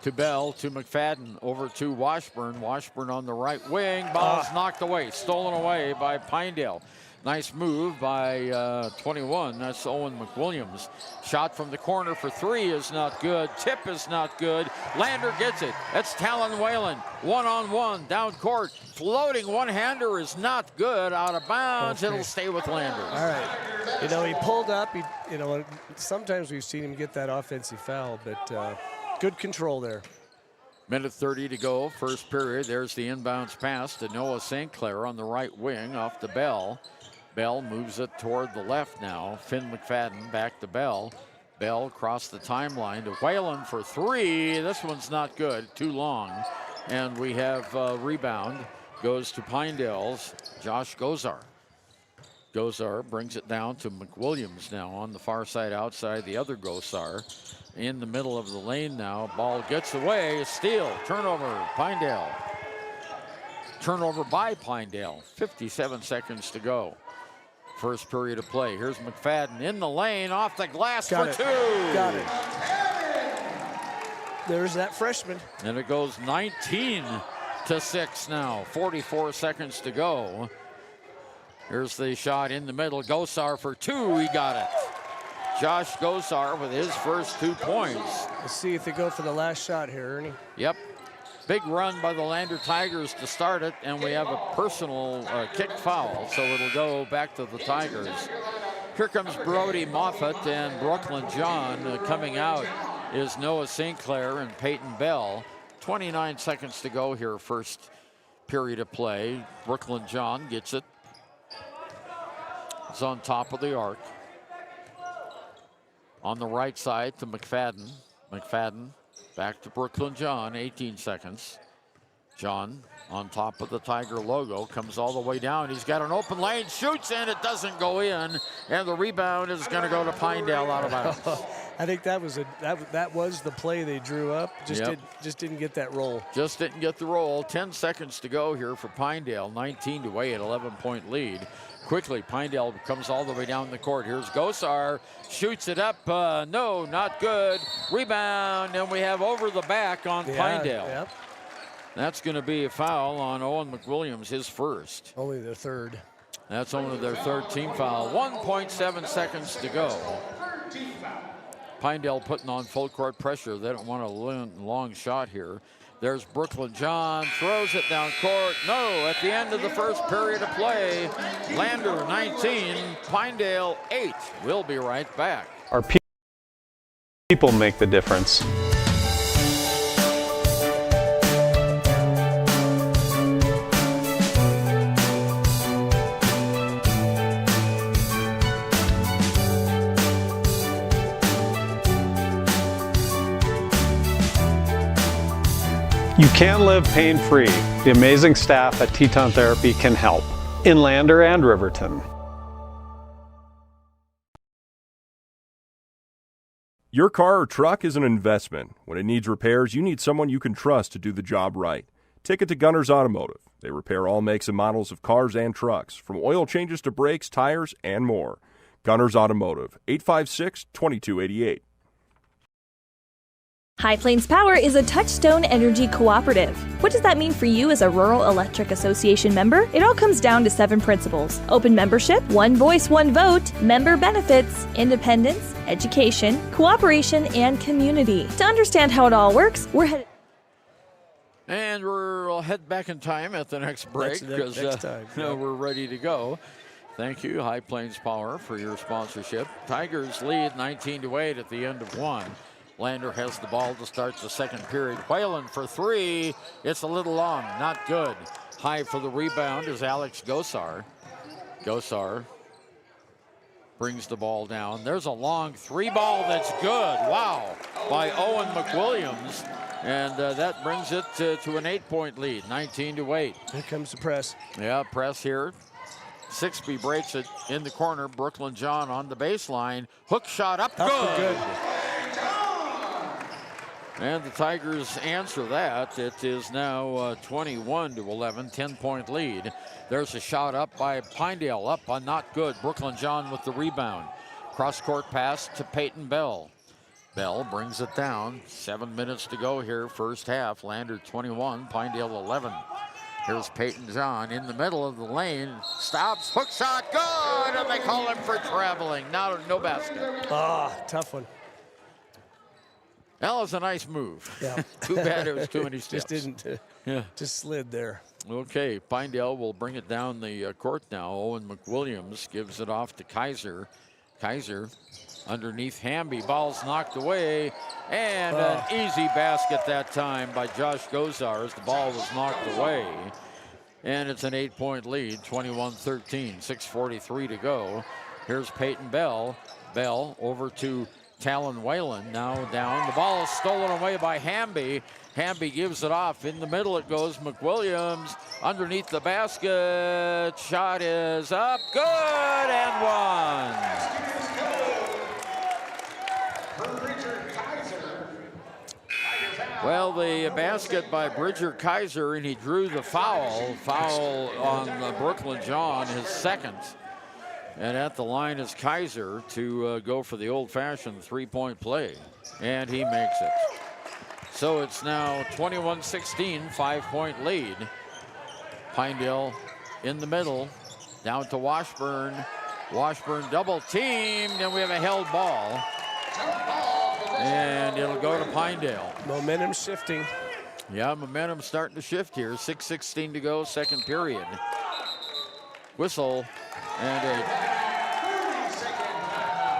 to Bell, to McFadden, over to Washburn. Washburn on the right wing. Ball's knocked away, stolen away by Pinedale. Nice move by 21. That's Owen McWilliams. Shot from the corner for three is not good. Tip is not good. Lander gets it. That's Talon Whalen. One-on-one down court. Floating one-hander is not good. Out of bounds. Okay. It'll stay with Lander. All right. He pulled up. Sometimes we've seen him get that offensive foul, but good control there. Minute 30 to go, first period. There's the inbounds pass to Noah St. Clair on the right wing off the Bell. Bell moves it toward the left now. Finn McFadden back to Bell. Bell across the timeline to Whalen for three. This one's not good, too long. And we have rebound. Goes to Pinedale's Josh Gozar. Gozar brings it down to McWilliams now on the far side outside the other Gozar. In the middle of the lane now. Ball gets away. Steal. Turnover. Pinedale. Turnover by Pinedale. 57 seconds to go. First period of play. Here's McFadden in the lane, off the glass for two. Got it. There's that freshman. And it goes 19-6 now. 44 seconds to go. Here's the shot in the middle. Gosar for two. He got it. Josh Gosar with his first 2 points. Let's see if they go for the last shot here, Ernie. Yep. Big run by the Lander Tigers to start it, and we have a personal kick foul, so it'll go back to the Tigers. Here comes Brody Moffett and Brooklyn John. Coming out is Noah St. Clair and Peyton Bell. 29 seconds to go here, first period of play. Brooklyn John gets it. It's on top of the arc. On the right side to McFadden. McFadden back to Brooklyn John, 18 seconds. John on top of the Tiger logo, comes all the way down. He's got an open lane, shoots, and it doesn't go in. And the rebound is going to go to Pinedale out of bounds. I think that was the play they drew up. Just didn't get that roll. Just didn't get the roll. 10 seconds to go here for Pinedale. 19-8, 11-point lead. Quickly, Pinedale comes all the way down the court. Here's Gosar, shoots it up. No, not good. Rebound, and we have over the back on Pinedale. Yep. That's going to be a foul on Owen McWilliams, his first. Only their third. That's only their third team foul. 1.7 seconds to go. Pinedale putting on full court pressure. They don't want a long shot here. There's Brooklyn John, throws it down court. No, at the end of the first period of play, Lander 19, Pinedale 8. We'll be right back. Our people make the difference. You can live pain-free. The amazing staff at Teton Therapy can help in Lander and Riverton. Your car or truck is an investment. When it needs repairs, you need someone you can trust to do the job right. Take it to Gunners Automotive. They repair all makes and models of cars and trucks, from oil changes to brakes, tires, and more. Gunners Automotive, 856-2288. High Plains Power is a Touchstone Energy cooperative. What does that mean for you as a Rural Electric Association member? It all comes down to 7 principles: open membership, one voice, one vote, member benefits, independence, education, cooperation, and community. To understand how it all works, we're headed. And we'll head back in time at the next break because we're ready to go. Thank you, High Plains Power, for your sponsorship. Tigers lead 19-8 at the end of one. Lander has the ball to start the second period. Whalen for three. It's a little long, not good. High for the rebound is Alex Gosar. Gosar brings the ball down. There's a long three ball that's good. Wow, by Owen McWilliams. And that brings it to an 8-point lead, 19-8. Here comes the press. Yeah, press here. Sixby breaks it in the corner. Brooklyn John on the baseline. Hook shot up, good. And the Tigers answer that. It is now 21-11, 10-point lead. There's a shot up by Pinedale, up on not good. Brooklyn John with the rebound. Cross-court pass to Peyton Bell. Bell brings it down. 7 minutes to go here, first half. Lander 21, Pinedale 11. Here's Peyton John in the middle of the lane. Stops, hook shot, good! And they call him for traveling. Now, no basket. Tough one. That was a nice move. Yeah. Too bad it was too many steps. Just slid there. Okay, Pinedale will bring it down the court now. Owen McWilliams gives it off to Kaiser. Kaiser underneath Hamby. Ball's knocked away. And an easy basket that time by Josh Gozar as the ball was knocked away. And it's an 8-point lead, 21-13, 6:43 to go. Here's Peyton Bell. Bell over to Talon Whalen, now down. The ball is stolen away by Hamby. Hamby gives it off. In the middle it goes. McWilliams underneath the basket. Shot is up. Good and one. Well, the basket by Bridger Kaiser, and he drew the foul. Foul on Brooklyn John, his second. And at the line is Kaiser to go for the old-fashioned three-point play. And he makes it. So it's now 21-16, 5-point lead. Pinedale in the middle, down to Washburn. Washburn double-teamed, and we have a held ball. And it'll go to Pinedale. Momentum shifting. Yeah, momentum starting to shift here. 6:16 to go, second period. Whistle. And a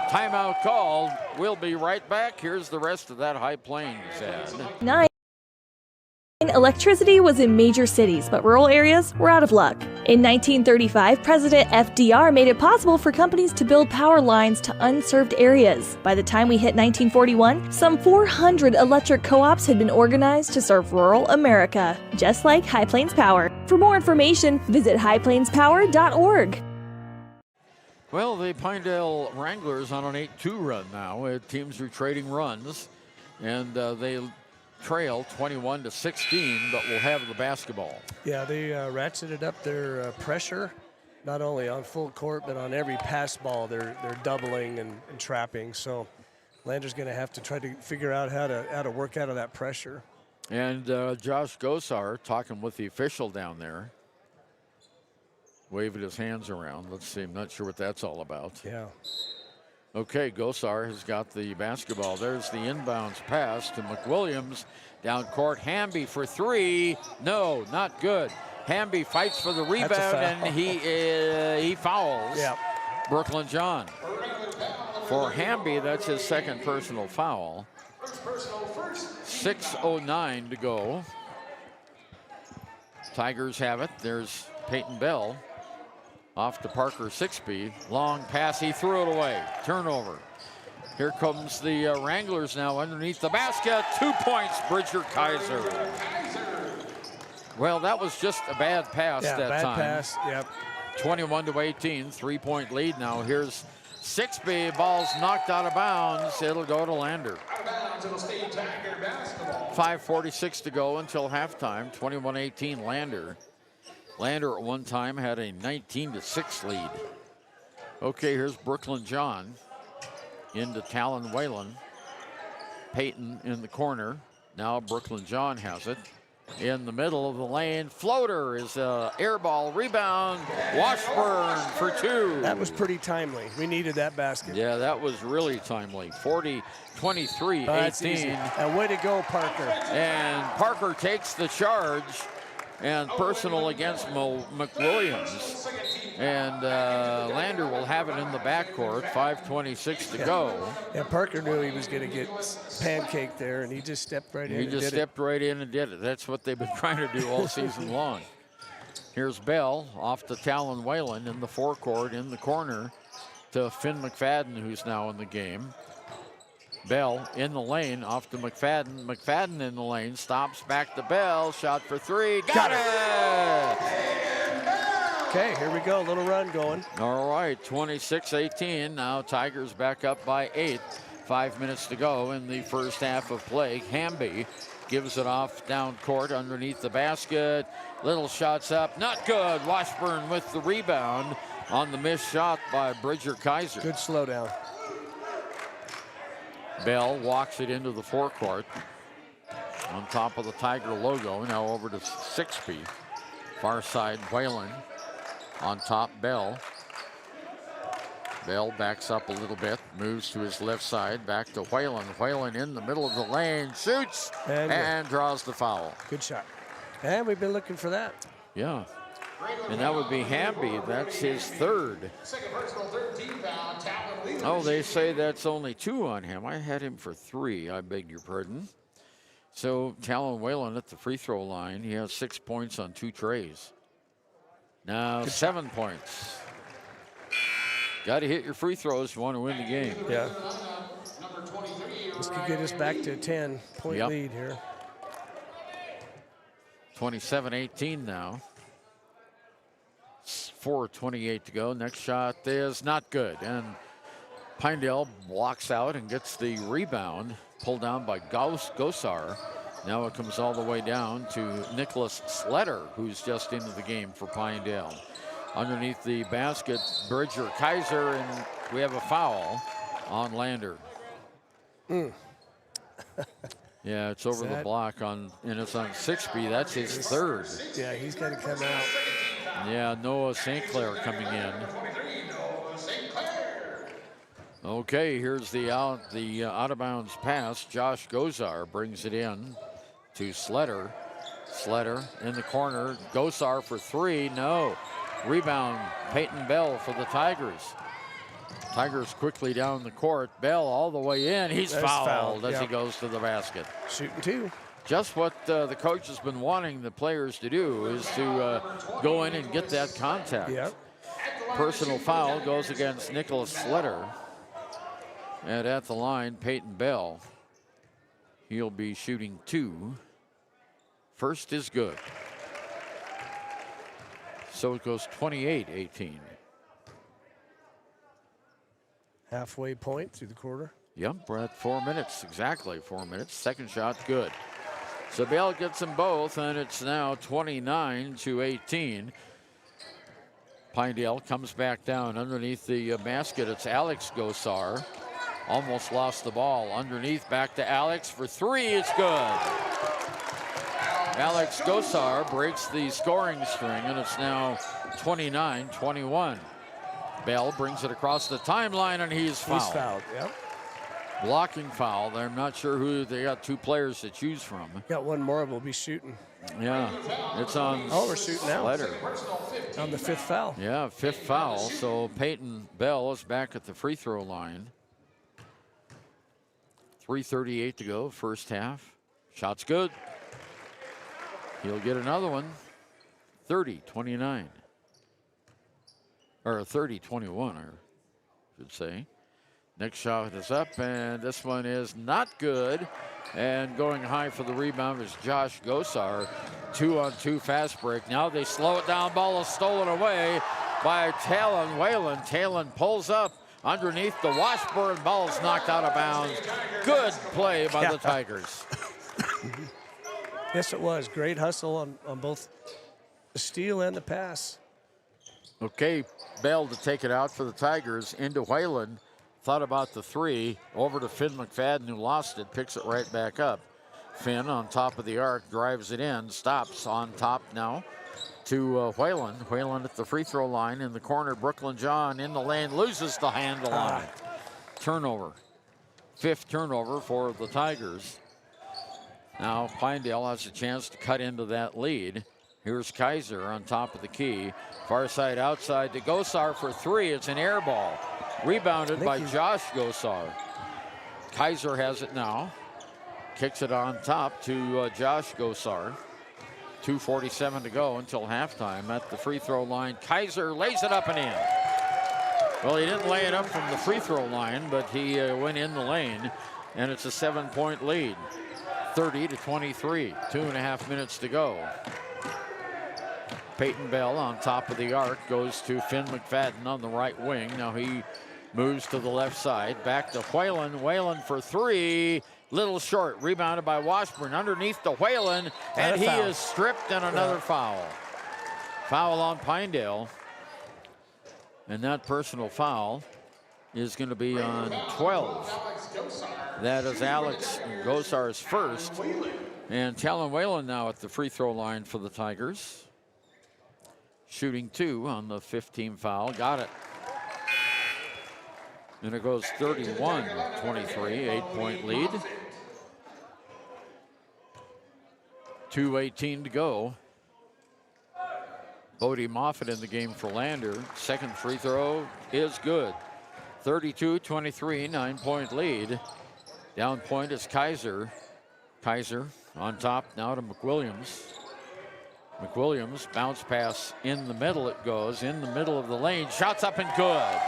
timeout called. We'll be right back. Here's the rest of that High Plains ad. 9. Electricity was in major cities, but rural areas were out of luck. In 1935, President FDR made it possible for companies to build power lines to unserved areas. By the time we hit 1941, some 400 electric co-ops had been organized to serve rural America, just like High Plains Power. For more information, visit highplainspower.org. Well, the Pinedale Wranglers on an 8-2 run now. Teams are trading runs, and they trail 21-16, but will have the basketball. Yeah, they ratcheted up their pressure, not only on full court, but on every pass ball. They're doubling and trapping. So Lander's going to have to try to figure out how to work out of that pressure. And Josh Gosar talking with the official down there, waving his hands around. Let's see, I'm not sure what that's all about. Yeah. Okay, Gosar has got the basketball. There's the inbounds pass to McWilliams. Down court, Hamby for three. No, not good. Hamby fights for the rebound, and he fouls. Yep. Brooklyn John. For Hamby, that's his second personal foul. 6:09 to go. Tigers have it. There's Peyton Bell. Off to Parker Sixby. Long pass, he threw it away. Turnover. Here comes the Wranglers now underneath the basket. 2 points, Bridger Kaiser. Well, that was just a bad pass that time. Bad pass, yep. 21-18, 3-point lead now. Here's Sixby. Ball's knocked out of bounds. It'll go to Lander. 5:46 to go until halftime. 21-18 Lander. Lander at one time had a 19-6 lead. Okay, here's Brooklyn John into Talon Whalen. Peyton in the corner. Now Brooklyn John has it. In the middle of the lane. Floater is a air ball rebound. Washburn for two. That was pretty timely. We needed that basket. Yeah, that was really timely. 40-23-18. And way to go, Parker. And Parker takes the charge. And personal against McWilliams. And Lander will have it in the backcourt. 5:26 to go. Yeah, Parker knew he was going to get pancaked there, and he just stepped right in. He just stepped right in and did it. That's what they've been trying to do all season long. Here's Bell off to Talon Whalen in the forecourt in the corner to Finn McFadden, who's now in the game. Bell in the lane, off to McFadden. McFadden in the lane, stops back to Bell. Shot for three. Got it! Okay, here we go. Little run going. All right, 26-18. Now Tigers back up by 8. 5 minutes to go in the first half of play. Hamby gives it off down court underneath the basket. Little shots up. Not good. Washburn with the rebound on the missed shot by Bridger Kaiser. Good slowdown. Bell walks it into the forecourt on top of the Tiger logo. Now over to Sixby. Far side, Whalen. On top, Bell. Bell backs up a little bit, moves to his left side, back to Whalen. Whalen in the middle of the lane, shoots, and draws the foul. Good shot. And we've been looking for that. Yeah. And that would be Hamby. That's his third. Oh, they say that's only 2 on him. I had him for 3, I beg your pardon. So Talon Whalen at the free throw line. He has 6 points on 2 trays. Now 7 points. Got to hit your free throws if you want to win the game. Yeah. This could get us back to a 10-point lead here. 27-18 now. 4:28 to go. Next shot is not good. And Pinedale blocks out and gets the rebound. Pulled down by Gosar. Now it comes all the way down to Nicholas Sletter, who's just into the game for Pinedale. Underneath the basket, Bridger Kaiser, and we have a foul on Lander. Yeah, it's over the block and it's on Sixby. That's his third. Yeah, he's got to come out. Yeah, Noah St. Clair coming in. Okay, here's the out of bounds pass. Josh Gosar brings it in to Sletter. Sletter in the corner. Gosar for 3. No. Rebound, Peyton Bell for the Tigers. Tigers quickly down the court. Bell all the way in. He's fouled as he goes to the basket. Shooting 2. Just what the coach has been wanting the players to do is to go in and get that contact. Yep. Personal foul goes against Nicholas Sletter. And at the line, Peyton Bell. He'll be shooting 2. First is good. So it goes 28-18. Halfway point through the quarter. Yep, we're at 4 minutes, exactly 4 minutes. Second shot, good. So Bell gets them both, and it's now 29-18. Pinedale comes back down underneath the basket. It's Alex Gosar. Almost lost the ball. Underneath, back to Alex for 3. It's good. Alex Gosar breaks the scoring string, and it's now 29-21. Bell brings it across the timeline, and he's fouled. He's fouled, yep. Blocking foul. I'm not sure who. They got 2 players to choose from. Got one more. We'll be shooting. Yeah, it's on. Oh, we're shooting now. Sletter. On the 5th foul. Yeah, 5th foul. So Peyton Bell is back at the free throw line. 3:38 to go, first half. Shot's good. He'll get another one. 30-29. Or 30-21, I should say. Next shot is up, and this one is not good. And going high for the rebound is Josh Gosar. 2-on-2 fast break. Now they slow it down. Ball is stolen away by Talon Whalen. Talon pulls up underneath the Washburn. Ball is knocked out of bounds. Good play by the Tigers. Yes, it was. Great hustle on both the steal and the pass. Okay, Bell to take it out for the Tigers. Into Whalen. Thought about the 3. Over to Finn McFadden, who lost it. Picks it right back up. Finn on top of the arc. Drives it in. Stops on top now to Whalen. Whalen at the free throw line. In the corner, Brooklyn John in the lane. Loses the handle on it. Turnover. 5th turnover for the Tigers. Now Pinedale has a chance to cut into that lead. Here's Kaiser on top of the key. Far side outside to Gosar for 3. It's an air ball. Rebounded by Josh Gosar. Kaiser has it now. Kicks it on top to Josh Gosar. 2:47 to go until halftime at the free throw line. Kaiser lays it up and in. Well, he didn't lay it up from the free throw line, but he went in the lane, and it's a 7-point lead. 30-23, 2.5 minutes to go. Peyton Bell on top of the arc goes to Finn McFadden on the right wing. Now he moves to the left side. Back to Whalen. Whalen for 3. Little short. Rebounded by Washburn. Underneath to Whalen. And he is stripped, and another foul. Foul on Pinedale. And that personal foul is going to be on 12. That is Alex Gosar's first. And Talon Whalen now at the free throw line for the Tigers. shooting 2 on the 15 foul. Got it. And it goes 31-23, 8-point lead. 2:18 to go. Bodie Moffitt in the game for Lander. Second free throw is good. 32-23, 9-point lead. Down point is Kaiser. Kaiser on top now to McWilliams. McWilliams, bounce pass in the middle it goes, in the middle of the lane. Shots up and good.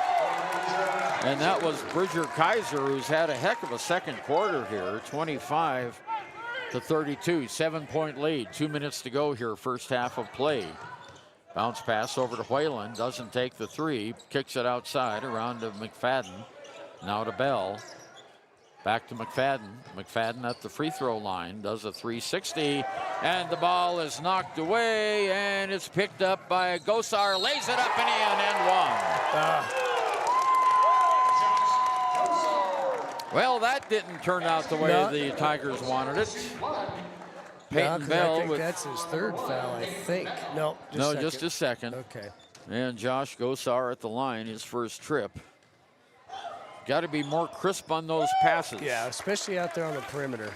And that was Bridger Kaiser, who's had a heck of a second quarter here. 25-32, 7-point lead. 2 minutes to go here, first half of play. Bounce pass over to Whalen, doesn't take the three, kicks it outside around to McFadden. Now to Bell. Back to McFadden. McFadden at the free throw line, does a 360, and the ball is knocked away, and it's picked up by Gosar, lays it up and in, and one. Well, that didn't turn out the way the Tigers wanted it. Peyton Bell I think with, that's his third foul, I think. Just a second. Okay. And Josh Gosar at the line, his first trip. Got to be more crisp on those passes. Yeah, especially out there on the perimeter.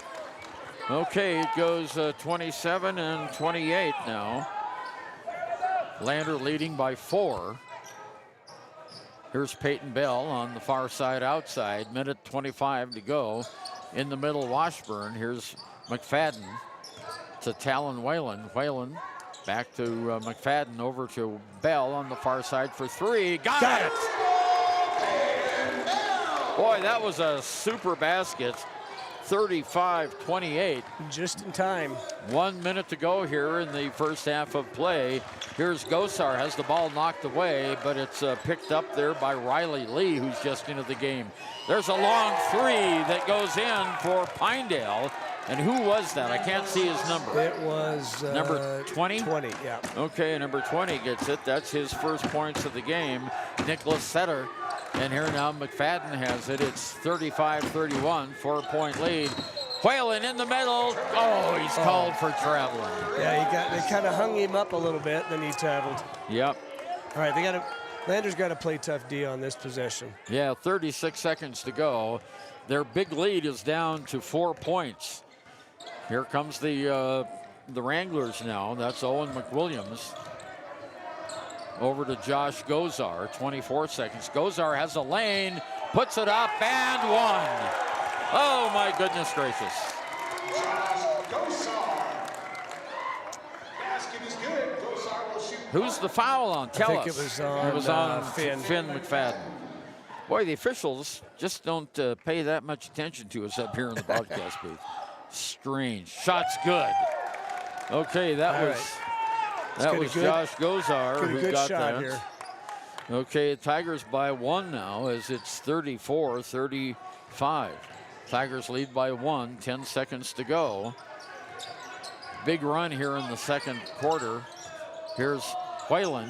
Okay, it goes 27 and 28 now. Lander leading by 4. Here's Peyton Bell on the far side outside. Minute 25 to go. In the middle, Washburn. Here's McFadden to Talon Whalen. Whalen back to McFadden, over to Bell on the far side for 3. Got it! Boy, that was a super basket. 35-28. Just in time. 1 minute to go here in the first half of play. Here's Gosar, has the ball knocked away, but it's picked up there by Riley Lee, who's just into the game. There's a long 3 that goes in for Pinedale. And who was that? I can't see his number. It was number 20? 20, yeah. Okay, number 20 gets it. That's his first points of the game. Nicholas Setter. And here now McFadden has it. It's 35-31, 4-point lead. Whalen in the middle. Oh, he's called for traveling. Yeah, they kind of hung him up a little bit, then he traveled. Yep. All right, Lander's got to play tough D on this possession. Yeah, 36 seconds to go. Their big lead is down to 4 points. Here comes the Wranglers now. That's Owen McWilliams. Over to Josh Gosar, 24 seconds. Gosar has a lane, puts it up, and one. Oh, my goodness gracious. Who's the foul on? Tell us. I think it was on Finn McFadden. Boy, the officials just don't pay that much attention to us up here in the broadcast booth. Strange. Shot's good. Okay, that was Josh Gosar who got that. Here. Okay, Tigers by 1 now as it's 34-35. Tigers lead by 1, 10 seconds to go. Big run here in the second quarter. Here's Whalen.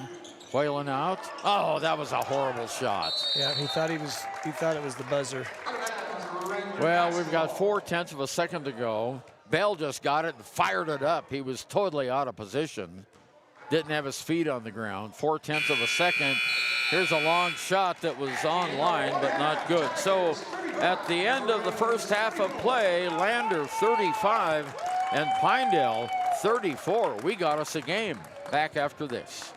Whalen out. Oh, that was a horrible shot. Yeah, he thought it was the buzzer. Well, we've got 0.4 of a second to go. Bell just got it and fired it up. He was totally out of position. Didn't have his feet on the ground. 0.4 of a second. Here's a long shot that was on line, but not good. So at the end of the first half of play, Lander 35 and Pinedale 34. We got us a game. Back after this.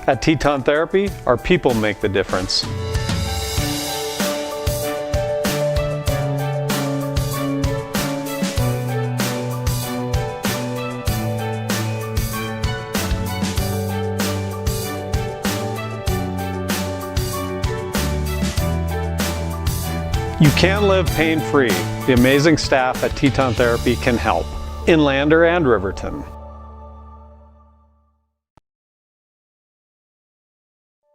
At Teton Therapy, our people make the difference. You can live pain-free. The amazing staff at Teton Therapy can help in Lander and Riverton.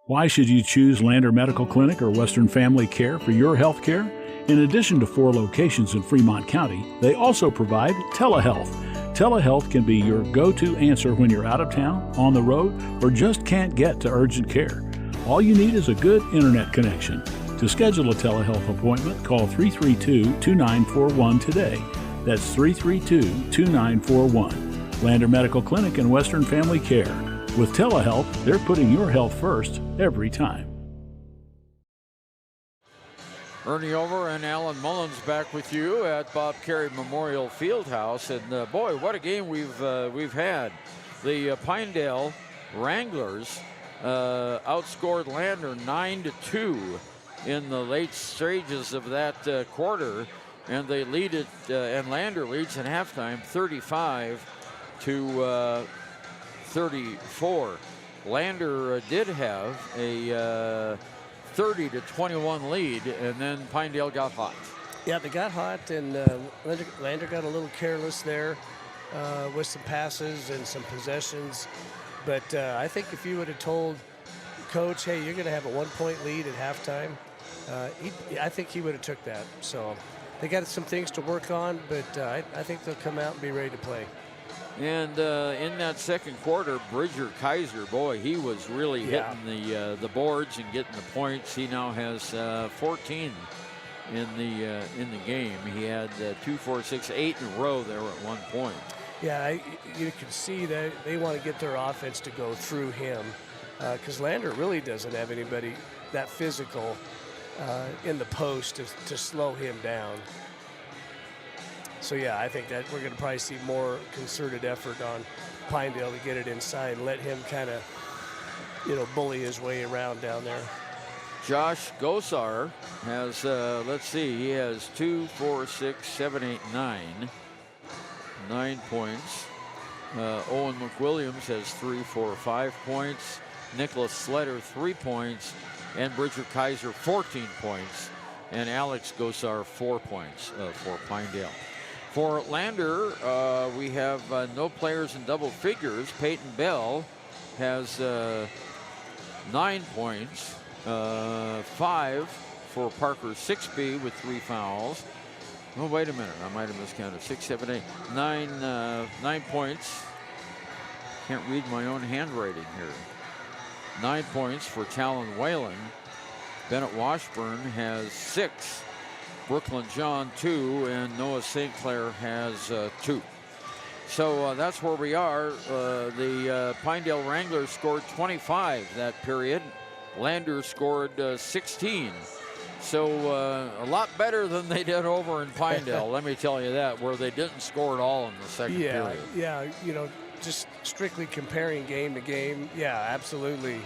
Why should you choose Lander Medical Clinic or Western Family Care for your health care? In addition to 4 locations in Fremont County, they also provide telehealth. Telehealth can be your go-to answer when you're out of town, on the road, or just can't get to urgent care. All you need is a good internet connection. To schedule a telehealth appointment, call 332-2941 today. That's 332-2941. Lander Medical Clinic and Western Family Care. With telehealth, they're putting your health first every time. Ernie Over and Alan Mullins back with you at Bob Carey Memorial Fieldhouse, and boy, what a game we've had. The Pinedale Wranglers outscored Lander 9-2 in the late stages of that quarter, and they lead it, and Lander leads at halftime 35-34. Lander did have a 30-21 lead, and then Pinedale got hot. Yeah, they got hot, and Lander got a little careless there with some passes and some possessions. But I think if you would have told Coach, hey, you're going to have a 1-point lead at halftime, I think he would have took that. So they got some things to work on, but I think they'll come out and be ready to play. And in that second quarter, Bridger Kaiser, boy, he was really hitting the boards and getting the points. He now has 14 in the game. He had 2, 4, 6, 8 in a row there at one point. Yeah, you can see that they want to get their offense to go through him because Lander really doesn't have anybody that physical in the post to slow him down. So, yeah, I think that we're going to probably see more concerted effort on Pinedale to get it inside and let him kind of, bully his way around down there. Josh Gosar has, he has 2, 4, 6, 7, 8, 9 points. Owen McWilliams has 3, 4, 5 points. Nicholas Sletter, 3 points. And Bridger Kaiser, 14 points. And Alex Gosar, 4 points for Pinedale. For Lander, we have no players in double figures. Peyton Bell has 9 points, 5 for Parker Sixby with 3 fouls. Oh, wait a minute, I might have miscounted. 6, 7, 8, 9 points. Can't read my own handwriting here. 9 points for Talon Whalen. Bennett Washburn has 6. Brooklyn John 2, and Noah St. Clair has 2. So that's where we are. The Pinedale Wranglers scored 25 that period. Lander scored 16. So a lot better than they did over in Pinedale, let me tell you that, where they didn't score at all in the second period. Yeah, just strictly comparing game to game, yeah, absolutely.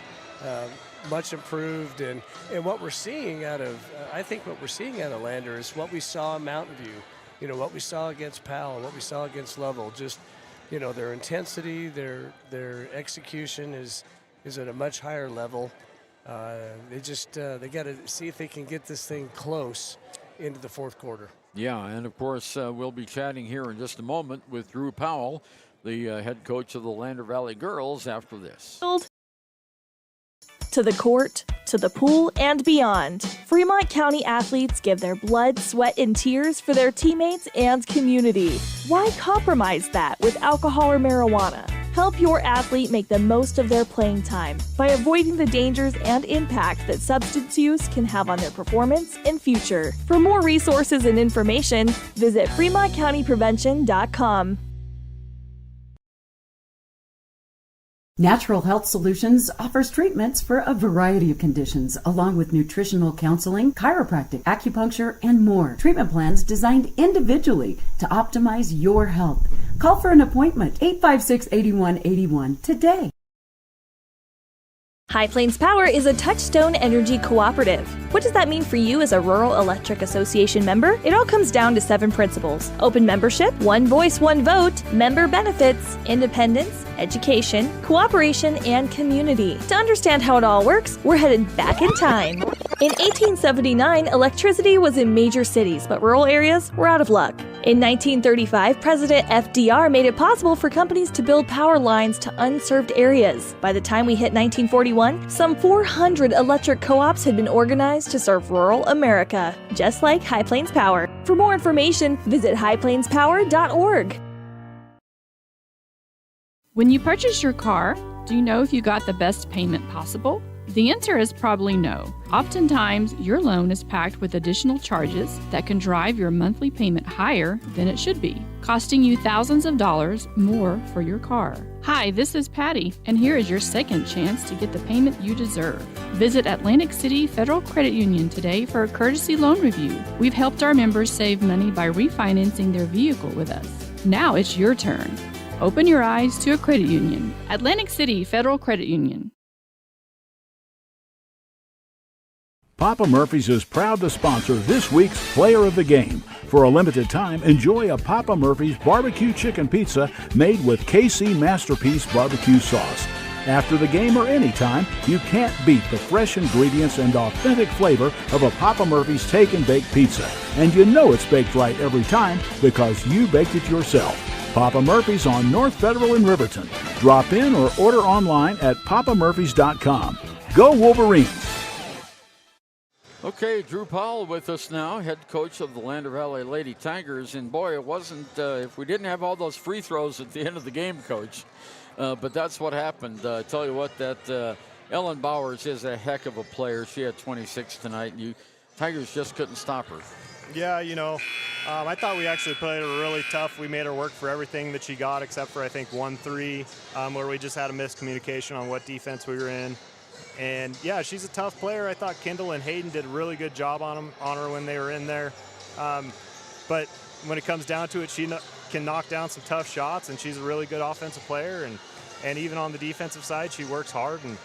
Much improved, and what we're seeing out of I think what we're seeing out of Lander is what we saw in Mountain View, what we saw against Powell, what we saw against Lovell. Just their intensity, their execution is at a much higher level. They got to see if they can get this thing close into the fourth quarter. Yeah, and of course we'll be chatting here in just a moment with Drew Powell, the head coach of the Lander Valley Girls, after this. To the court, to the pool, and beyond, Fremont County athletes give their blood, sweat, and tears for their teammates and community. Why compromise that with alcohol or marijuana? Help your athlete make the most of their playing time by avoiding the dangers and impact that substance use can have on their performance and future. For more resources and information, visit FremontCountyPrevention.com. Natural Health Solutions offers treatments for a variety of conditions, along with nutritional counseling, chiropractic, acupuncture, and more. Treatment plans designed individually to optimize your health. Call for an appointment, 856-8181 today. High Plains Power is a Touchstone Energy cooperative. What does that mean for you as a Rural Electric Association member? It all comes down to 7 principles: open membership, one voice, one vote, member benefits, independence, education, cooperation, and community. To understand how it all works, we're headed back in time. In 1879, electricity was in major cities, but rural areas were out of luck. In 1935, President FDR made it possible for companies to build power lines to unserved areas. By the time we hit 1941, some 400 electric co-ops had been organized to serve rural America, just like High Plains Power. For more information, visit highplainspower.org. When you purchase your car, do you know if you got the best payment possible? The answer is probably no. Oftentimes, your loan is packed with additional charges that can drive your monthly payment higher than it should be, costing you thousands of dollars more for your car. Hi, this is Patty, and here is your second chance to get the payment you deserve. Visit Atlantic City Federal Credit Union today for a courtesy loan review. We've helped our members save money by refinancing their vehicle with us. Now it's your turn. Open your eyes to a credit union. Atlantic City Federal Credit Union. Papa Murphy's is proud to sponsor this week's Player of the Game. For a limited time, enjoy a Papa Murphy's barbecue chicken pizza made with KC Masterpiece barbecue sauce. After the game or anytime, you can't beat the fresh ingredients and authentic flavor of a Papa Murphy's Take and Bake pizza. And you know it's baked right every time because you baked it yourself. Papa Murphy's on North Federal in Riverton. Drop in or order online at papamurphys.com. Go Wolverines! Okay, Drew Powell with us now, head coach of the Lander Valley Lady Tigers. And boy, it wasn't, if we didn't have all those free throws at the end of the game, Coach, but that's what happened. I tell you what, that Ellen Bowers is a heck of a player. She had 26 tonight, and Tigers just couldn't stop her. Yeah, I thought we actually played her really tough. We made her work for everything that she got except for, I think, 1-3, where we just had a miscommunication on what defense we were in. And, yeah, she's a tough player. I thought Kendall and Hayden did a really good job on her when they were in there. But when it comes down to it, she can knock down some tough shots, and she's a really good offensive player. And even on the defensive side, she works hard. And,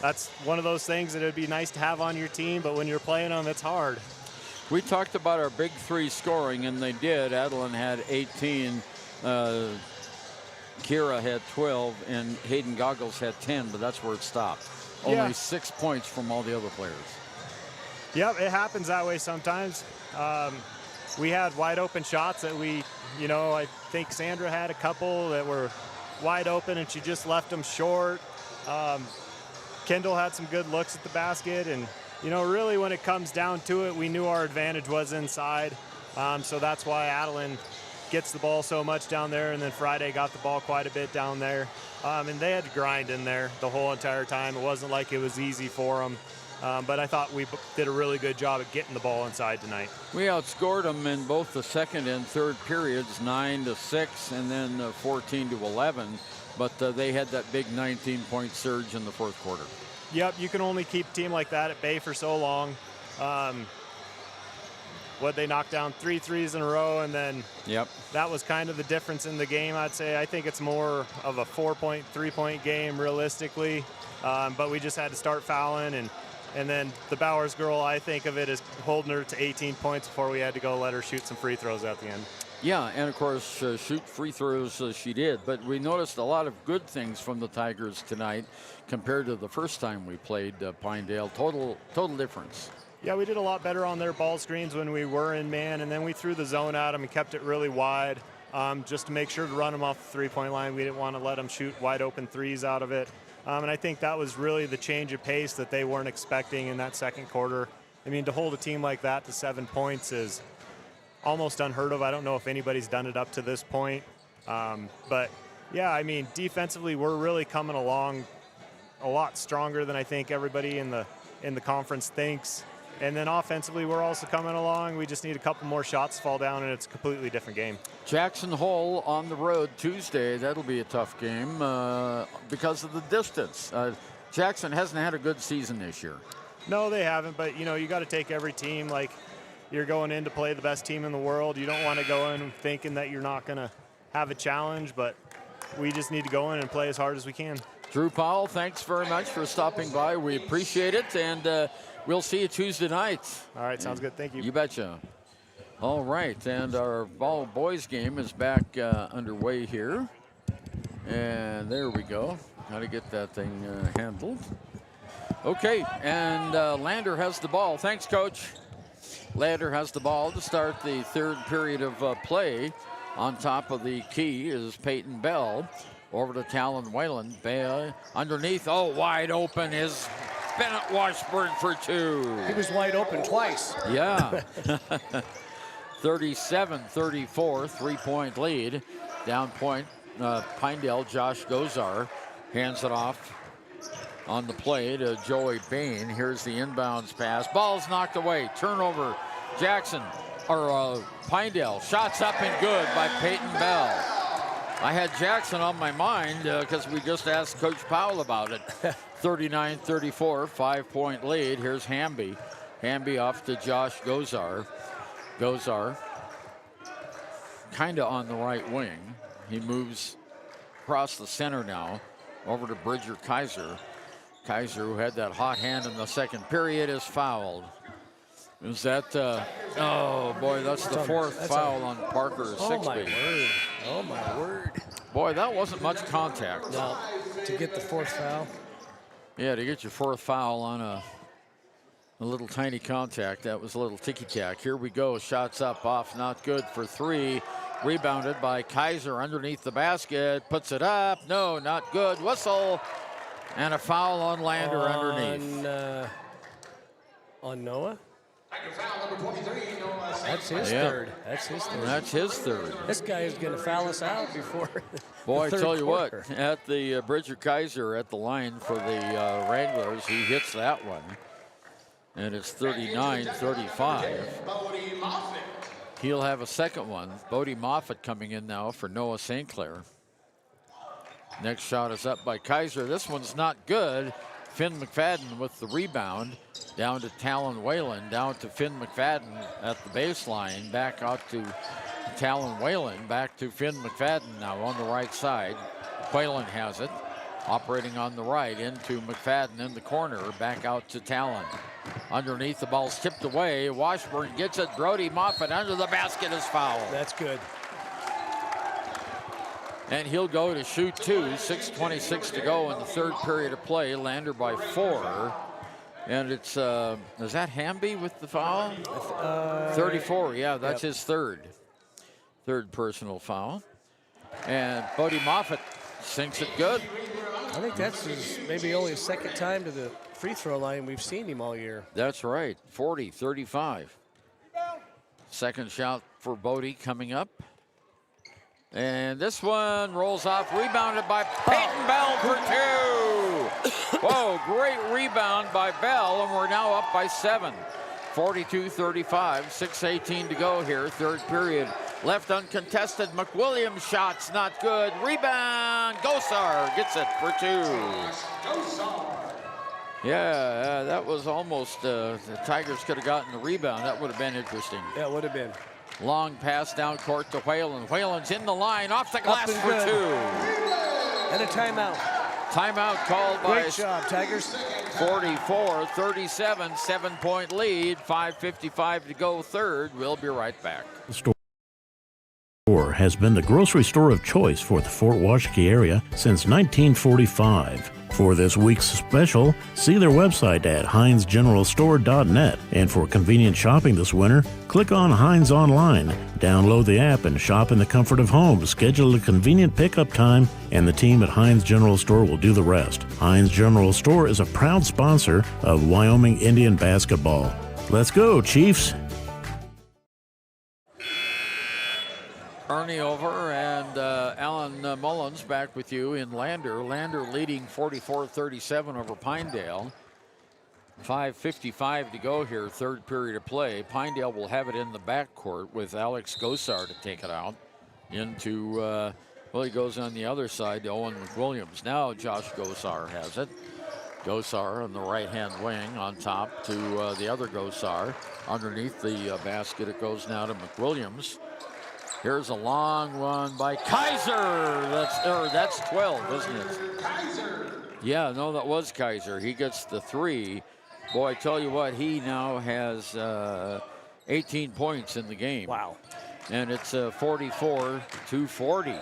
that's one of those things that it would be nice to have on your team, but when you're playing them, it's hard. We talked about our big three scoring, and they did. Adeline had 18. Kira had 12, and Hayden Goggles had 10, but that's where it stopped. Only 6 points from all the other players. Yep, it happens that way sometimes. We had wide open shots that I think Sandra had a couple that were wide open, and she just left them short. Kendall had some good looks at the basket, and, really when it comes down to it, we knew our advantage was inside. So that's why Adeline gets the ball so much down there, and then Friday got the ball quite a bit down there. And they had to grind in there the whole entire time. It wasn't like it was easy for them. But I thought we did a really good job at getting the ball inside tonight. We outscored them in both the second and third periods, 9-6 and then 14-11. But they had that big 19-point surge in the fourth quarter. Yep, you can only keep a team like that at bay for so long. They knocked down 3 threes in a row, and then that was kind of the difference in the game, I'd say. I think it's more of a 4-point, 3-point game realistically, but we just had to start fouling, and then the Bowers girl, I think of it as holding her to 18 points before we had to go let her shoot some free throws at the end. Yeah, and of course, shoot free throws she did. But we noticed a lot of good things from the Tigers tonight compared to the first time we played Pinedale. Total difference. Yeah, we did a lot better on their ball screens when we were in man, and then we threw the zone at them and kept it really wide just to make sure to run them off the three-point line. We didn't want to let them shoot wide open threes out of it. And I think that was really the change of pace that they weren't expecting in that second quarter. I mean, to hold a team like that to 7 points is almost unheard of. I don't know if anybody's done it up to this point. But, yeah, I mean, defensively, we're really coming along a lot stronger than I think everybody in the conference thinks. And then offensively, we're also coming along. We just need a couple more shots to fall down, and it's a completely different game. Jackson Hole on the road Tuesday. That'll be a tough game because of the distance. Jackson hasn't had a good season this year. No, they haven't. But, you got to take every team like you're going in to play the best team in the world. You don't want to go in thinking that you're not going to have a challenge, but we just need to go in and play as hard as we can. Drew Powell, thanks very much for stopping by. We appreciate it, and we'll see you Tuesday night. All right, sounds good. Thank you. You betcha. All right, and our boys game is back underway here. And there we go. How to get that thing handled. Okay, and Lander has the ball. Thanks, Coach. Lander has the ball to start the third period of play. On top of the key is Peyton Bell. Over to Talon Whalen. Bell underneath. Oh, wide open is Bennett Washburn for two. He was wide open twice. Yeah. 37-34, 3-point lead. Down point, Pinedale, Josh Gozar hands it off on the play to Joey Bain. Here's the inbounds pass. Ball's knocked away. Turnover. Jackson, or Pinedale. Shots up and good by Peyton Bell. I had Jackson on my mind because we just asked Coach Powell about it. 39-34, 5-point lead. Here's Hamby. Hamby off to Josh Gozar. Gozar kind of on the right wing. He moves across the center now over to Bridger Kaiser. Kaiser, who had that hot hand in the second period, is fouled. Is that, oh boy, that's the fourth foul on Parker Sixby. Oh my word, oh my word. Boy, that wasn't much contact. No, to get the fourth foul. Yeah, to get your fourth foul on a little tiny contact. That was a little ticky-tack. Here we go, shots up, off, not good for three. Rebounded by Kaiser underneath the basket, puts it up, no, not good, whistle. And a foul on Lander underneath. On Noah? That's his third. That's his third. That's his third. This guy is going to foul us out before. Boy, I tell you what, at the Bridger Kaiser at the line for the Wranglers, he hits that one. And it's 39-35. He'll have a second one. Bodie Moffitt coming in now for Noah St. Clair. Next shot is up by Kaiser. This one's not good. Finn McFadden with the rebound. Down to Talon Whalen, down to Finn McFadden at the baseline, back out to Talon Whalen, back to Finn McFadden now on the right side. Whalen has it, operating on the right into McFadden in the corner, back out to Talon. Underneath, the ball's tipped away. Washburn gets it. Brody Moffitt under the basket is fouled. That's good. And he'll go to shoot two. 6:26 to go in the third period of play. Lander by 4. And it's, is that Hamby with the foul? 34, yeah, that's his third personal foul. And Bodie Moffitt sinks it good. I think that's maybe only his second time to the free throw line we've seen him all year. That's right, 40-35. Second shot for Bodie coming up. And this one rolls off, rebounded by Peyton Bell for 2. Whoa, great rebound by Bell, and we're now up by 7. 42-35, 6:18 to go here, third period. Left uncontested, McWilliams shots not good. Rebound, Gosar gets it for 2. Yeah, that was almost, the Tigers could have gotten the rebound. That would have been interesting. Yeah, it would have been. Long pass down court to Whalen. Whalen's in the line, off the glass for 2. And a timeout. Timeout called by. Great job, Tigers. 44-37, 7-point lead, 5:55 to go third. We'll be right back. The store has been the grocery store of choice for the Fort Washakie area since 1945. For this week's special, see their website at HeinzGeneralStore.net. And for convenient shopping this winter, click on Heinz Online, download the app, and shop in the comfort of home. Schedule a convenient pickup time, and the team at Heinz General Store will do the rest. Heinz General Store is a proud sponsor of Wyoming Indian basketball. Let's go, Chiefs! Ernie over and Alan Mullins back with you in Lander. Lander leading 44-37 over Pinedale. 5:55 to go here, third period of play. Pinedale will have it in the backcourt with Alex Gosar to take it out into, well, he goes on the other side to Owen McWilliams. Now Josh Gosar has it. Gosar on the right-hand wing on top to the other Gosar. Underneath the basket, it goes now to McWilliams. Here's a long one by Kaiser. That's 12, isn't it? Yeah, no, that was Kaiser. He gets the 3. Boy, I tell you what, he now has 18 points in the game. Wow. And it's 44-40.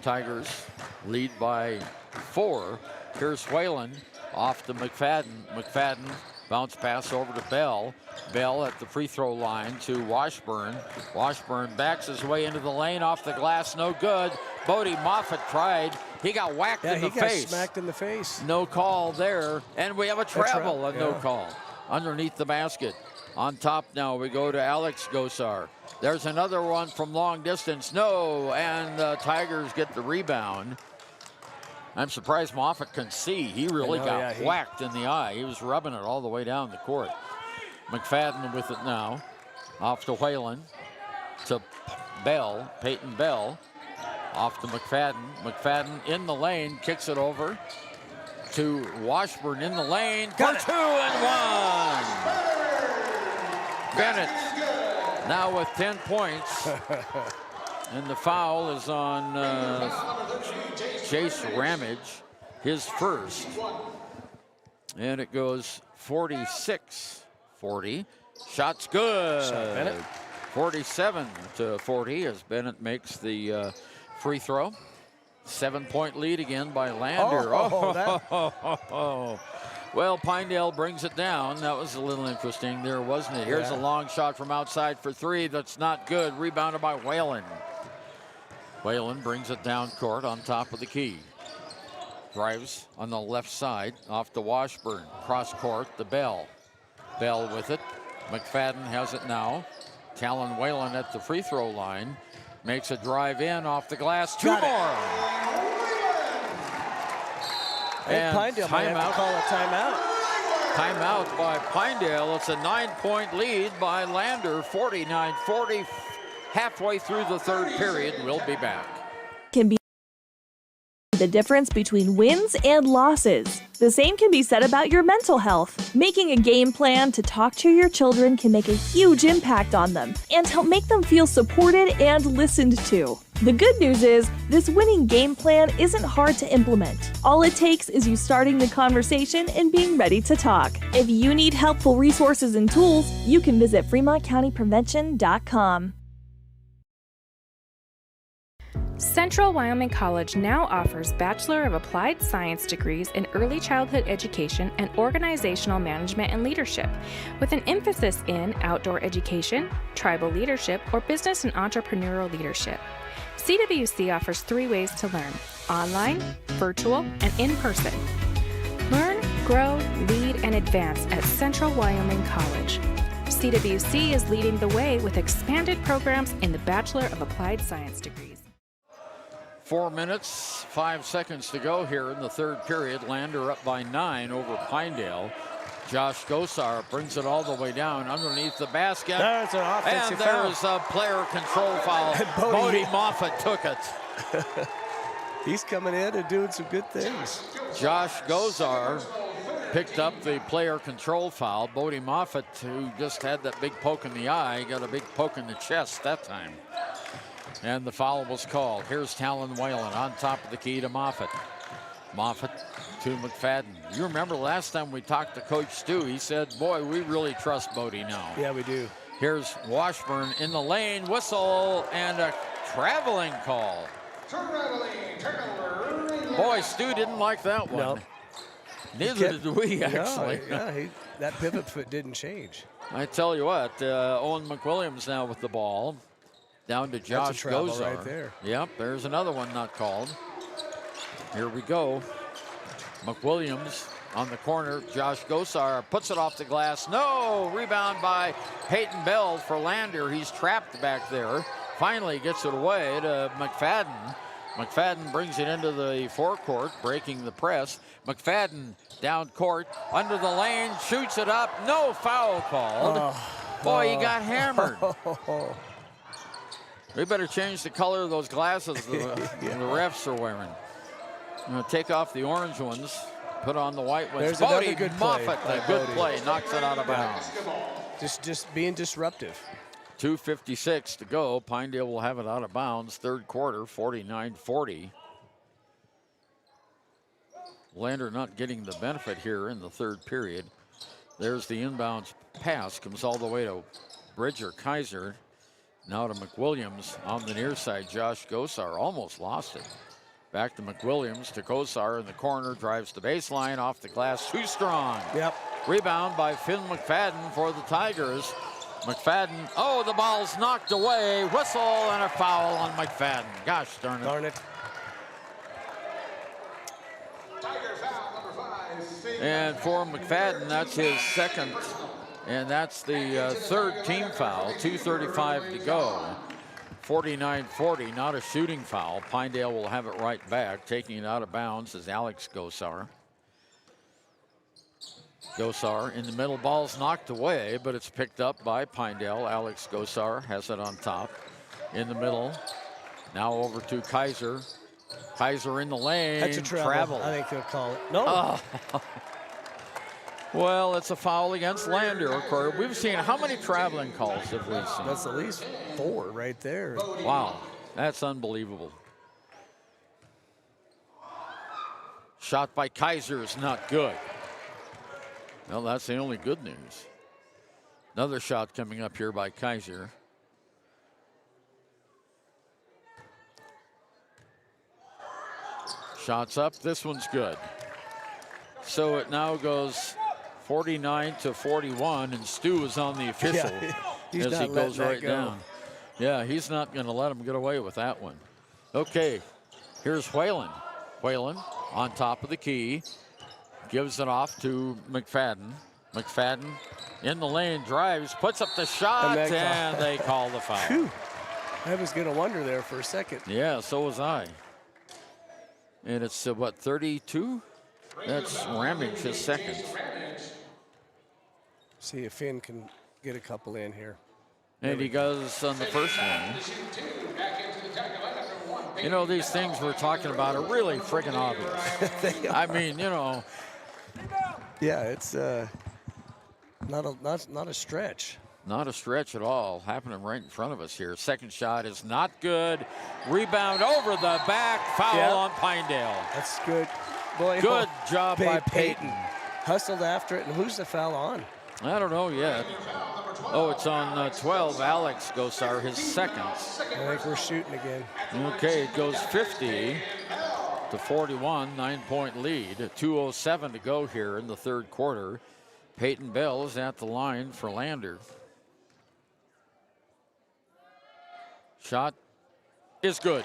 Tigers lead by 4. Here's Whalen off to McFadden. McFadden bounce pass over to Bell. Bell at the free throw line to Washburn. Washburn backs his way into the lane, off the glass, no good. Bodie Moffitt tried. He got whacked in the face. He got smacked in the face. No call there. And we have a travel, no call. Underneath the basket. On top now, we go to Alex Gosar. There's another one from long distance. No, and the Tigers get the rebound. I'm surprised Moffitt can see. He really got whacked in the eye. He was rubbing it all the way down the court. McFadden with it now. Off to Whalen. To Bell, Peyton Bell. Off to McFadden. McFadden in the lane, kicks it over to Washburn in the lane for 2 and 1. Bennett now with 10 points. And the foul is on Chase Ramage, his first. And it goes 46-40. Shot's good. Shot Bennett. 47-40 as Bennett makes the free throw. 7-point lead again by Lander. Well, Pinedale brings it down. That was a little interesting there, wasn't it? Here's a long shot from outside for 3. That's not good. Rebounded by Whalen. Whalen brings it down court on top of the key. Drives on the left side off to Washburn. Cross court, the Bell. Bell with it. McFadden has it now. Talon Whalen at the free throw line. Makes a drive in off the glass. 2 more. And Pinedale might have to call a timeout. Timeout by Pinedale. It's a 9-point lead by Lander. 49-40. Halfway through the third period. We'll be back. Can be the difference between wins and losses. The same can be said about your mental health. Making a game plan to talk to your children can make a huge impact on them and help make them feel supported and listened to. The good news is, this winning game plan isn't hard to implement. All it takes is you starting the conversation and being ready to talk. If you need helpful resources and tools, you can visit FremontCountyPrevention.com. Central Wyoming College now offers Bachelor of Applied Science degrees in Early Childhood Education and Organizational Management and Leadership, with an emphasis in outdoor education, tribal leadership, or business and entrepreneurial leadership. CWC offers 3 ways to learn: online, virtual, and in person. Learn, grow, lead, and advance at Central Wyoming College. CWC is leading the way with expanded programs in the Bachelor of Applied Science degrees. 4 minutes, 5 seconds to go here in the third period. Lander up by 9 over Pinedale. Josh Gosar brings it all the way down underneath the basket. There's an offensive foul. And there's a player control foul. Bodie Moffitt took it. He's coming in and doing some good things. Josh Gosar picked up the player control foul. Bodie Moffitt, who just had that big poke in the eye, got a big poke in the chest that time. And the foul was called. Here's Talon Whalen on top of the key to Moffitt. Moffitt to McFadden. You remember last time we talked to Coach Stu, he said, boy, we really trust Bodie now. Yeah, we do. Here's Washburn in the lane, whistle, and a traveling call. Boy, Stu didn't like that one. No. Neither did we, actually. No, that pivot foot didn't change. I tell you what, Owen McWilliams now with the ball. Down to Josh That's a travel Gosar. right there. Yep, there's another one not called. Here we go. McWilliams on the corner. Josh Gosar puts it off the glass. No! Rebound by Peyton Bell for Lander. He's trapped back there. Finally gets it away to McFadden. McFadden brings it into the forecourt, breaking the press. McFadden down court, under the lane, shoots it up. No foul called. Boy, he got hammered. We better change the color of those glasses the refs are wearing. I'm going to take off the orange ones, put on the white ones. There's Bodie good Moffitt, play. a good play, knocks it out of bounds. Just being disruptive. 2:56 to go. Pinedale will have it out of bounds. Third quarter, 49-40. Lander not getting the benefit here in the third period. There's the inbounds pass, comes all the way to Bridger Kaiser. Now to McWilliams on the near side. Josh Gosar almost lost it. Back to McWilliams to Gosar in the corner. Drives the baseline off the glass. Too strong. Yep. Rebound by Finn McFadden for the Tigers. McFadden, oh, the ball's knocked away. Whistle and a foul on McFadden. Gosh darn it. Darn it. And for McFadden, that's his second. And that's the third team foul. 2:35 to go. 49-40, not a shooting foul. Pinedale will have it right back. Taking it out of bounds is Alex Gosar. Gosar in the middle, ball's knocked away, but it's picked up by Pinedale. Alex Gosar has it on top. In the middle, now over to Kaiser. Kaiser in the lane. That's a travel. I think they'll call it. No. Oh. Well, it's a foul against Lander. We've seen, how many traveling calls have we seen? That's at least 4 right there. Wow, that's unbelievable. Shot by Kaiser is not good. Well, that's the only good news. Another shot coming up here by Kaiser. Shots up, this one's good. So it now goes 49-41, and Stu is on the official as he goes right down. Yeah, he's not going to let him get away with that one. Okay, here's Whalen. Whalen on top of the key, gives it off to McFadden. McFadden in the lane, drives, puts up the shot, and they call the foul. Whew. I was going to wonder there for a second. Yeah, so was I. And it's, what, 32? That's Ramage, his second. See if Finn can get a couple in here. And he goes on the first one. You know, these things we're talking about are really friggin' obvious. I mean, you know. Yeah, it's not a stretch. Not a stretch at all. Happening right in front of us here. Second shot is not good. Rebound over the back. Foul on Pinedale. That's good. Boy, good job by Peyton. Hustled after it. And who's the foul on? I don't know yet. Oh, it's on 12. Alex Gosar, his second. I think we're shooting again. Okay, it goes 50-41. 9-point lead. 2:07 to go here in the third quarter. Peyton Bell is at the line for Lander. Shot is good.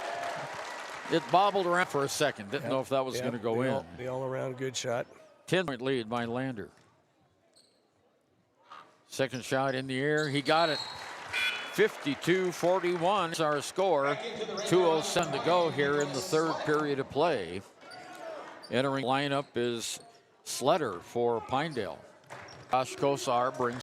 It bobbled around for a second. Didn't know if that was going to go in. The all-around good shot. 10-point lead by Lander. Second shot in the air. He got it. 52-41 is our score. 2:07 to go here in the third period of play. Entering lineup is Sletter for Pinedale. Josh Gosar brings